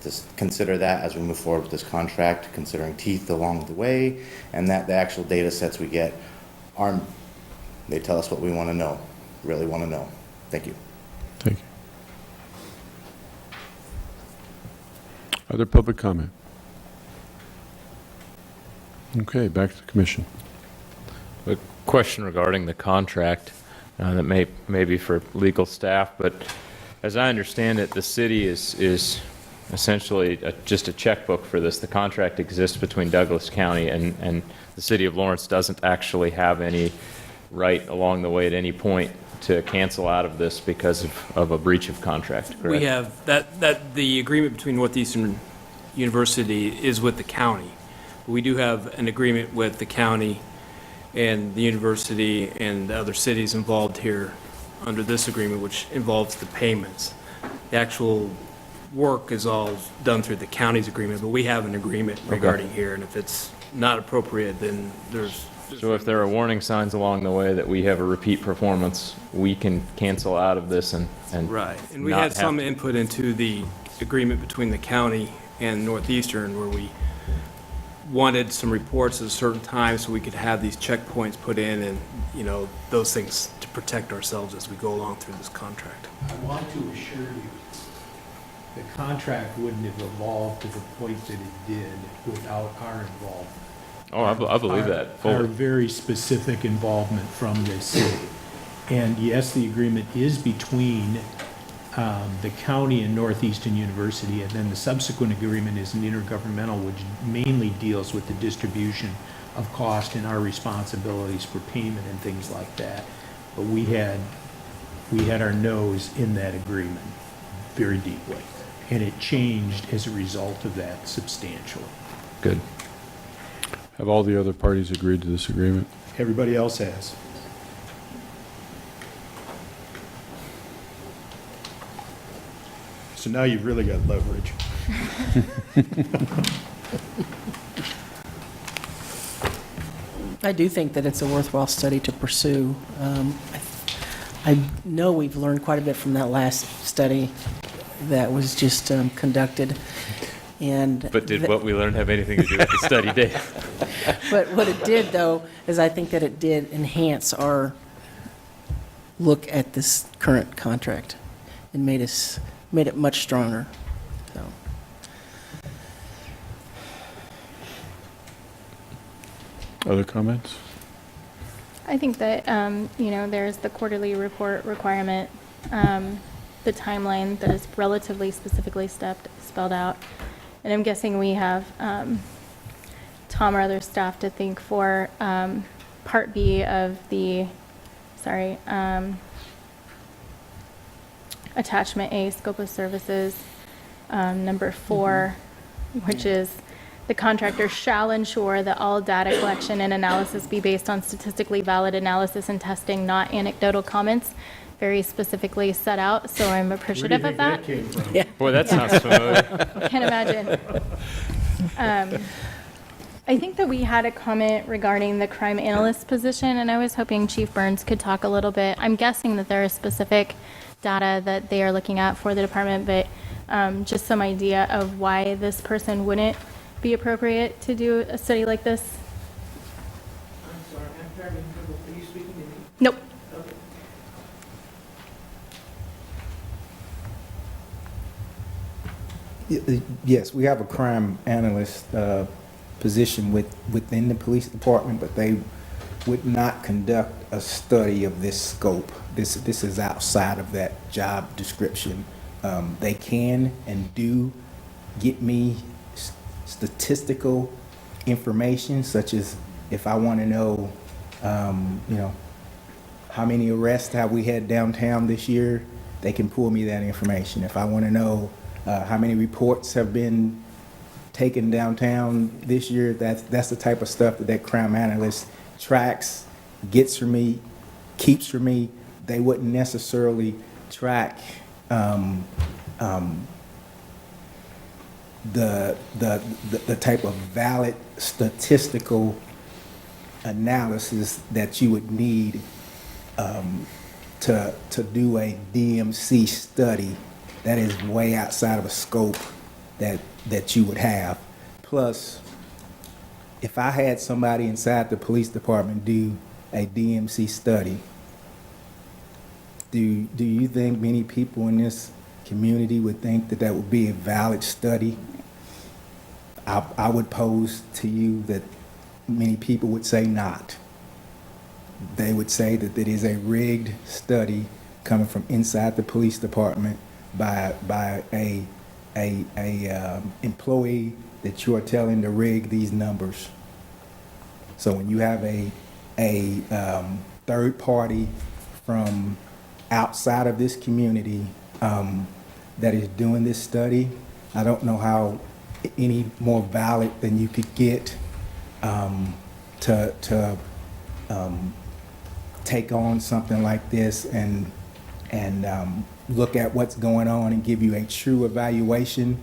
Just consider that as we move forward with this contract, considering teeth along the way, and that the actual data sets we get they tell us what we want to know, really want to know. Thank you. Thank you. Other public comment? Okay, back to the commission. A question regarding the contract that may be for legal staff, but as I understand it, the city is essentially just a checkbook for this. The contract exists between Douglas County and the city of Lawrence doesn't actually have any right along the way at any point to cancel out of this because of a breach of contract, correct? We have, that the agreement between Northeastern University is with the county. We do have an agreement with the county and the university and the other cities involved here under this agreement, which involves the payments. The actual work is all done through the county's agreement, but we have an agreement regarding here, and if it's not appropriate, then there's... So if there are warning signs along the way that we have a repeat performance, we can cancel out of this and Right, and we not had some have to- input into the agreement between the county and Northeastern where we wanted some reports at a certain time so we could have these checkpoints put in and, you know, those things to protect ourselves as we go along through this contract. I want to assure you, the contract wouldn't have evolved to the point that it did without our involvement. Oh, I believe that fully. Our very specific involvement from the city. And yes, the agreement is between the county and Northeastern University, and then the subsequent agreement is an intergovernmental, which mainly deals with the distribution of cost and our responsibilities for payment and things like that. But we had our nose in that agreement very deeply, and it changed as a result of that substantially. Good. Have all the other parties agreed to this agreement? Everybody else has. So now you've really got leverage. I do think that it's a worthwhile study to pursue. I know we've learned quite a bit from that last study that was just conducted. And But did what we learned have anything to do with the study data? But what it did, though, is I think that it did enhance our look at this current contract and made it much stronger. So. Other comments? I think that, you know, there's the quarterly report requirement, the timeline that is relatively specifically spelled out. And I'm guessing we have Tom or other staff to thank for Part B of the, Attachment A, Scope of Services, number 4, which is the contractor shall ensure that all data collection and analysis be based on statistically valid analysis and testing, not anecdotal comments, very specifically set out, so I'm appreciative of that. Where do you think that came from? Yeah. Boy, that sounds familiar. Can't imagine. I think that we had a comment regarding the crime analyst position, and I was hoping Chief Burns could talk a little bit. I'm guessing that there are specific data that they are looking at for the department, but just some idea of why this person wouldn't be appropriate to do a study like this. I'm sorry, I'm having trouble. Are you speaking to me? Nope. Yes, we have a crime analyst position within the police department, but they would not conduct a study of this scope. This is outside of that job description. They can and do get me statistical information, such as if I want to know, how many arrests have we had downtown this year, they can pull me that information. If I want to know how many reports have been taken downtown this year, that's the type of stuff that crime analyst tracks, gets for me, keeps for me. They wouldn't necessarily track the type of valid statistical analysis that you would need to do a DMC study. That is way outside of a scope that you would have. Plus, if I had somebody inside the police department do a DMC study, do you think many people in this community would think that would be a valid study? I would pose to you that many people would say not. They would say that it is a rigged study coming from inside the police department by a employee that you are telling to rig these numbers. So when you have a third party from outside of this community that is doing this study, I don't know how any more valid than you could get to take on something like this and look at what's going on and give you a true evaluation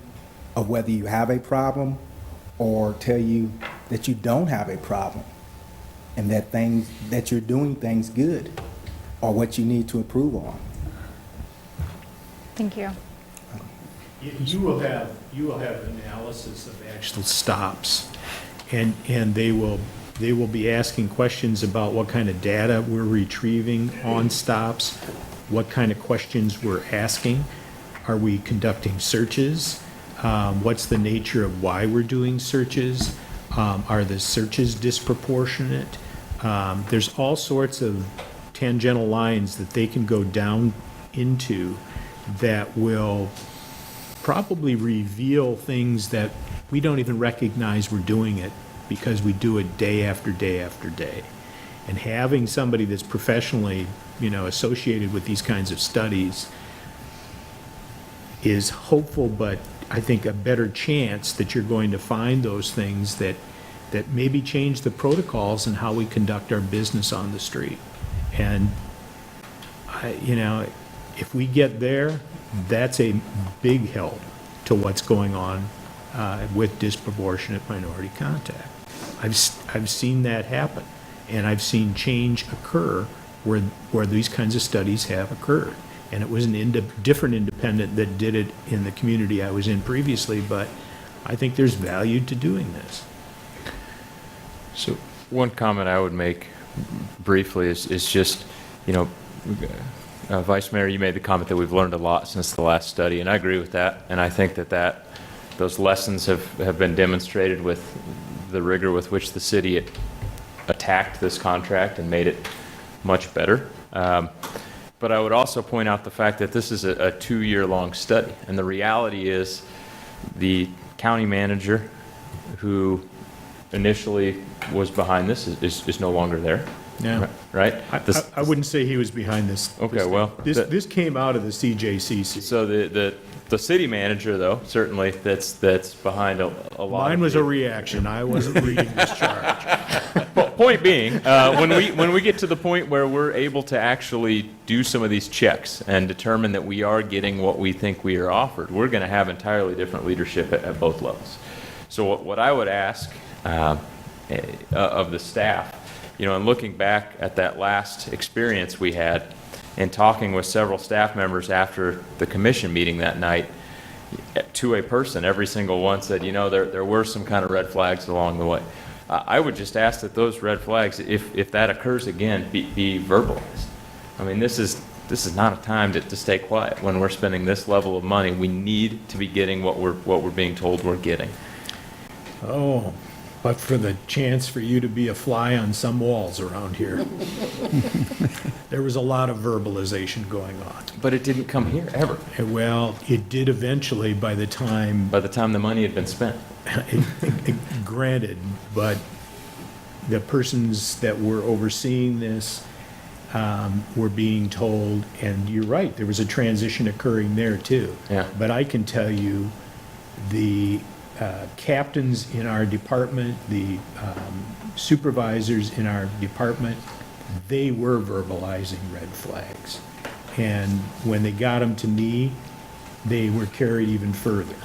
of whether you have a problem or tell you that you don't have a problem and that you're doing things good or what you need to improve on. Thank you. You will have analysis of actual stops, and they will be asking questions about what kind of data we're retrieving on stops, what kind of questions we're asking. Are we conducting searches? What's the nature of why we're doing searches? Are the searches disproportionate? There's all sorts of tangential lines that they can go down into that will probably reveal things that we don't even recognize we're doing it because we do it day after day after day. And having somebody that's professionally, associated with these kinds of studies is hopeful, but I think a better chance that you're going to find those things that maybe change the protocols and how we conduct our business on the street. And if we get there, that's a big help to what's going on with disproportionate minority contact. I've seen that happen, and I've seen change occur where these kinds of studies have occurred. And it was a different independent that did it in the community I was in previously, but I think there's value to doing this. So one comment I would make briefly is just, Vice Mayor, you made the comment that we've learned a lot since the last study, and I agree with that. And I think that those lessons have been demonstrated with the rigor with which the city attacked this contract and made it much better. But I would also point out the fact that this is a 2-year-long study, and the reality is the county manager who initially was behind this is no longer there. Yeah. Right? I wouldn't say he was behind this. Okay, well. This came out of the CJCC. So the city manager, though, certainly that's behind a lot. Mine was a reaction. I wasn't reading this charge. Point being, when we get to the point where we're able to actually do some of these checks and determine that we are getting what we think we are offered, we're going to have entirely different leadership at both levels. So what I would ask of the staff, and looking back at that last experience we had, in talking with several staff members after the commission meeting that night, to a person, every single one said, there were some kind of red flags along the way. I would just ask that those red flags, if that occurs again, be verbalized. I mean, this is not a time to stay quiet. When we're spending this level of money, we need to be getting what we're being told we're getting. Oh, but for the chance for you to be a fly on some walls around here. There was a lot of verbalization going on. But it didn't come here, ever. Well, it did eventually by the time the money had been spent. Granted, but the persons that were overseeing this were being told, and you're right, there was a transition occurring there too. Yeah. But I can tell you, the captains in our department, the supervisors in our department, they were verbalizing red flags. And when they got them to me, they were carried even further.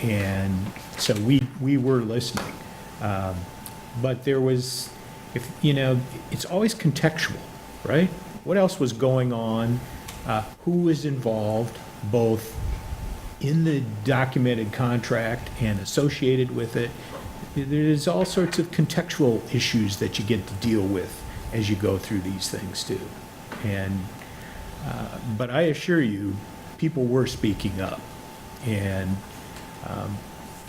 And so we were listening. But there was, it's always contextual, right? What else was going on? Who was involved, both in the documented contract and associated with it? There's all sorts of contextual issues that you get to deal with as you go through these things too. And, but I assure you, people were speaking up. And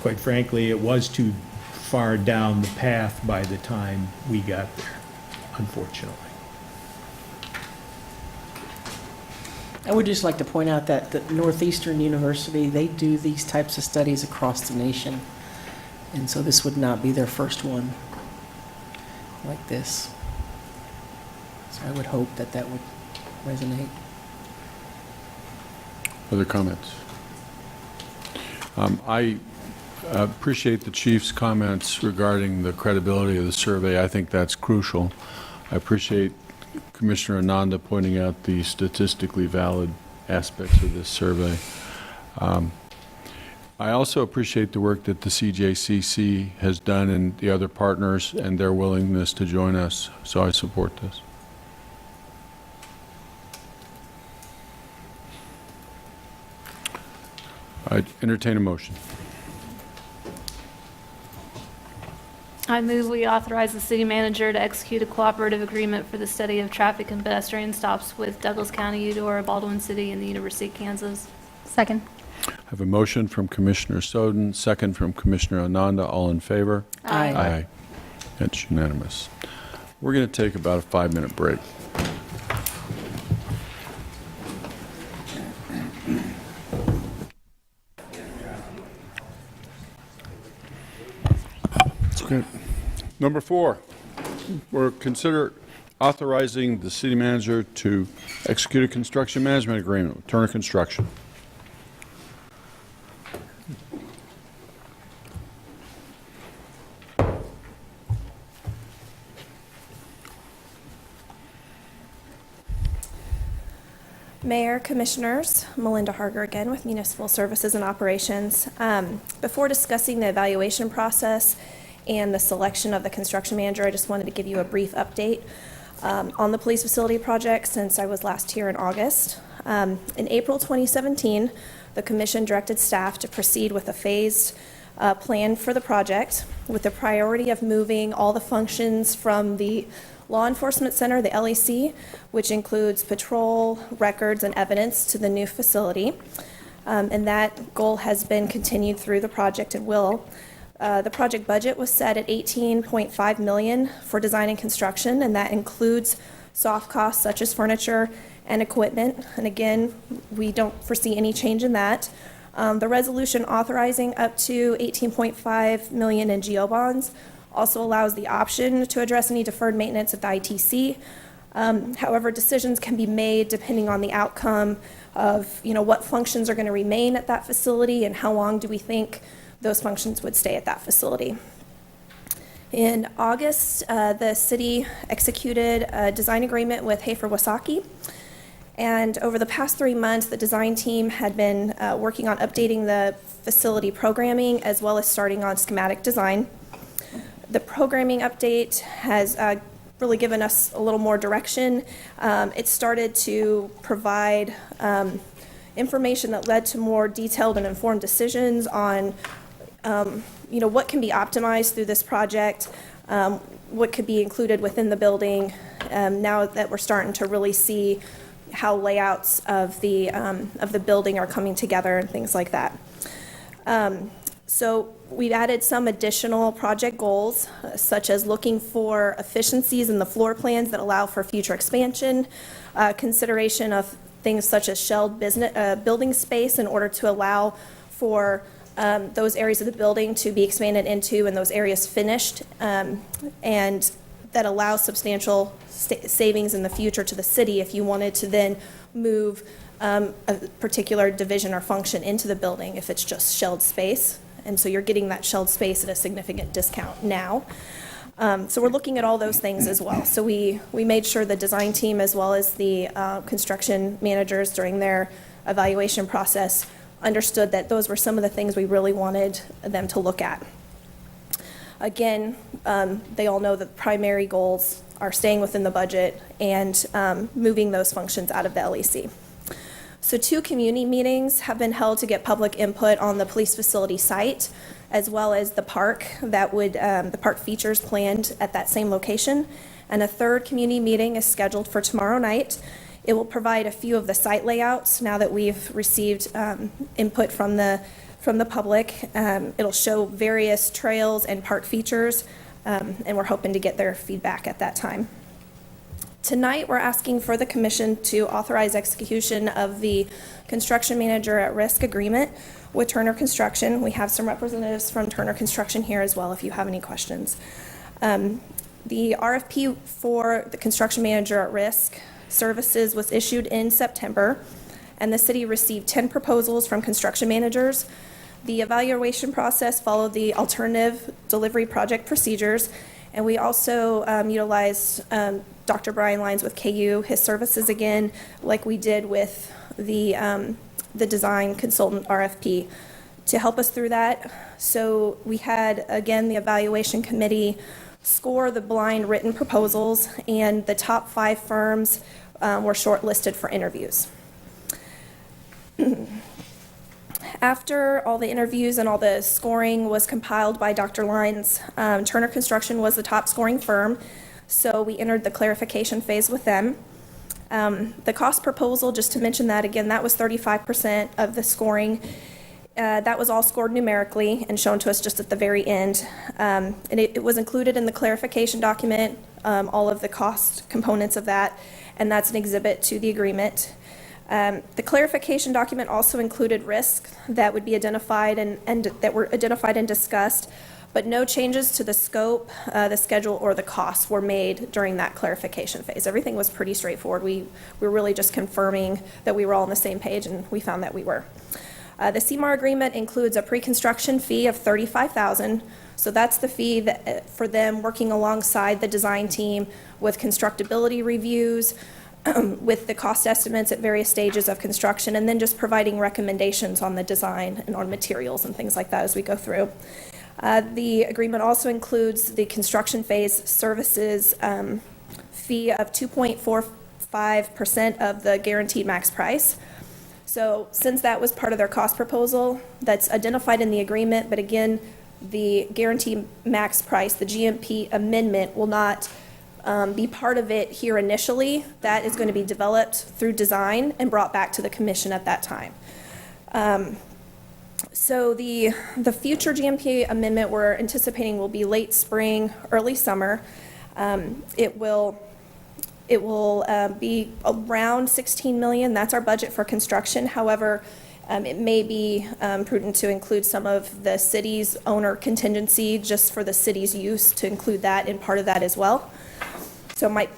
quite frankly, it was too far down the path by the time we got there, unfortunately. I would just like to point out that Northeastern University, they do these types of studies across the nation. And so this would not be their first one like this. So I would hope that would resonate. Other comments? I appreciate the chief's comments regarding the credibility of the survey. I think that's crucial. I appreciate Commissioner Ananda pointing out the statistically valid aspects of this survey. I also appreciate the work that the CJCC has done and the other partners and their willingness to join us, so I support this. I entertain a motion. I move we authorize the city manager to execute a cooperative agreement for the study of traffic and pedestrian stops with Douglas County, Eudora, Baldwin City, and the University of Kansas. Second. I have a motion from Commissioner Soden, second from Commissioner Ananda. All in favor? Aye. Aye. That's unanimous. We're going to take about a 5-minute break. Okay. Number 4, we're consider authorizing the city manager to execute a construction management agreement with Turner Construction. Mayor, Commissioners, Melinda Harger again with Municipal Services and Operations. Before discussing the evaluation process and the selection of the construction manager, I just wanted to give you a brief update on the police facility project since I was last here in August. In April 2017, the Commission directed staff to proceed with a phased plan for the project with the priority of moving all the functions from the Law Enforcement Center, the LEC, which includes patrol, records, and evidence, to the new facility. And that goal has been continued through the project and will. The project budget was set at $18.5 million for design and construction, and that includes soft costs such as furniture and equipment. And again, we don't foresee any change in that. The resolution authorizing up to $18.5 million in GO bonds also allows the option to address any deferred maintenance at the ITC. However, decisions can be made depending on the outcome of, what functions are going to remain at that facility and how long do we think those functions would stay at that facility. In August, the city executed a design agreement with Hafer Wasaki. And over the past 3 months, the design team had been working on updating the facility programming as well as starting on schematic design. The programming update has really given us a little more direction. It started to provide information that led to more detailed and informed decisions on what can be optimized through this project, what could be included within the building, now that we're starting to really see how layouts of the building are coming together and things like that. So we've added some additional project goals, such as looking for efficiencies in the floor plans that allow for future expansion, consideration of things such as shelled building space in order to allow for those areas of the building to be expanded into and those areas finished, and that allows substantial savings in the future to the city if you wanted to then move a particular division or function into the building if it's just shelled space. And so you're getting that shelled space at a significant discount now. So we're looking at all those things as well. So we made sure the design team as well as the construction managers during their evaluation process understood that those were some of the things we really wanted them to look at. Again, they all know that the primary goals are staying within the budget and moving those functions out of the LEC. So 2 community meetings have been held to get public input on the police facility site, as well as the park the park features planned at that same location. And a 3rd community meeting is scheduled for tomorrow night. It will provide a few of the site layouts now that we've received input from the public. It'll show various trails and park features, and we're hoping to get their feedback at that time. Tonight, we're asking for the commission to authorize execution of the construction manager at risk agreement with Turner Construction. We have some representatives from Turner Construction here as well if you have any questions. The RFP for the construction manager at risk services was issued in September, and the city received 10 proposals from construction managers. The evaluation process followed the alternative delivery project procedures, and we also utilized Dr. Brian Lyons with KU, his services again, like we did with the design consultant RFP to help us through that. So we had, again, the evaluation committee score the blind written proposals, and the top 5 firms were shortlisted for interviews. After all the interviews and all the scoring was compiled by Dr. Lyons, Turner Construction was the top scoring firm, so we entered the clarification phase with them. The cost proposal, just to mention that again, that was 35% of the scoring. That was all scored numerically and shown to us just at the very end. And it was included in the clarification document, all of the cost components of that, and that's an exhibit to the agreement. The clarification document also included risks that would be identified and that were identified and discussed, but no changes to the scope, the schedule, or the costs were made during that clarification phase. Everything was pretty straightforward. We were really just confirming that we were all on the same page, and we found that we were. The CMAR agreement includes a pre-construction fee of $35,000. So that's the fee that, for them working alongside the design team with constructability reviews, with the cost estimates at various stages of construction, and then just providing recommendations on the design and on materials and things like that as we go through. The agreement also includes the construction phase services fee of 2.45% of the guaranteed max price. So since that was part of their cost proposal, that's identified in the agreement, but again, the guaranteed max price, the GMP amendment, will not be part of it here initially. That is going to be developed through design and brought back to the commission at that time. So the future GMP amendment we're anticipating will be late spring, early summer. It will be around 16 million. That's our budget for construction. However, it may be prudent to include some of the city's owner contingency just for the city's use, to include that in part of that as well. So it might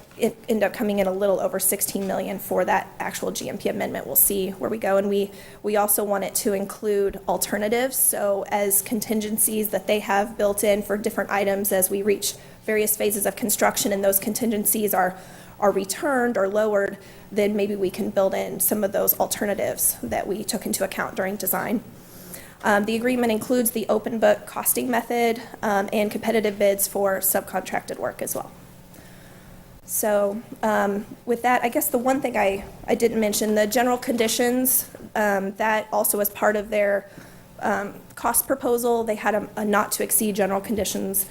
end up coming in a little over 16 million for that actual GMP amendment. We'll see where we go. And we also want it to include alternatives. So as contingencies that they have built in for different items as we reach various phases of construction and those contingencies are returned or lowered, then maybe we can build in some of those alternatives that we took into account during design. The agreement includes the open book costing method and competitive bids for subcontracted work as well. So with that, I guess the one thing I didn't mention, the general conditions, that also was part of their cost proposal. They had a not-to-exceed general conditions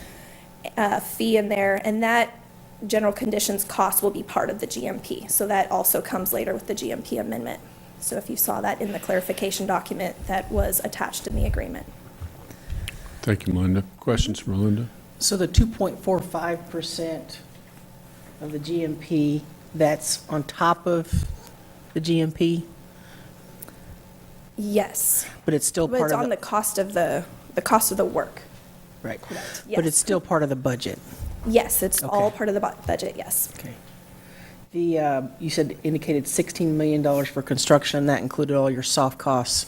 fee in there, and that general conditions cost will be part of the GMP. So that also comes later with the GMP amendment. So if you saw that in the clarification document that was attached in the agreement. Thank you, Melinda. Questions for Melinda? So the 2.45% of the GMP, that's on top of the GMP, Yes. but it's still But part it's of on the cost of the cost of the work. right? Correct. But Yes. it's still part of the budget. Yes, it's all Okay. part of the budget, yes. Okay. The, you said indicated $16 million for construction, and that included all your soft costs,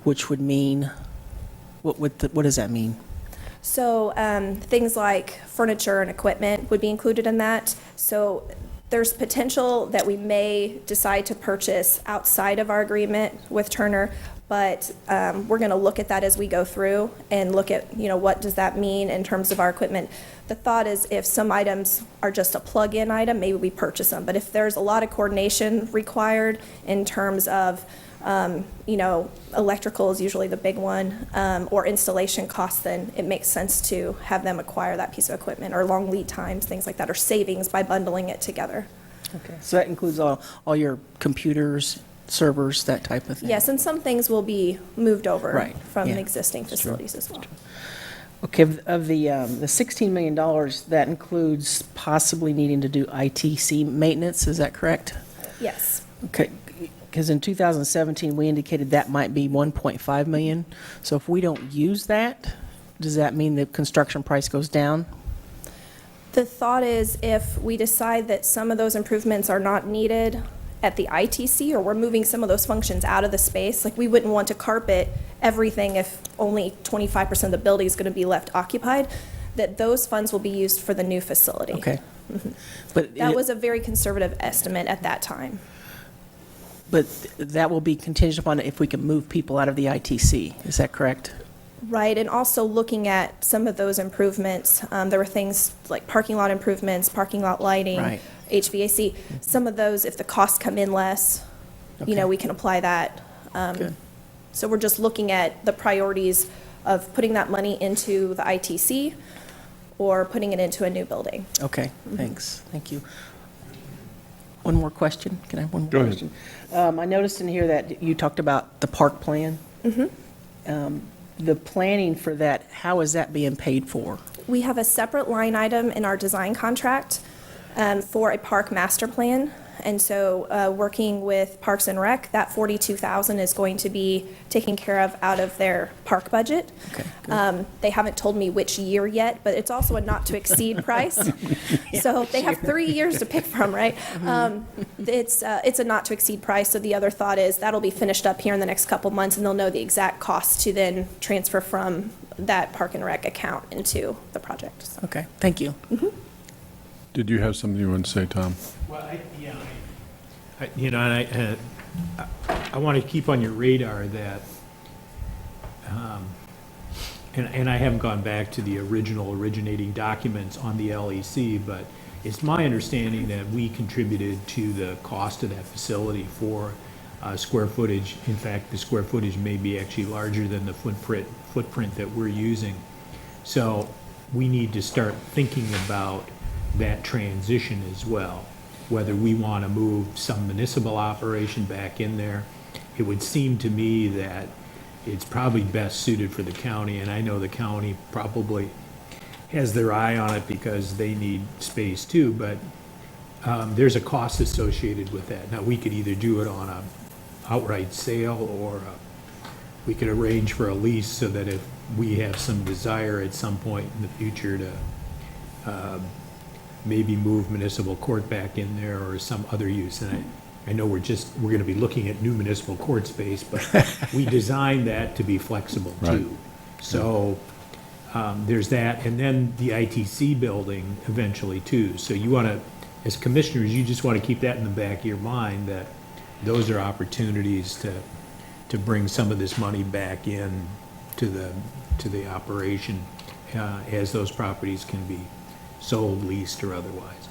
which would mean, what does that mean? So things like furniture and equipment would be included in that. So there's potential that we may decide to purchase outside of our agreement with Turner, but we're going to look at that as we go through and look at, what does that mean in terms of our equipment. The thought is if some items are just a plug-in item, maybe we purchase them. But if there's a lot of coordination required in terms of, electrical is usually the big one, or installation costs, then it makes sense to have them acquire that piece of equipment, or long lead times, things like that, or savings by bundling it together. Okay. So that includes all your computers, servers, that type of thing? Yes, and some things will be moved over Right, from yeah, existing that's true. facilities as well. Okay, of the $16 million, that includes possibly needing to do ITC maintenance, is that correct? Yes. Okay, because in 2017, we indicated that might be 1.5 million. So if we don't use that, does that mean the construction price goes down? The thought is if we decide that some of those improvements are not needed at the ITC, or we're moving some of those functions out of the space, like we wouldn't want to carpet everything if only 25% of the building is going to be left occupied, that those funds will be used for the new facility. Okay. But That was a very conservative estimate at that time. But that will be contingent upon if we can move people out of the ITC, is that correct? Right, and also looking at some of those improvements, there were things like parking lot improvements, parking lot lighting, Right. HVAC. Some of those, if the costs come in less, Okay. we can apply that. Good. So we're just looking at the priorities of putting that money into the ITC or putting it into a new building. Okay, thanks, thank you. One more question, can I have one more Go ahead. question? I noticed in here that you talked about the park plan. The planning for that, how is that being paid for? We have a separate line item in our design contract for a park master plan. And so working with Parks and Rec, that $42,000 is going to be taken care of out of their park budget. Okay, They haven't told me which year yet, but it's also a not-to-exceed price. So they have 3 years to pick from, right? It's a not-to-exceed price, so the other thought is that'll be finished up here in the next couple months, and they'll know the exact cost to then transfer from that Park and Rec account into the project. So. Okay, thank you. Did you have something you want to say, Tom? Well, I want to keep on your radar that, and I haven't gone back to the original originating documents on the LEC, but it's my understanding that we contributed to the cost of that facility for square footage. In fact, the square footage may be actually larger than the footprint that we're using. So we need to start thinking about that transition as well, whether we want to move some municipal operation back in there. It would seem to me that it's probably best suited for the county, and I know the county probably has their eye on it because they need space too, but there's a cost associated with that. Now, we could either do it on a outright sale, or we could arrange for a lease so that if we have some desire at some point in the future to maybe move municipal court back in there or some other use. And I know we're going to be looking at new municipal court space, but we designed that to be flexible too. So there's that, and then the ITC building eventually too. So you want to, as commissioners, you just want to keep that in the back of your mind, that those are opportunities to bring some of this money back in to the operation as those properties can be sold, leased, or otherwise.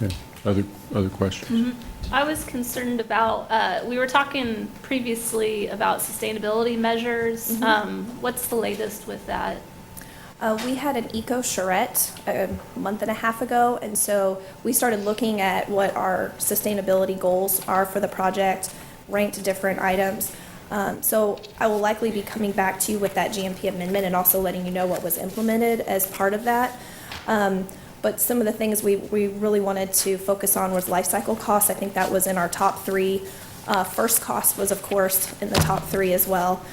Okay. Other questions? I was concerned about, we were talking previously about sustainability measures. What's the latest with that? We had an eco charrette a month and a half ago, and so we started looking at what our sustainability goals are for the project, ranked different items. So I will likely be coming back to you with that GMP amendment and also letting you know what was implemented as part of that. But some of the things we really wanted to focus on was life cycle costs. I think that was in our top 3. First cost was, of course, in the top 3 as well.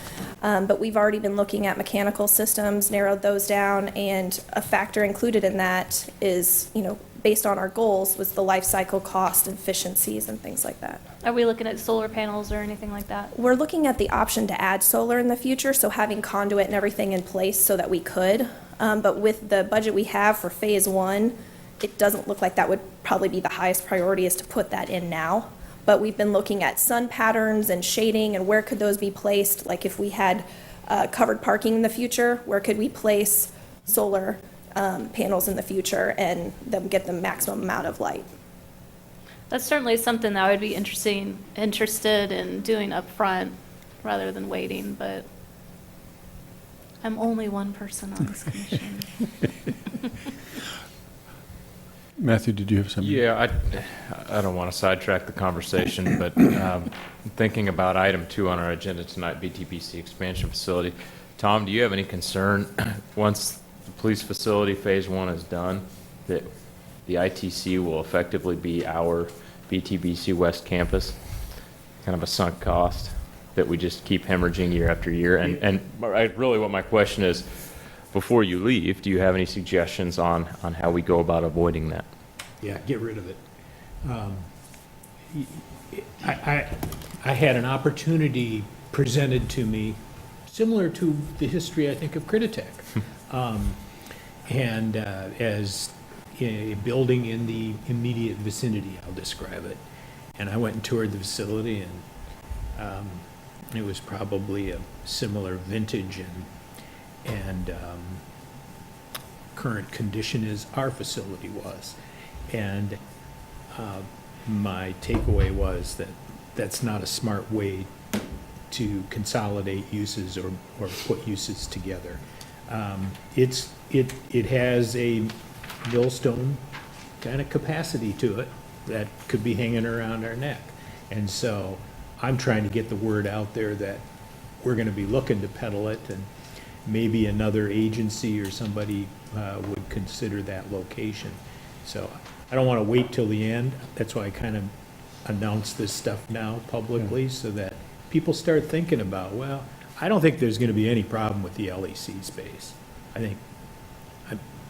But we've already been looking at mechanical systems, narrowed those down, and a factor included in that is, based on our goals, was the life cycle cost, efficiencies, and things like that. Are we looking at solar panels or anything like that? We're looking at the option to add solar in the future, so having conduit and everything in place so that we could. But with the budget we have for phase 1, it doesn't look like that would probably be the highest priority is to put that in now. But we've been looking at sun patterns and shading and where could those be placed. Like if we had covered parking in the future, where could we place solar panels in the future and them get the maximum amount of light? That's certainly something that I would be interested in doing up front rather than waiting, but I'm only one person on this commission. Matthew, did you have something? Yeah, I don't want to sidetrack the conversation, but thinking about item 2 on our agenda tonight, BTBC expansion facility. Tom, do you have any concern once the police facility phase 1 is done that the ITC will effectively be our BTBC West campus? Kind of a sunk cost that we just keep hemorrhaging year after year. And really what my question is, before you leave, do you have any suggestions on how we go about avoiding that? Yeah, get rid of it. I had an opportunity presented to me, similar to the history, I think, of Crititech. And as a building in the immediate vicinity, I'll describe it. And I went and toured the facility, and it was probably a similar vintage and current condition as our facility was. And my takeaway was that that's not a smart way to consolidate uses or put uses together. It has a millstone kind of capacity to it that could be hanging around our neck. And so I'm trying to get the word out there that we're going to be looking to peddle it, and maybe another agency or somebody would consider that location. So I don't want to wait till the end. That's why I kind of announce this stuff now publicly, so that people start thinking about, well, I don't think there's going to be any problem with the LEC space. I'm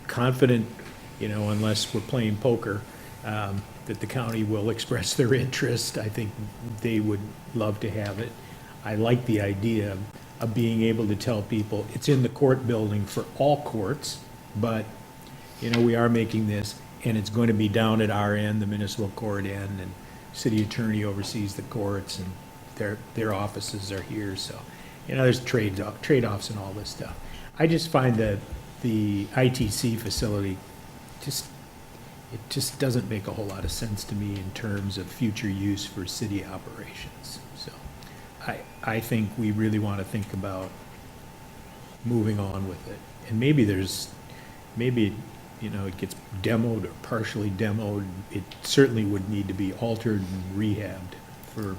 confident, unless we're playing poker, that the county will express their interest. I think they would love to have it. I like the idea of being able to tell people it's in the court building for all courts, but, we are making this, and it's going to be down at our end, the municipal court end, and city attorney oversees the courts, and their offices are here. So, there's trade-offs and all this stuff. I just find that the ITC facility it just doesn't make a whole lot of sense to me in terms of future use for city operations. So I think we really want to think about moving on with it. And maybe it gets demoed or partially demoed. It certainly would need to be altered and rehabbed for,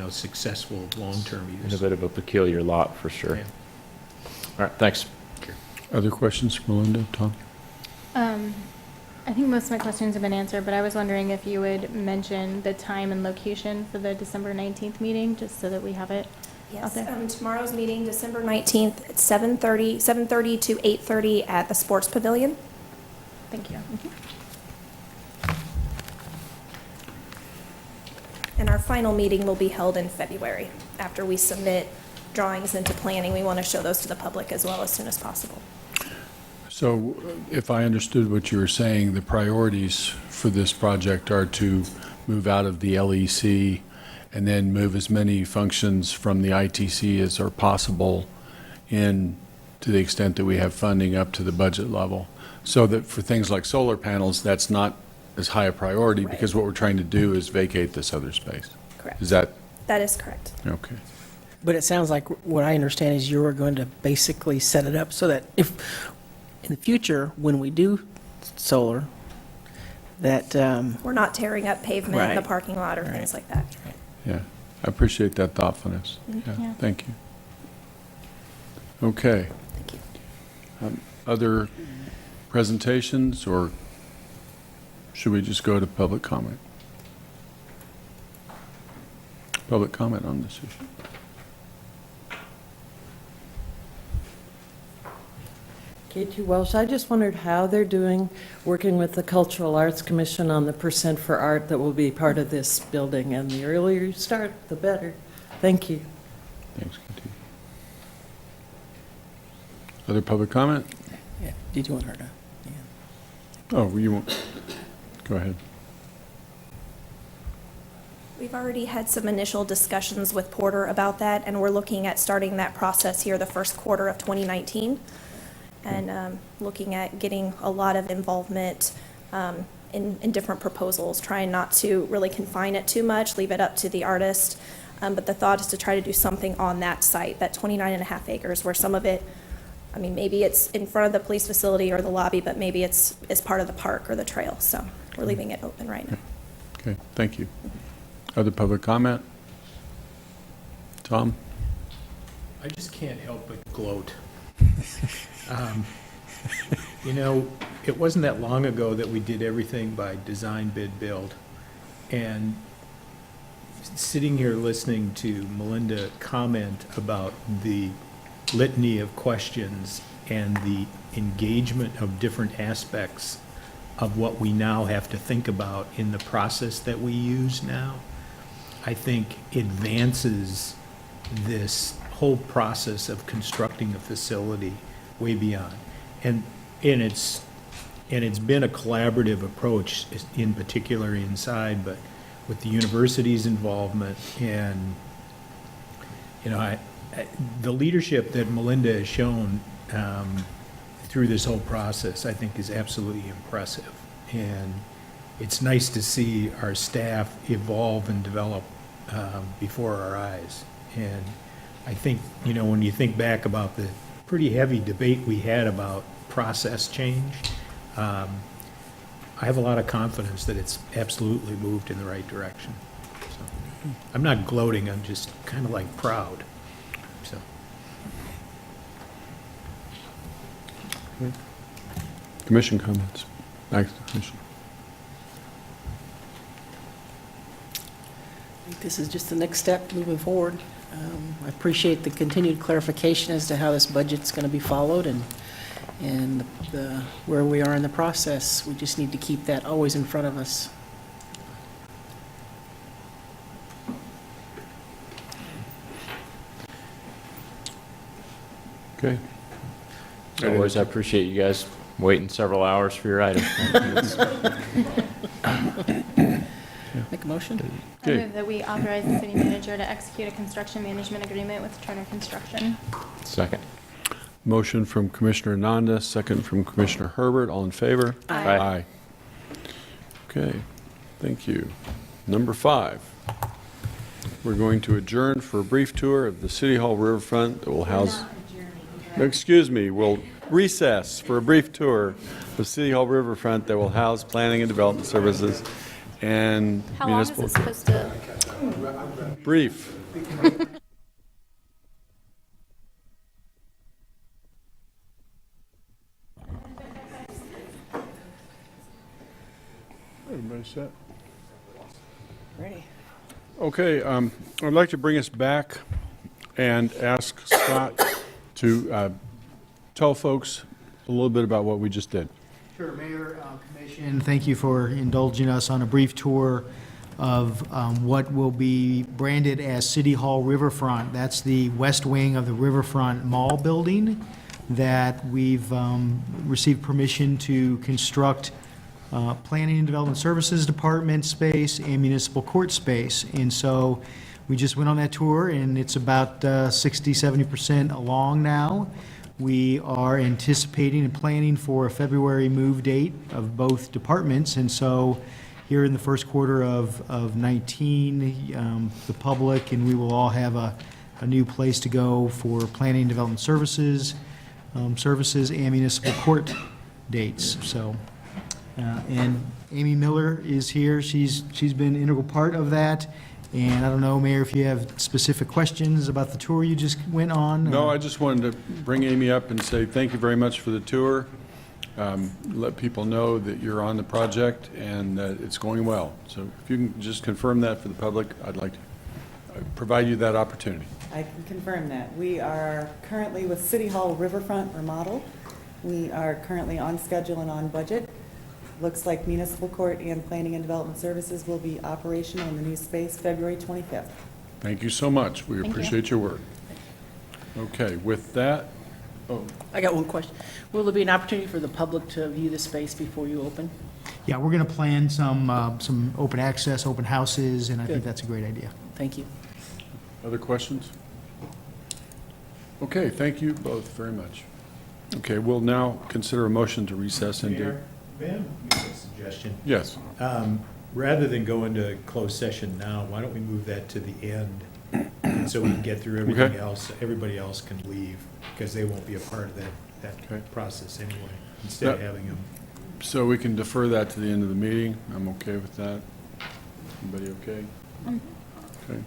successful long-term use. It's a bit of a peculiar lot, for sure. Yeah. All right, thanks. Other questions from Melinda, Tom? I think most of my questions have been answered, but I was wondering if you would mention the time and location for the December 19th meeting, just so that we have it out there. Tomorrow's meeting, December 19th, at 7:30 to 8:30 at the Sports Pavilion. Thank you. And our final meeting will be held in February. After we submit drawings into planning, we want to show those to the public as well as soon as possible. So if I understood what you were saying, the priorities for this project are to move out of the LEC and then move as many functions from the ITC as are possible in, to the extent that we have funding, up to the budget level. So that for things like solar panels, that's not as high a priority because what we're trying to do is vacate this other space. Correct. Is that, That is correct. okay. But it sounds like what I understand is you're going to basically set it up so that if, in the future, when we do solar, that, We're not tearing up pavement in the Right. parking lot or things like that. Yeah, I appreciate that thoughtfulness. Yeah. Thank you. Okay. Thank you. Other presentations, or should we just go to public comment? Public comment on this issue. Katie Welsh, I just wondered how they're doing, working with the Cultural Arts Commission on the percent for art that will be part of this building, and the earlier you start, the better. Thank you. Thanks, Katie. Other public comment? yeah, did you want her to? Oh, you won't, go ahead. We've already had some initial discussions with Porter about that, and we're looking at starting that process here the first quarter of 2019, and looking at getting a lot of involvement in different proposals, trying not to really confine it too much, leave it up to the artist. But the thought is to try to do something on that site, that 29.5 acres, where some of it, I mean, maybe it's in front of the police facility or the lobby, but maybe it's part of the park or the trail. So we're leaving it open right now. Okay, thank you. Other public comment? Tom? I just can't help but gloat. You know, it wasn't that long ago that we did everything by design, bid, build. And sitting here listening to Melinda comment about the litany of questions and the engagement of different aspects of what we now have to think about in the process that we use now, I think advances this whole process of constructing a facility way beyond. And it's been a collaborative approach, in particular inside, but with the university's involvement and, you know, the leadership that Melinda has shown through this whole process, I think, is absolutely impressive. And it's nice to see our staff evolve and develop before our eyes. And I think, you know, when you think back about the pretty heavy debate we had about process change, I have a lot of confidence that it's absolutely moved in the right direction. So, I'm not gloating, I'm just kind of like proud. So. Commission comments. Back to the commission. I think this is just the next step moving forward. I appreciate the continued clarification as to how this budget's going to be followed and where we are in the process. We just need to keep that always in front of us. Okay. Always, I appreciate you guys waiting several hours for your item. Make a motion? I move that we authorize the city manager to execute a construction management agreement with Turner Construction. Second. Motion from Commissioner Nanda, second from Commissioner Herbert. All in favor? Aye. Aye. Okay, thank you. Number 5. We're going to adjourn for a brief tour of the City Hall riverfront that will house... Excuse me, we'll recess for a brief tour of City Hall riverfront that will house planning and development services and How long is municipal... it supposed to? Brief. Everybody set? Ready. Okay, I'd like to bring us back and ask Scott to tell folks a little bit about what we just did. Sure, Mayor, Commission, thank you for indulging us on a brief tour of what will be branded as City Hall Riverfront. That's the west wing of the Riverfront Mall building that we've received permission to construct Planning and Development Services Department space and municipal court space. And so we just went on that tour, and it's about 60-70% along now. We are anticipating and planning for a February move date of both departments, and so here in the first quarter of 19, the public and we will all have a new place to go for planning and development services, and municipal court dates. So, and Amy Miller is here. She's been an integral part of that. And I don't know, Mayor, if you have specific questions about the tour you just went on? No, I just wanted to bring Amy up and say thank you very much for the tour. Let people know that you're on the project and that it's going well. So if you can just confirm that for the public, I'd like to provide you that opportunity. I can confirm that. We are currently with City Hall Riverfront remodel. We are currently on schedule and on budget. Looks like municipal court and planning and development services will be operational in the new space February 25th. Thank you so much. We Thank you. appreciate your work. Okay, with that, I got one question. Will there be an opportunity for the public to view the space before you open? Yeah, we're going to plan some open access, open houses, and I think Good. that's a great idea. Thank you. other questions? Okay, thank you both very much. Okay, we'll now consider a motion to recess into. Mayor, may I make a suggestion? Yes. Rather than go into closed session now, why don't we move that to the end? So we can get through everything Okay. else. Everybody else can leave because they won't be a part of that Okay. process anyway, instead of Yep. having them. So we can defer that to the end of the meeting. I'm okay with that. Everybody okay? Okay.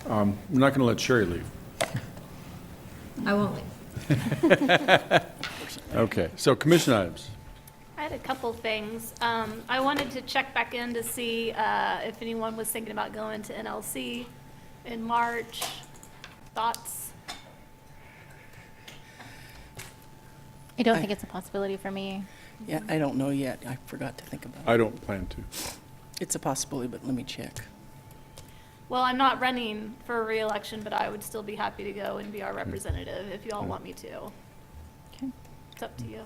I'm not going to let Sherry leave. I won't leave. Okay, so commission items. I had a couple things. I wanted to check back in to see if anyone was thinking about going to NLC in March. Thoughts? I don't think it's a possibility for me. Yeah, I don't know yet. I forgot to think about it. I don't plan to. It's a possibility, but let me check. Well, I'm not running for reelection, but I would still be happy to go and be our representative if you all want me to. Okay. It's up to you.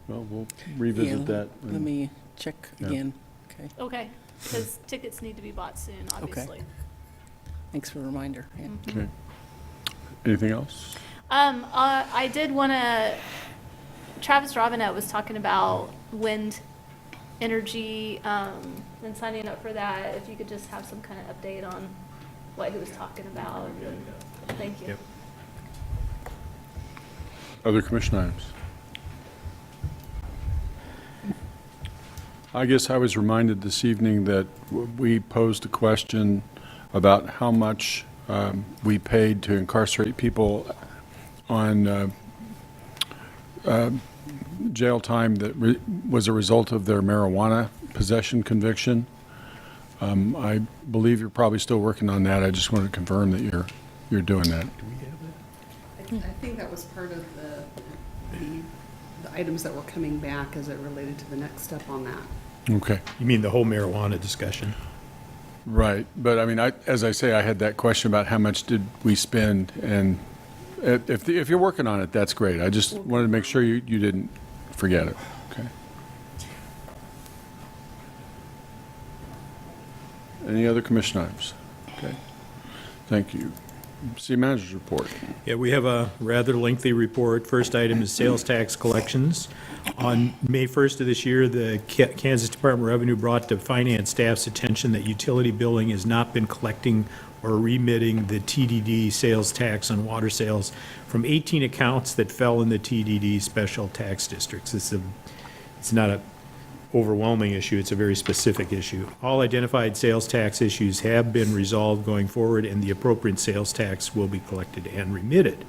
Well, we'll revisit Yeah, that. Let me check Yeah. again. Okay. Okay, because tickets need to be bought soon, obviously. Thanks for the reminder. Yeah. Okay. Anything else? I did want to, Travis Robinette was talking about wind energy and signing up for that. If you could just have some kind of update on what he was talking about. Thank you. Yep. Other commission items? I guess I was reminded this evening that we posed a question about how much we paid to incarcerate people on jail time that was a result of their marijuana possession conviction. I believe you're probably still working on that. I just wanted to confirm that you're doing that. I think that was part of the items that were coming back as it related to the next step on that. Okay. You mean the whole marijuana discussion? Right, but I mean, as I say, I had that question about how much did we spend, and if you're working on it, that's great. I just wanted to make sure you didn't forget it. Okay. Any other commission items? Okay. Thank you. City manager's report. Yeah, we have a rather lengthy report. First item is sales tax collections. On May 1st of this year, the Kansas Department of Revenue brought to finance staff's attention that utility billing has not been collecting or remitting the TDD sales tax on water sales from 18 accounts that fell in the TDD special tax districts. It's not a overwhelming issue, it's a very specific issue. All identified sales tax issues have been resolved going forward, and the appropriate sales tax will be collected and remitted.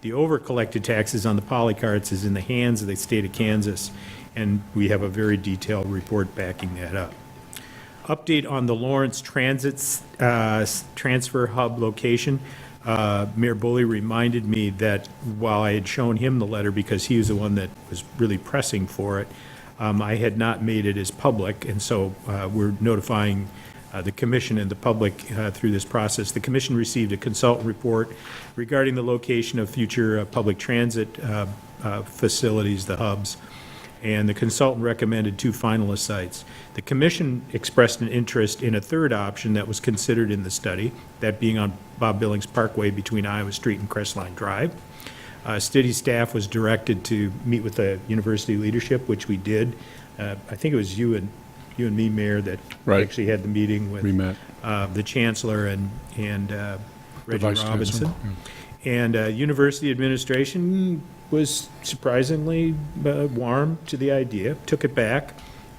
The over-collected taxes on the polycarts is in the hands of the state of Kansas, and we have a very detailed report backing that up. Update on the Lawrence Transit Transfer Hub location. Mayor Bully reminded me that while I had shown him the letter because he was the one that was really pressing for it, I had not made it as public, and so we're notifying the commission and the public through this process. The commission received a consultant report regarding the location of future public transit facilities, the hubs, and the consultant recommended 2 finalist sites. The commission expressed an interest in a third option that was considered in the study, that being on Bob Billings Parkway between Iowa Street and Crestline Drive. City staff was directed to meet with the university leadership, which we did. I think it was you and me, Mayor, that Right. actually had the meeting with We met. the chancellor and Reggie Vice Robinson. Chancellor, And university administration was surprisingly warm to the idea, took it back,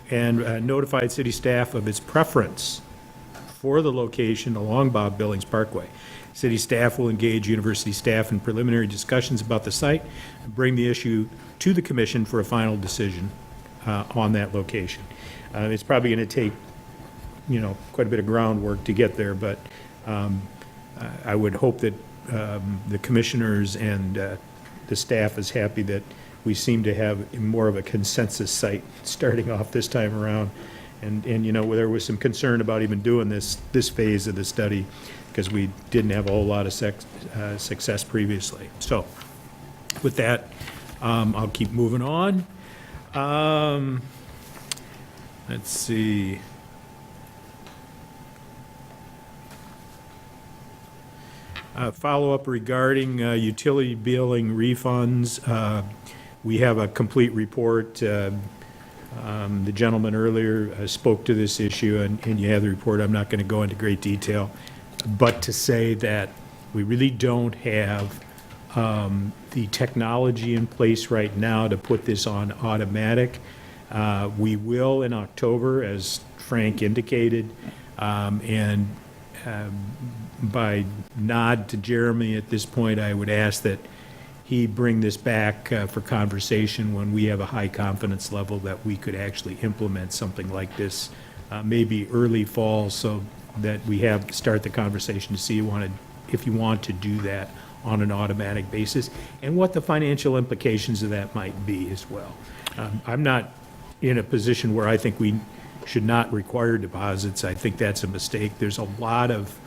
and notified city staff of its preference for the location along Bob Billings Parkway. City staff will engage university staff in preliminary discussions about the site and bring the issue to the commission for a final decision on that location. It's probably going to take, quite a bit of groundwork to get there, but I would hope that the commissioners and the staff is happy that we seem to have more of a consensus site starting off this time around. And there was some concern about even doing this phase of the study because we didn't have a whole lot of success previously. So with that, I'll keep moving on. Let's see. Follow-up regarding utility billing refunds. We have a complete report. The gentleman earlier spoke to this issue, and you have the report. I'm not going to go into great detail, but to say that we really don't have the technology in place right now to put this on automatic. We will in October, as Frank indicated, and by nod to Jeremy at this point, I would ask that he bring this back for conversation when we have a high confidence level that we could actually implement something like this, maybe early fall, so that we start the conversation to see if you want to do that on an automatic basis, and what the financial implications of that might be as well. I'm not in a position where I think we should not require deposits. I think that's a mistake. There's a lot of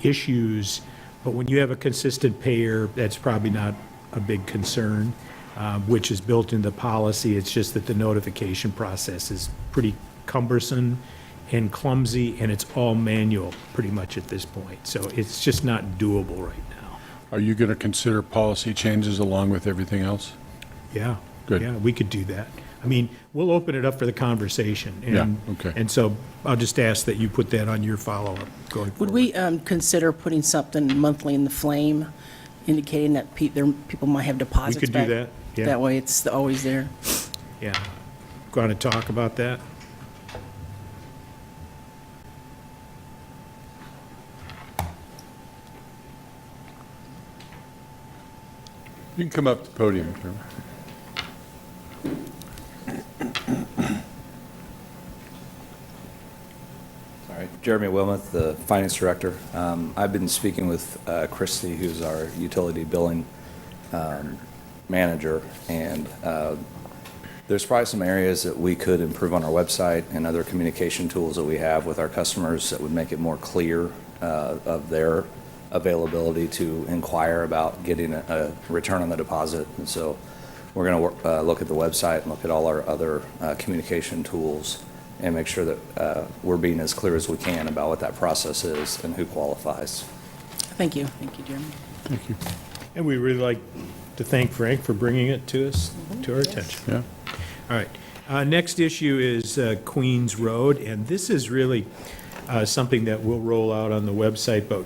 issues, but when you have a consistent payer, that's probably not a big concern, which is built into policy. It's just that the notification process is pretty cumbersome and clumsy, and it's all manual pretty much at this point. So it's just not doable right now. Are you going to consider policy changes along with everything else? Yeah. Good. Yeah, we could do that. I mean, we'll open it up for the conversation. Yeah, okay. And so I'll just ask that you put that on your follow-up going forward. Would we consider putting something monthly in the Flame, indicating that people might have deposits We could back? do that, yeah. That way it's always there. Yeah. Going to talk about that? You can come up to the podium, Jeremy. Jeremy Wilmoth, the Finance Director. I've been speaking with Christy, who's our utility billing manager, and there's probably some areas that we could improve on our website and other communication tools that we have with our customers that would make it more clear of their availability to inquire about getting a return on the deposit. And so we're going to look at the website and look at all our other communication tools and make sure that we're being as clear as we can about what that process is and who qualifies. Thank you. Thank you, Jeremy. Thank you. And we really like to thank Frank for bringing it to us, to our attention. Yeah. All right. Next issue is Queens Road, and this is really something that we'll roll out on the website, but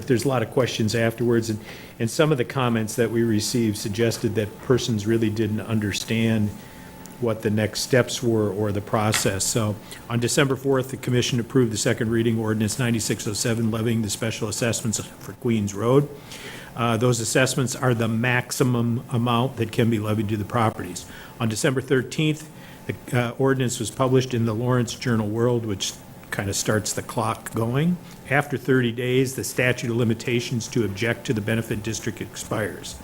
there's a lot of questions afterwards, and some of the comments that we received suggested that persons really didn't understand what the next steps were or the process. So on December 4th, the commission approved the second reading ordinance 9607 levying the special assessments for Queens Road. Those assessments are the maximum amount that can be levied to the properties. On December 13th, the ordinance was published in the Lawrence Journal World, which kind of starts the clock going. After 30 days, the statute of limitations to object to the benefit district expires.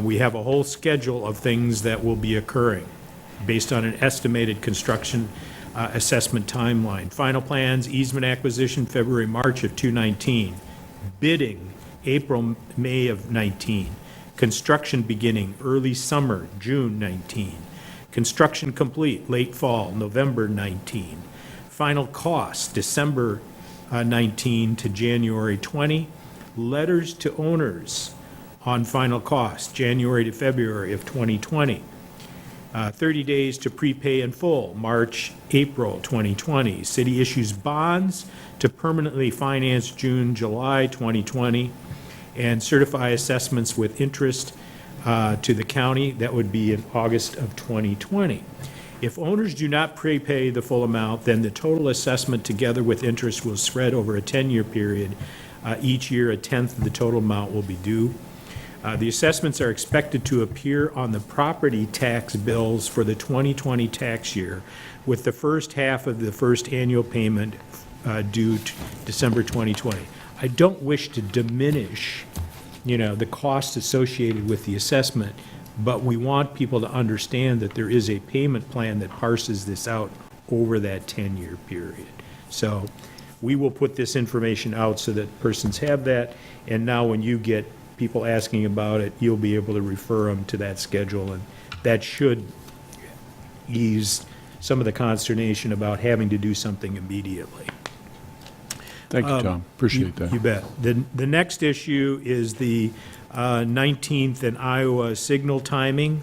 We have a whole schedule of things that will be occurring based on an estimated construction assessment timeline. Final plans, easement acquisition, February, March of 2019. Bidding, April, May of 19. Construction beginning early summer, June 19. Construction complete, late fall, November 19. Final cost, December 19 to January 20. Letters to owners on final cost, January to February of 2020. 30 days to prepay in full, March, April 2020. City issues bonds to permanently finance June, July 2020, and certify assessments with interest to the county. That would be in August of 2020. If owners do not prepay the full amount, then the total assessment together with interest will spread over a 10-year period. Each year, a tenth of the total amount will be due. The assessments are expected to appear on the property tax bills for the 2020 tax year, with the first half of the first annual payment due December 2020. I don't wish to diminish, the costs associated with the assessment, but we want people to understand that there is a payment plan that parses this out over that 10-year period. So we will put this information out so that persons have that, and now when you get people asking about it, you'll be able to refer them to that schedule, and that should ease some of the consternation about having to do something immediately. Thank you, Tom. Appreciate that. You bet. The next issue is the 19th and Iowa signal timing.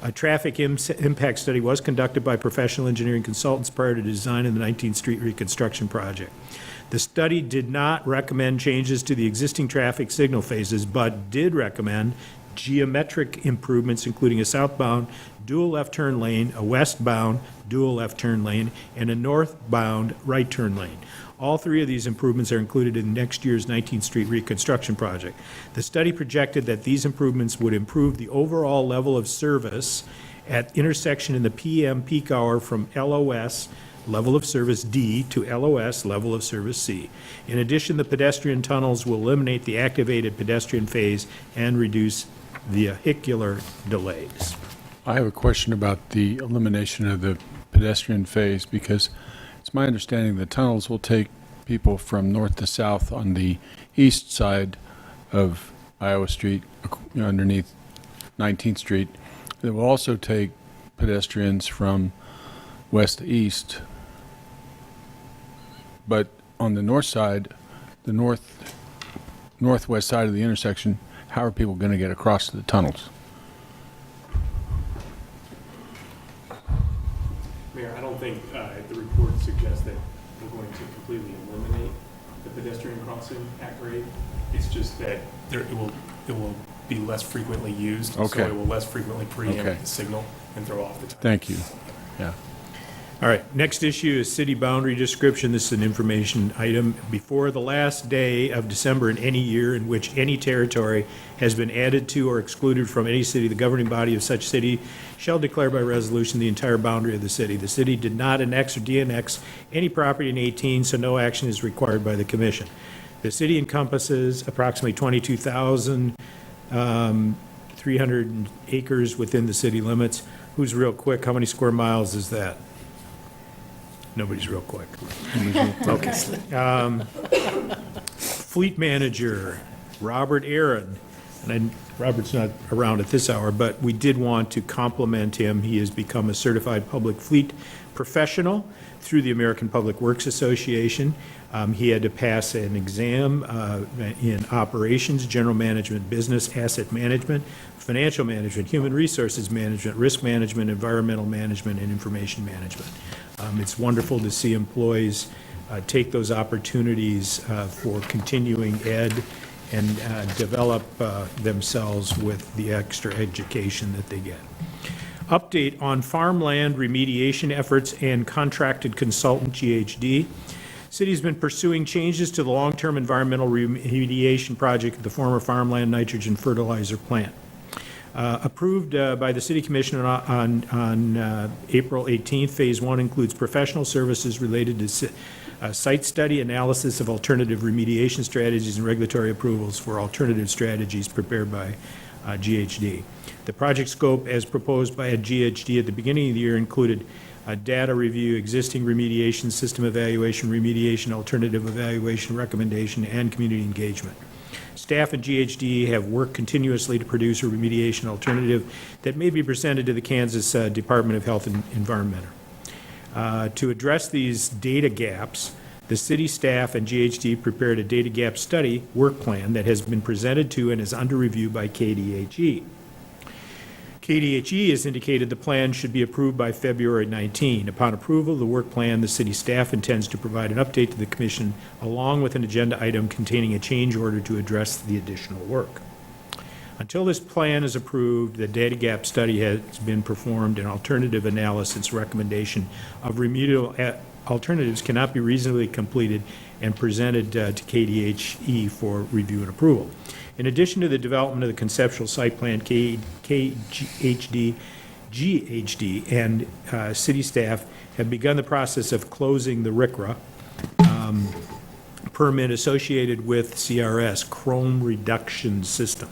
A traffic impact study was conducted by professional engineering consultants prior to design of the 19th Street reconstruction project. The study did not recommend changes to the existing traffic signal phases, but did recommend geometric improvements, including a southbound dual left turn lane, a westbound dual left turn lane, and a northbound right turn lane. All three of these improvements are included in next year's 19th Street reconstruction project. The study projected that these improvements would improve the overall level of service at intersection in the PM peak hour from LOS level of service D to LOS level of service C. In addition, the pedestrian tunnels will eliminate the activated pedestrian phase and reduce vehicular delays. I have a question about the elimination of the pedestrian phase, because it's my understanding the tunnels will take people from north to south on the east side of Iowa Street, underneath 19th Street. It will also take pedestrians from west to east. But on the north side, the northwest side of the intersection, how are people going to get across to the tunnels? Mayor, I don't think the report suggests that we're going to completely eliminate the pedestrian crossing at grade. It's just that it will be less frequently used. Okay. So it will less frequently preempt Okay. the signal and throw off the time. Thank you. Yeah. All right, next issue is city boundary description. This is an information item. Before the last day of December in any year in which any territory has been added to or excluded from any city, the governing body of such city shall declare by resolution the entire boundary of the city. The city did not annex or de-annex any property in 18, so no action is required by the commission. The city encompasses approximately 22,300 acres within the city limits. Who's real quick? How many square miles is that? Nobody's real quick. Okay. Fleet manager, Robert Aaron. And Robert's not around at this hour, but we did want to compliment him. He has become a certified public fleet professional through the American Public Works Association. He had to pass an exam in operations, general management, business, asset management, financial management, human resources management, risk management, environmental management, and information management. It's wonderful to see employees take those opportunities for continuing ed and develop themselves with the extra education that they get. Update on farmland remediation efforts and contracted consultant, GHD. City's been pursuing changes to the long-term environmental remediation project at the former farmland nitrogen fertilizer plant. Approved by the City Commission on April 18th, Phase 1 includes professional services related to site study, analysis of alternative remediation strategies, and regulatory approvals for alternative strategies prepared by GHD. The project scope, as proposed by a GHD at the beginning of the year, included data review, existing remediation, system evaluation, remediation, alternative evaluation, recommendation, and community engagement. Staff and GHD have worked continuously to produce a remediation alternative that may be presented to the Kansas Department of Health and Environment. To address these data gaps, the city staff and GHD prepared a data gap study work plan that has been presented to and is under review by KDHE. KDHE has indicated the plan should be approved by February 19. Upon approval of the work plan, the city staff intends to provide an update to the commission along with an agenda item containing a change order to address the additional work. Until this plan is approved, the data gap study has been performed, and alternative analysis recommendation of remedial alternatives cannot be reasonably completed and presented to KDHE for review and approval. In addition to the development of the conceptual site plan, KDHD, GHD, and city staff have begun the process of closing the RCRA permit associated with CRS, Chrome Reduction System,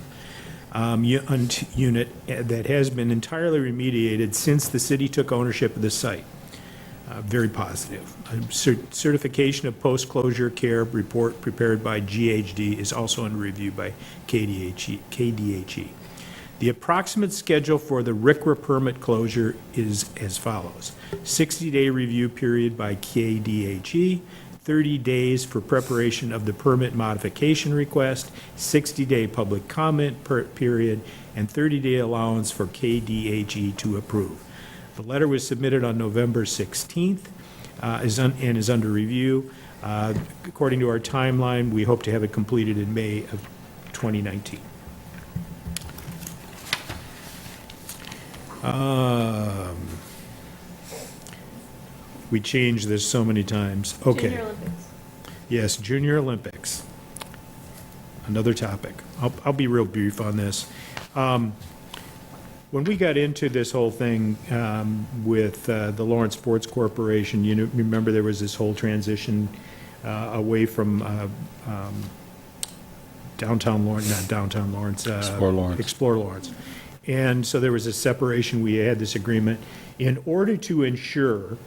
unit that has been entirely remediated since the city took ownership of the site. Very positive. Certification of post-closure care report prepared by GHD is also under review by KDHE. The approximate schedule for the RCRA permit closure is as follows: 60-day review period by KDHE, 30 days for preparation of the permit modification request, 60-day public comment period, and 30-day allowance for KDHE to approve. The letter was submitted on November 16th and is under review. According to our timeline, we hope to have it completed in May of 2019. We changed this so many times. Okay. Junior Olympics. Yes, Junior Olympics. Another topic. I'll be real brief on this. When we got into this whole thing with the Lawrence Sports Corporation, you remember there was this whole transition away from Explore Lawrence. Explore Lawrence. And so there was a separation. We had this agreement. In order to ensure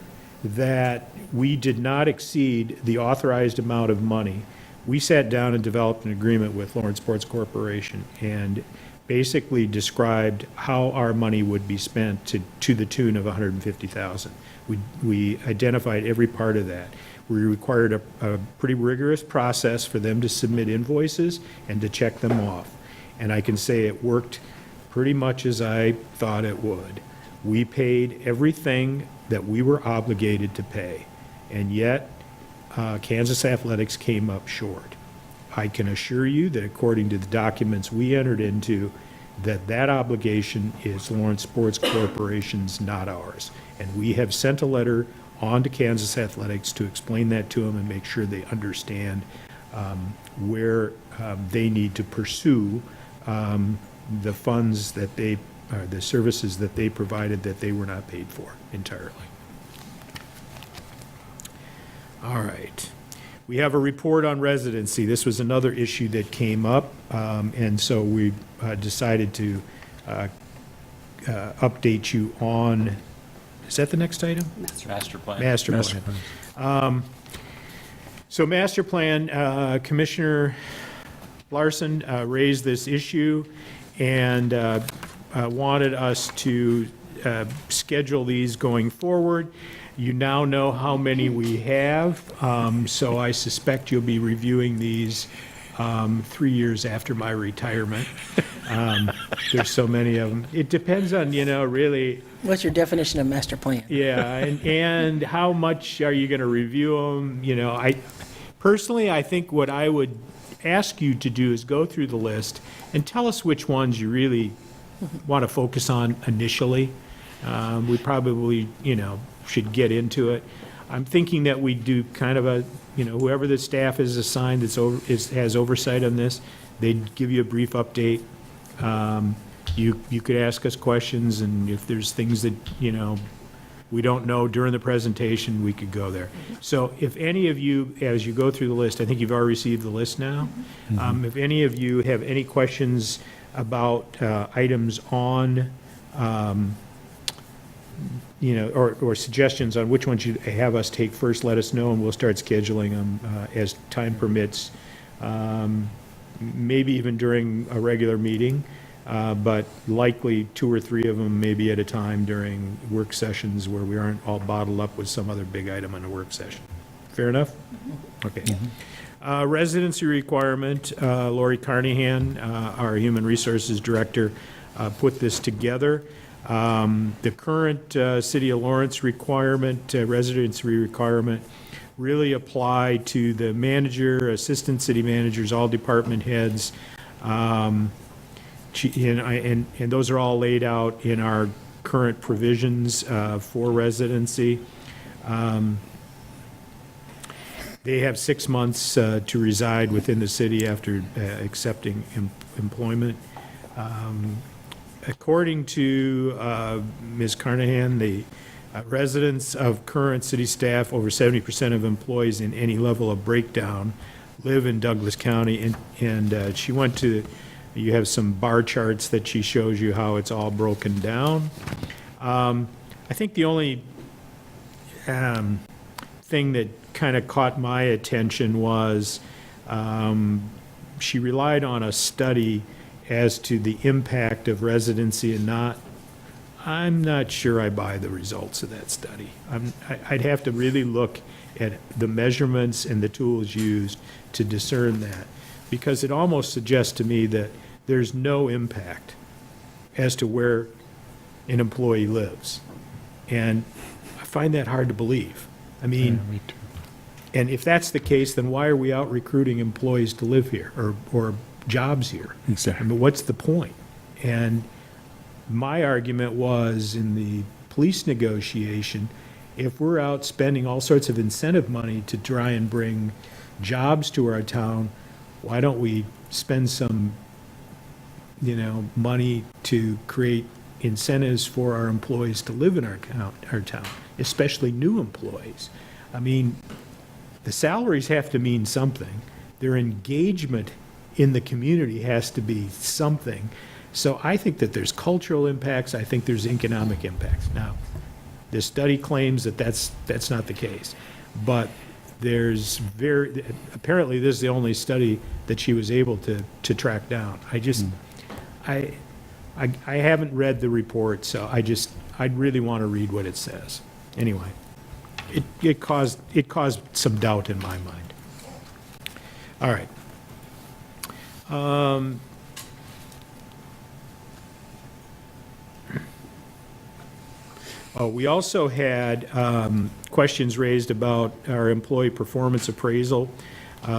that we did not exceed the authorized amount of money, we sat down and developed an agreement with Lawrence Sports Corporation and basically described how our money would be spent to the tune of $150,000. We identified every part of that. We required a pretty rigorous process for them to submit invoices and to check them off. And I can say it worked pretty much as I thought it would. We paid everything that we were obligated to pay, and yet Kansas Athletics came up short. I can assure you that according to the documents we entered into, that obligation is Lawrence Sports Corporation's, not ours. And we have sent a letter on to Kansas Athletics to explain that to them and make sure they understand where they need to pursue the funds that they, the services that they provided that they were not paid for entirely. All right. We have a report on residency. This was another issue that came up, and so we decided to update you on, is that the next item? Master plan. Master plan. So master plan, Commissioner Larson raised this issue and wanted us to schedule these going forward. You now know how many we have, so I suspect you'll be reviewing these 3 years after my retirement. There's so many of them. It depends on, really. What's your definition of master plan? Yeah, and how much are you going to review them? Personally, I think what I would ask you to do is go through the list and tell us which ones you really want to focus on initially. We probably, should get into it. I'm thinking that we do kind of a, whoever the staff is assigned has oversight on this, they'd give you a brief update. You could ask us questions, and if there's things that, we don't know during the presentation, we could go there. So if any of you, as you go through the list, I think you've already received the list now. If any of you have any questions about items on, or suggestions on which ones you have us take first, let us know, and we'll start scheduling them as time permits. maybe even during a regular meeting, but likely 2 or 3 of them maybe at a time during work sessions where we aren't all bottled up with some other big item in a work session. Fair enough? Okay. Residency requirement, Lori Carnahan, our Human Resources Director, put this together. The current City of Lawrence requirement, residency requirement, really apply to the manager, assistant city managers, all department heads. And those are all laid out in our current provisions for residency. They have 6 months to reside within the city after accepting employment. According to Ms. Carnahan, the residents of current city staff, over 70% of employees in any level of breakdown live in Douglas County. And she went to, you have some bar charts that she shows you how it's all broken down. I think the only thing that kind of caught my attention was she relied on a study as to the impact of residency and not. I'm not sure I buy the results of that study. I'd have to really look at the measurements and the tools used to discern that, because it almost suggests to me that there's no impact as to where an employee lives. And I find that hard to believe. I mean, and if that's the case, then why are we out recruiting employees to live here or jobs here? Exactly. I mean, what's the point? And my argument was in the police negotiation, if we're out spending all sorts of incentive money to try and bring jobs to our town, why don't we spend some, money to create incentives for our employees to live in our town, especially new employees? I mean, the salaries have to mean something. Their engagement in the community has to be something. So I think that there's cultural impacts. I think there's economic impacts. Now, this study claims that that's not the case, but apparently this is the only study that she was able to track down. I haven't read the report, so I'd really want to read what it says. Anyway, it caused some doubt in my mind. All right. We also had questions raised about our employee performance appraisal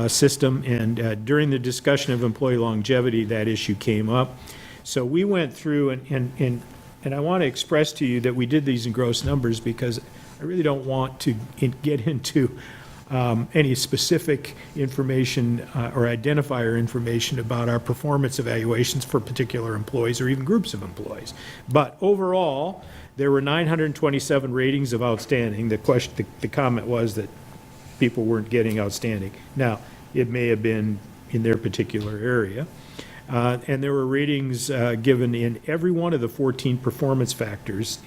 system, and during the discussion of employee longevity, that issue came up. So we went through, and I want to express to you that we did these in gross numbers because I really don't want to get into any specific information or identifier information about our performance evaluations for particular employees or even groups of employees. But overall, there were 927 ratings of outstanding. The comment was that people weren't getting outstanding. Now, it may have been in their particular area. And there were ratings given in every one of the 14 performance factors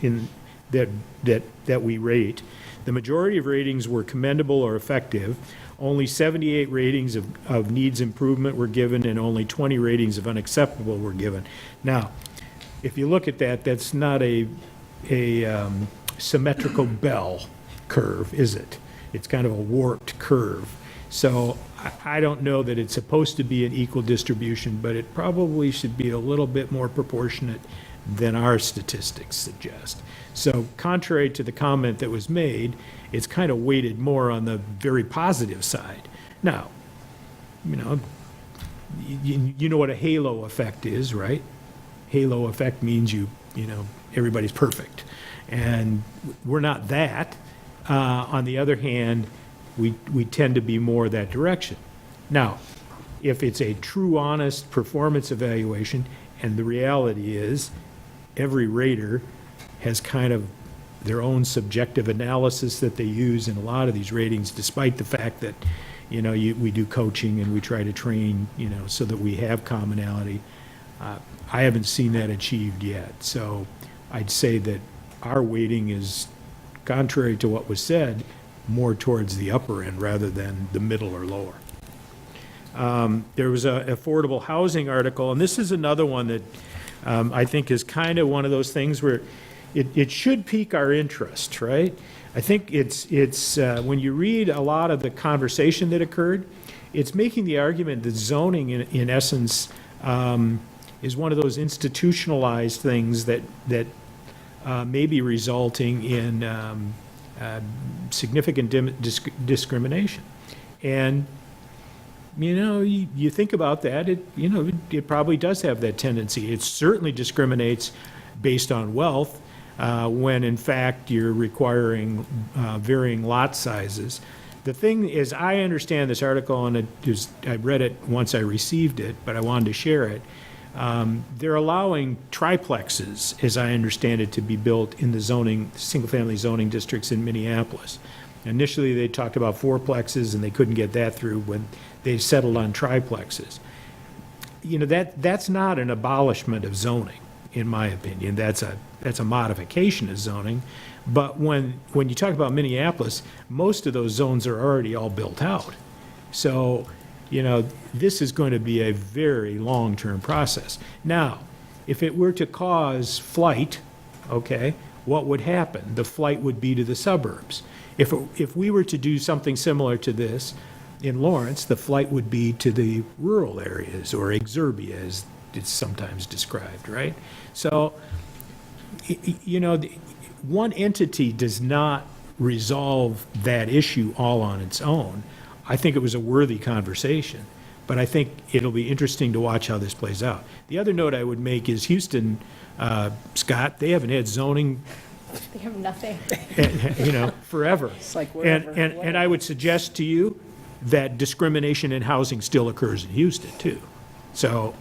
that we rate. The majority of ratings were commendable or effective. Only 78 ratings of needs improvement were given, and only 20 ratings of unacceptable were given. Now, if you look at that, that's not a symmetrical bell curve, is it? It's kind of a warped curve. So I don't know that it's supposed to be an equal distribution, but it probably should be a little bit more proportionate than our statistics suggest. So contrary to the comment that was made, it's kind of weighted more on the very positive side. Now, you know what a halo effect is, right? Halo effect means everybody's perfect. And we're not that. On the other hand, we tend to be more that direction. Now, if it's a true, honest performance evaluation, and the reality is every rater has kind of their own subjective analysis that they use in a lot of these ratings, despite the fact that, we do coaching and we try to train, so that we have commonality. I haven't seen that achieved yet. So I'd say that our weighting is, contrary to what was said, more towards the upper end rather than the middle or lower. There was a affordable housing article, and this is another one that I think is kind of one of those things where it should pique our interest, right? I think it's when you read a lot of the conversation that occurred, it's making the argument that zoning, in essence, is one of those institutionalized things that may be resulting in significant discrimination. And, you think about that, it probably does have that tendency. It certainly discriminates based on wealth, when in fact you're requiring varying lot sizes. The thing is, I understand this article, and I read it once I received it, but I wanted to share it. They're allowing triplexes, as I understand it, to be built in the single-family zoning districts in Minneapolis. Initially, they talked about fourplexes, and they couldn't get that through when they settled on triplexes. That's not an abolishment of zoning, in my opinion. That's a modification of zoning. But when you talk about Minneapolis, most of those zones are already all built out. So, this is going to be a very long-term process. Now, if it were to cause flight, okay, what would happen? The flight would be to the suburbs. If we were to do something similar to this in Lawrence, the flight would be to the rural areas, or exurbia, as it's sometimes described, right? So, one entity does not resolve that issue all on its own. I think it was a worthy conversation, but I think it'll be interesting to watch how this plays out. The other note I would make is Houston, Scott, they haven't had zoning, They have nothing. forever. It's like whatever. And I would suggest to you that discrimination in housing still occurs in Houston, too. So,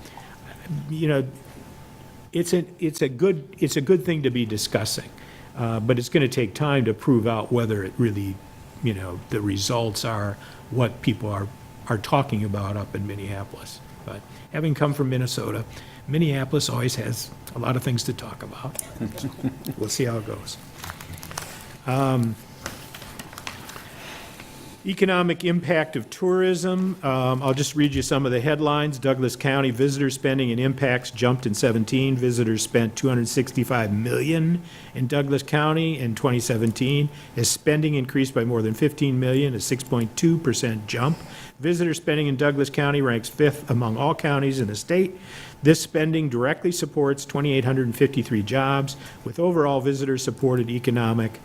it's a good thing to be discussing. But it's going to take time to prove out whether it really, the results are what people are talking about up in Minneapolis. But having come from Minnesota, Minneapolis always has a lot of things to talk about. We'll see how it goes. Economic impact of tourism. I'll just read you some of the headlines. Douglas County visitor spending and impacts jumped in 17. Visitors spent $265 million in Douglas County in 2017. As spending increased by more than $15 million, a 6.2% jump. Visitor spending in Douglas County ranks 5th among all counties in the state. This spending directly supports 2,853 jobs, with overall visitor-supported economic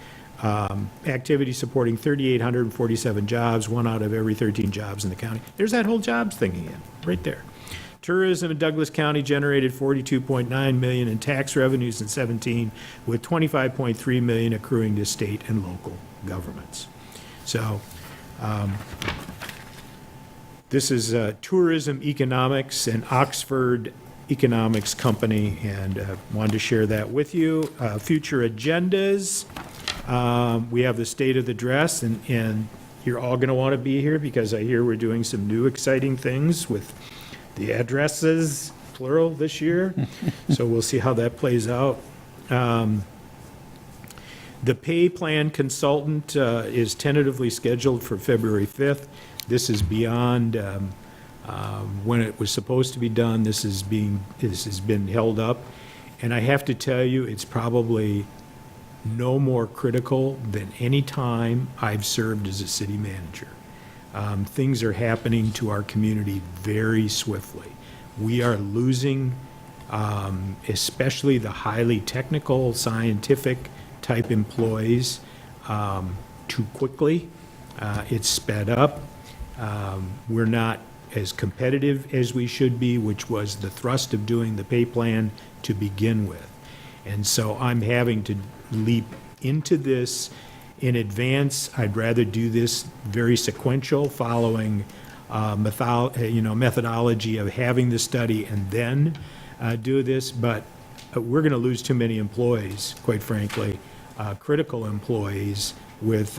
activity supporting 3,847 jobs, 1 out of every 13 jobs in the county. There's that whole jobs thing again, right there. Tourism in Douglas County generated $42.9 million in tax revenues in 17, with $25.3 million accruing to state and local governments. So, this is Tourism Economics, an Oxford economics company, and wanted to share that with you. Future agendas. We have the state of the dress, and you're all going to want to be here because I hear we're doing some new exciting things with the addresses, plural, this year. So we'll see how that plays out. The pay plan consultant is tentatively scheduled for February 5th. This is beyond when it was supposed to be done. This has been held up. And I have to tell you, it's probably no more critical than any time I've served as a city manager. Things are happening to our community very swiftly. We are losing, especially the highly technical, scientific type employees, too quickly. It's sped up. We're not as competitive as we should be, which was the thrust of doing the pay plan to begin with. And so I'm having to leap into this in advance. I'd rather do this very sequential, following methodology of having the study and then do this. But we're going to lose too many employees, quite frankly, critical employees with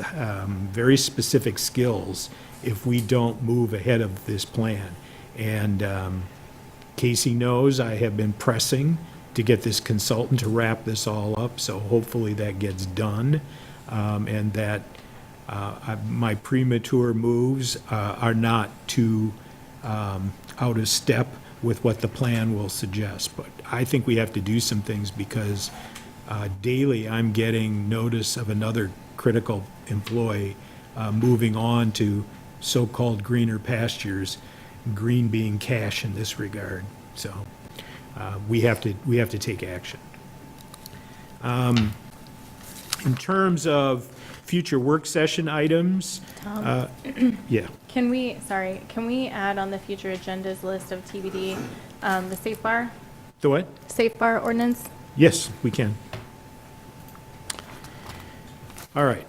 very specific skills if we don't move ahead of this plan. And Casey knows I have been pressing to get this consultant to wrap this all up, so hopefully that gets done, and that my premature moves are not to out of step with what the plan will suggest. But I think we have to do some things because daily I'm getting notice of another critical employee moving on to so-called greener pastures, green being cash in this regard. So we have to take action. In terms of future work session items, Tom? yeah. Can we add on the future agendas list of TBD, the safe bar? The what? Safe bar ordinance? Yes, we can. All right.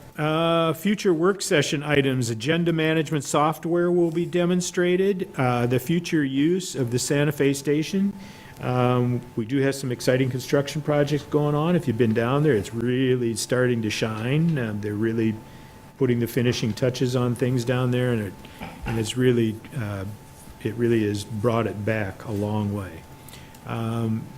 Future work session items, agenda management software will be demonstrated, the future use of the Santa Fe station. We do have some exciting construction projects going on. If you've been down there, it's really starting to shine. They're really putting the finishing touches on things down there, and it's really, it really has brought it back a long way.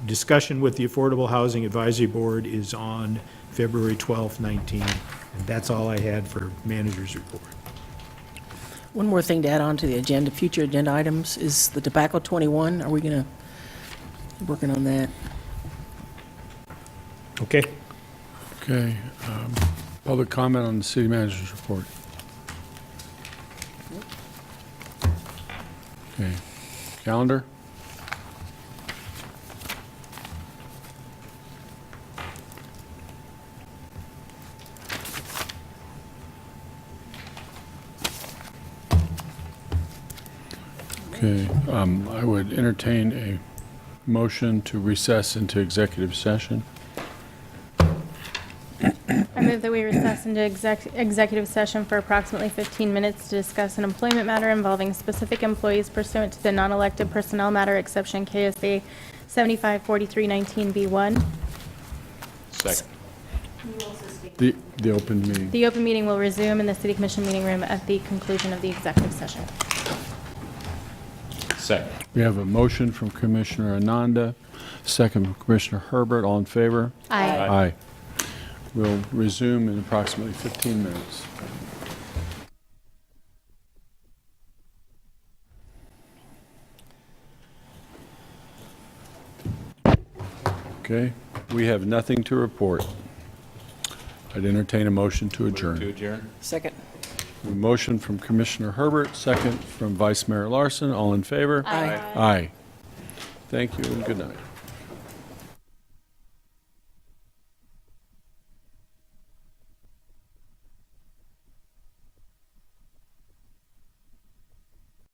Discussion with the Affordable Housing Advisory Board is on February 12th, 19. And that's all I had for manager's report. One more thing to add on to the agenda, future agenda items, is the tobacco 21. Are we going to, working on that? Okay. Okay. Public comment on the city manager's report. Okay. Calendar? Okay, I would entertain a motion to recess into executive session. I move that we recess into executive session for approximately 15 minutes to discuss an employment matter involving specific employees pursuant to the non-elected personnel matter exception KSA 754319B1. Second. The open meeting. The open meeting will resume in the City Commission meeting room at the conclusion of the executive session. Second. We have a motion from Commissioner Ananda, second from Commissioner Herbert. All in favor? Aye. Aye. We'll resume in approximately 15 minutes. Okay, we have nothing to report. I'd entertain a motion to adjourn. To adjourn. Second. A motion from Commissioner Herbert, second from Vice Mayor Larson. All in favor? Aye. Aye. Thank you and good night.